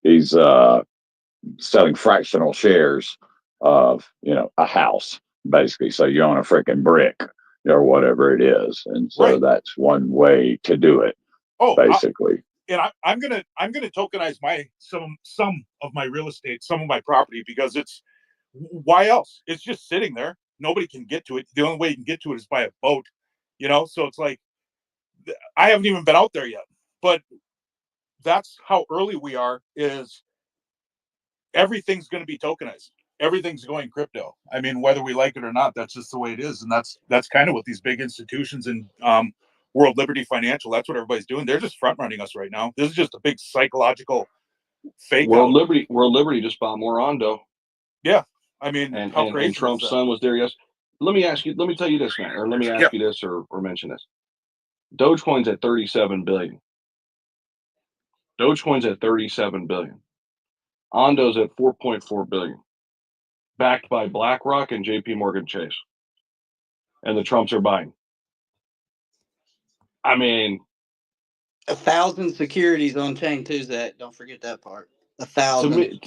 He's selling fractional shares of a house, basically. So you own a freaking brick or whatever it is, and so that's one way to do it. Basically. I'm gonna tokenize some of my real estate, some of my property, because why else? It's just sitting there. Nobody can get to it. The only way you can get to it is by a boat, So it's like I haven't even been out there yet, but that's how early we are. Is everything's going to be tokenized? Everything's going crypto. I mean, whether we like it or not, that's just the way it is, and that's kind of what these big institutions and World Liberty Financial, that's what everybody's doing. They're just front running us right now. This is just a big psychological fake. World Liberty just bought more Ondo. Yeah, I mean, and how crazy Trump's son was there. Yes. Let me tell you this, man, or let me ask you this, or mention this. Dogecoin's at 37 billion. Dogecoin's at 37 billion. Ondo's at 4.4 billion, backed by BlackRock and JP Morgan Chase. And the Trumps are buying. I mean, 1,000 securities on chain too, Zach. Don't forget that part. 1,000.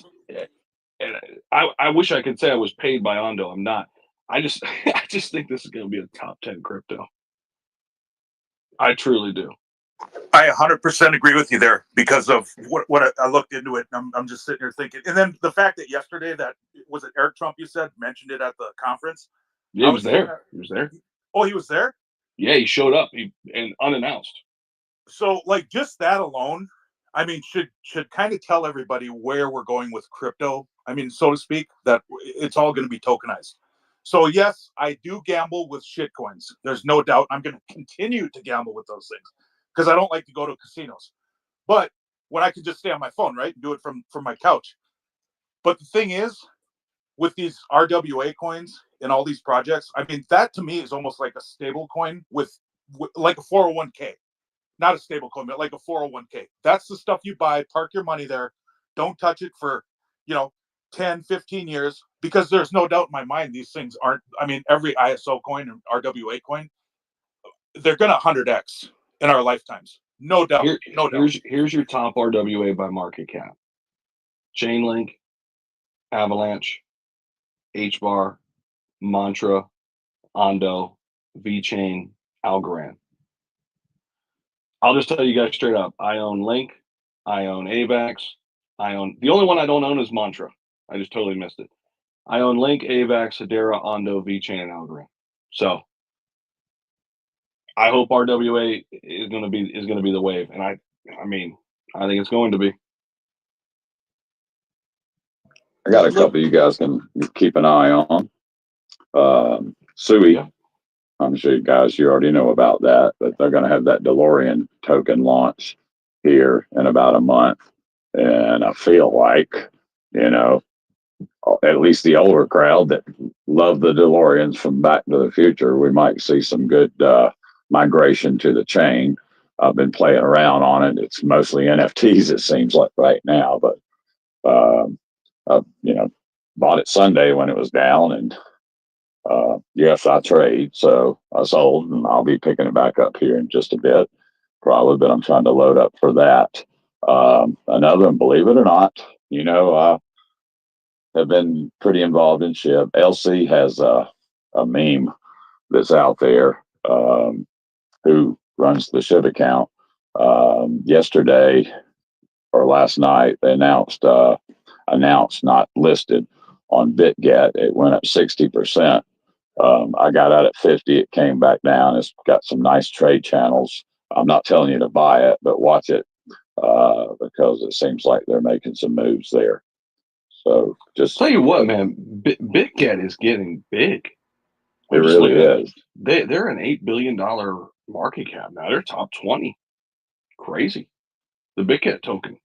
And I wish I could say I was paid by Ondo. I'm not. I just think this is going to be a top 10 crypto. I truly do. I 100% agree with you there because of what I looked into it. And I'm just sitting here thinking, and then the fact that yesterday, that was it Eric Trump, you said, mentioned it at the conference. Yeah, he was there. He was there. Oh, he was there? Yeah, he showed up and unannounced. So just that alone, I mean, should kind of tell everybody where we're going with crypto. I mean, so to speak, that it's all going to be tokenized. So yes, I do gamble with shit coins. There's no doubt. I'm going to continue to gamble with those things because I don't like to go to casinos. But when I can just stay on my phone, right, and do it from my couch. But the thing is, with these RWA coins and all these projects, I mean, that to me is almost like a stable coin with like a 401k. Not a stable coin, but like a 401k. That's the stuff you buy, park your money there. Don't touch it for, 10, 15 years, because there's no doubt in my mind these things aren't, I mean, every ISO coin and RWA coin, they're going to 100x in our lifetimes. No doubt. Here's your top RWA by market cap. Chainlink, Avalanche, HBAR, Mantra, Ondo, VeChain, Algorand. I'll just tell you guys straight up. I own Link. I own AVAX. The only one I don't own is Mantra. I just totally missed it. I own Link, AVAX, Hedera, Ondo, VeChain, and Algorand. So I hope RWA is going to be the wave, and I mean, I think it's going to be. I got a couple you guys can keep an eye on. Sui, I'm sure you guys, you already know about that, but they're going to have that DeLorean token launch here in about a month. And I feel like, you know, at least the older crowd that love the DeLoreans from Back to the Future, we might see some good migration to the chain. I've been playing around on it. It's mostly NFTs, it seems like right now, but you know, bought it Sunday when it was down, and yes, I trade, so I sold, and I'll be picking it back up here in just a bit, probably. But I'm trying to load up for that. Another one, believe it or not, you know, I have been pretty involved in SHIB. LC has a meme that's out there, who runs the SHIB account. Yesterday or last night, they announced not listed on BitGet. It went up 60%. I got out at 50. It came back down. It's got some nice trade channels. I'm not telling you to buy it, but watch it because it seems like they're making some moves there. So just tell you what, man, BitGet is getting big. It really is. They're an $8 billion market cap now. They're top 20. Crazy. The BitGet token.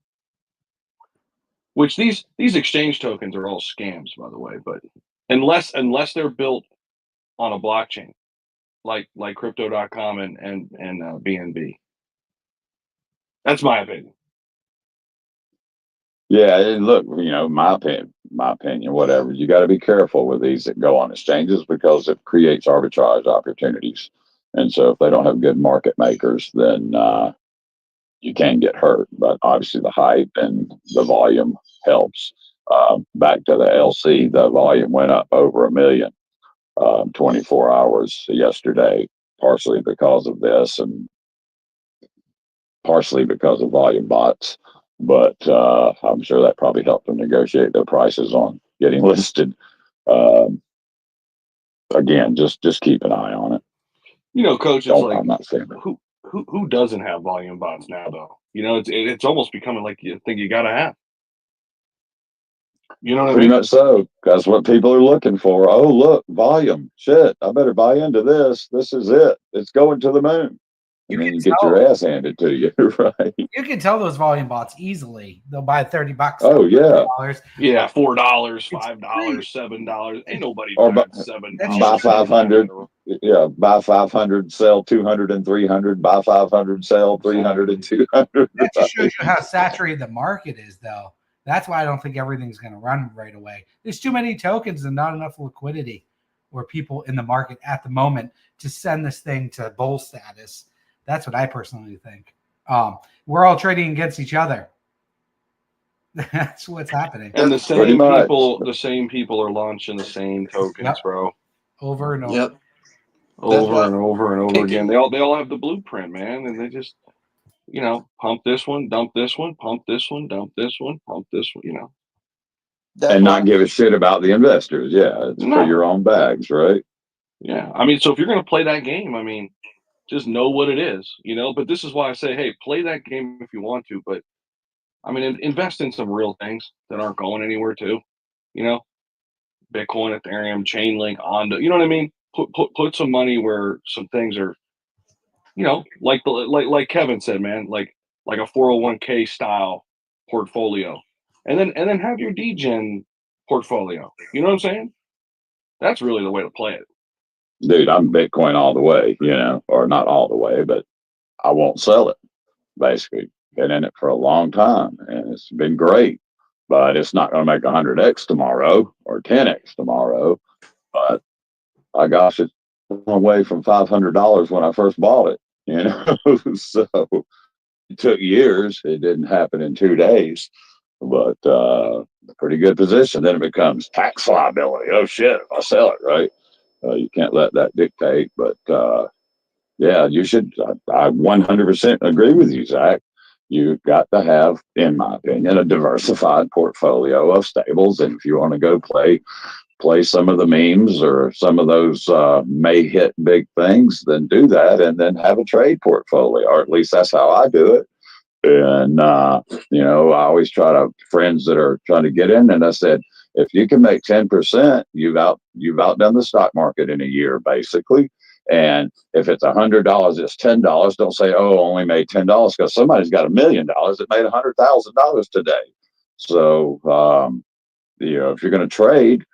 Which these exchange tokens are all scams, by the way, but unless they're built on a blockchain, like Crypto.com and BNB. That's my opinion. Yeah, and look, you know, my opinion, whatever. You got to be careful with these that go on exchanges because it creates arbitrage opportunities, and so if they don't have good market makers, then you can get hurt. But obviously, the hype and the volume helps. Back to the LC, the volume went up over 1 million, 24 hours yesterday, partially because of this and partially because of volume bots. But I'm sure that probably helped them negotiate their prices on getting listed. Again, just keep an eye on it. You know, Coach, it's like I'm not saying who doesn't have volume bots now, though? You know, it's almost becoming like you think you got to have. You know what pretty I mean? much so. That's what people are looking for. Oh, look, volume. Shit, I better buy into this. This is it. It's going to the moon. And then you get your ass handed to you, right? You can tell those volume bots easily. They'll buy $30. Oh yeah, yeah, $4, $5, $7. Ain't nobody or buying $7. buy 500. Yeah, buy 500, sell 200 and 300. Buy 500, sell 300 and 200. That just shows you how saturated the market is, though. That's why I don't think everything's going to run right away. There's too many tokens and not enough liquidity or people in the market at the moment to send this thing to bull status. That's what I personally think. We're all trading against each other. That's what's happening. And the same people are launching the same tokens, bro. Over and over. Yep. Over and over and over again. They all have the blueprint, man, and they just, you know, pump this one, dump this one, pump this one, dump this one, pump this one, you know. And not give a shit about the investors. Yeah, it's for your own bags, right? Yeah. I mean, so if you're going to play that game, I mean, just know what it is, you know. But this is why I say, hey, play that game if you want to. But, I mean, invest in some real things that aren't going anywhere too, you know. Bitcoin, Ethereum, Chainlink, Ondo, you know what I mean? Put some money where some things are, you know, like Kevin said, man, like a 401k style portfolio, and then have your DGen portfolio. You know what I'm saying? That's really the way to play it. Dude, I'm Bitcoin all the way, you know, or not all the way, but I won't sell it. Basically, been in it for a long time, and it's been great. But it's not going to make 100x tomorrow or 10x tomorrow. But my gosh, it's away from $500 when I first bought it, you know. So it took years. It didn't happen in 2 days, but pretty good position. Then it becomes tax liability. Oh shit, if I sell it, right? You can't let that dictate. But yeah, you should. I 100% agree with you, Zach. You've got to have, in my opinion, a diversified portfolio of stables. And if you want to go play some of the memes or some of those may hit big things, then do that, and then have a trade portfolio, or at least that's how I do it. And you know, I always try to friends that are trying to get in, and I said, If you can make 10%, you've outdone the stock market in a year, basically. And if it's $100, it's $10. Don't say, oh, only made $10, because somebody's got $1 million that made $100,000 today. So, if you're going to trade,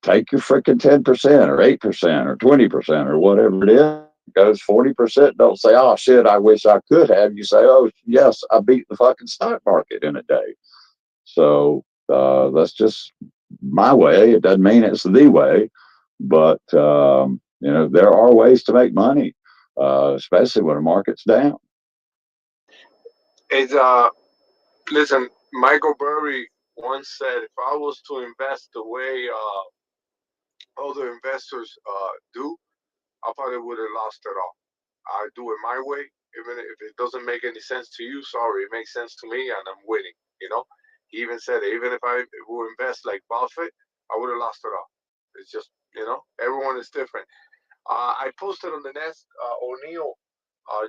take your freaking 10% or 8% or 20% or whatever it is. Goes 40%. Don't say, oh shit, I wish I could have. You say, oh yes, I beat the fucking stock market in a day. So that's just my way. It doesn't mean it's the way, but there are ways to make money, especially when the market's down. It's listen, Michael Burry once said, if I was to invest the way other investors do, I probably would have lost it all. I do it my way, even if it doesn't make any sense to you. Sorry, it makes sense to me, and I'm winning. He even said, even if I would invest like Buffett, I would have lost it all. It's just, everyone is different. I posted on the nest. O'Neill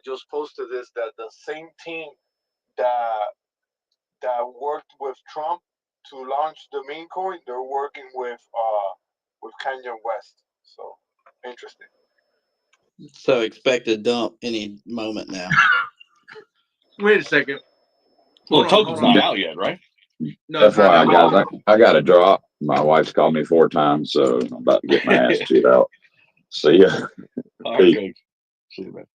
just posted this, that the same team that worked with Trump to launch the meme coin, they're working with Kanye West. So interesting. So expect a dump any moment now. Wait a second. Well, the token's not out yet, right? No, That's why, guys, I got to drop. My wife's called me 4 times, so I'm about to get my ass chewed out. See ya. All right, good. See you, man.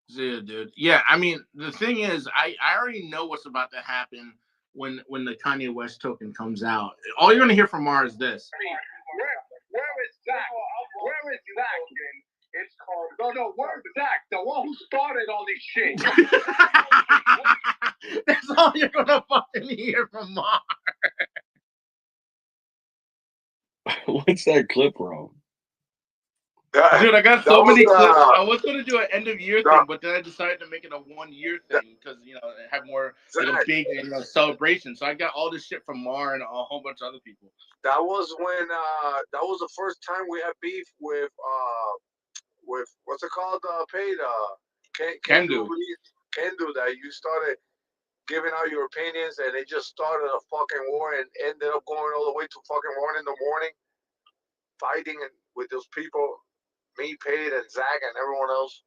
Yeah, dude. Yeah, I mean, the thing is, I already know what's about to happen when the Kanye West token comes out. All you're gonna hear from Mara is this. Where is Zach? Where is Zach? It's called where's Zach? The one who started all this shit. That's all you're gonna fucking hear from Mara. What's that clip from? Dude, I got so many clips. I was gonna do an end of year thing, but then I decided to make it a 1 year thing because have more big celebration. So I got all this shit from Mar and a whole bunch of other people. That was when that was the first time we had beef with what's it called? Kendu. Kendu, that you started giving out your opinions, and it just started a fucking war and ended up going all the way to fucking 1 in the morning, fighting with those people. Me, Pate, and Zach, and everyone else.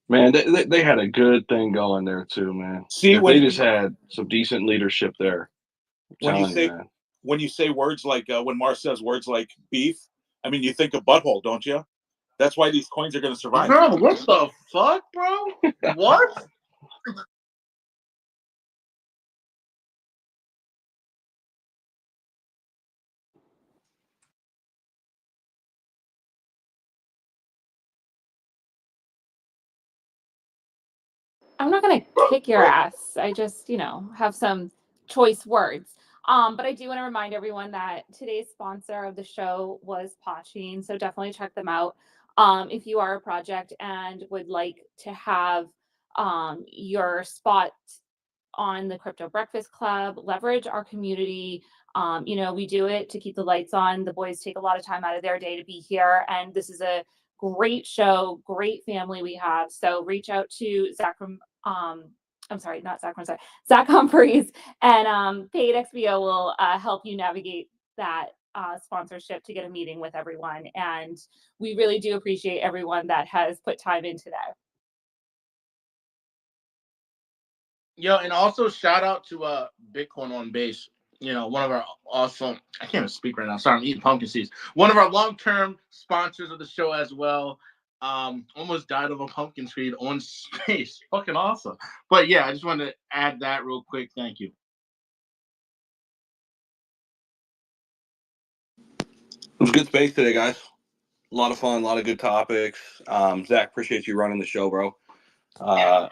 Man, they had a good thing going there too, man. See, they just had some decent leadership there. When you say words like when Mar says words like beef, I mean you think of butthole, don't you? That's why these coins are going to survive. Bro, what the fuck, bro? What? I'm not gonna kick your ass. I just, have some choice words. But I do want to remind everyone that today's sponsor of the show was Pachin, so definitely check them out. If you are a project and would like to have your spot on the Crypto Breakfast Club, leverage our community. We do it to keep the lights on. The boys take a lot of time out of their day to be here, and this is a great show, great family we have. So reach out to Zach Humphreys, and Paid XBO will help you navigate that sponsorship to get a meeting with everyone. And we really do appreciate everyone that has put time in today. Yo, and also shout out to Bitcoin on Base. One of our awesome, I can't even speak right now. Sorry, I'm eating pumpkin seeds. One of our long-term sponsors of the show as well. Almost died of a pumpkin seed on Space. Fucking awesome. But yeah, I just wanted to add that real quick. Thank you. It was good space today, guys. A lot of fun, a lot of good topics. Zach, appreciate you running the show, bro. We'll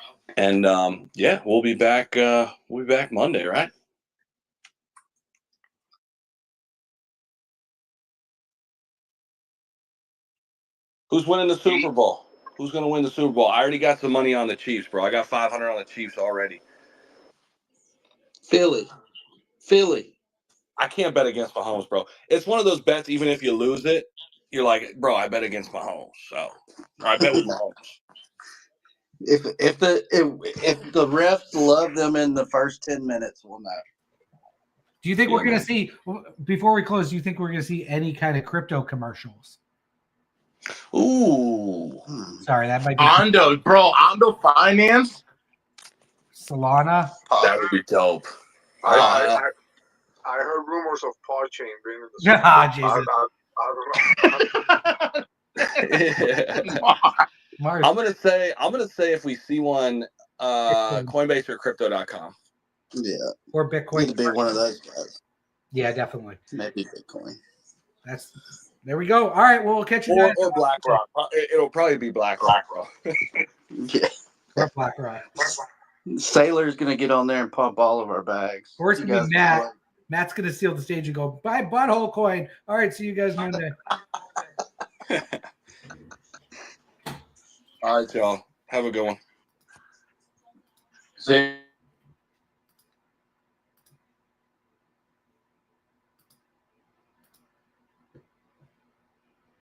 be back. We'll be back Monday, right? Who's winning the Super Bowl? Who's going to win the Super Bowl? I already got some money on the Chiefs, bro. I got 500 on the Chiefs already. Philly. I can't bet against Mahomes, bro. It's one of those bets, even if you lose it, you're like, bro, I bet against Mahomes. So, I bet with Mahomes. If the refs love them in the first 10 minutes, we'll know. Do you think we're Yeah, going to see, before we close, do you think we're going to see any kind of crypto commercials? Ooh. Sorry, that might be Ondo, bro, Ondo Finance. Solana. That would be dope. I heard rumors of Podchain being in the Ah, I Mars. I'm gonna say if we see one, Coinbase or Crypto.com. Yeah. Or Bitcoin. Need to be one of those guys. Yeah, definitely. Maybe Bitcoin. There we go. All right, well, we'll catch you Or, guys. or BlackRock. It'll probably be BlackRock, bro. Yeah. Or BlackRock. Sailor's gonna get on there and pump all of our bags. Or it's You gonna guys be can Matt. look. Matt's gonna steal the stage and go buy butthole coin. All right, see you guys Monday. All right, y'all. Have a good one. See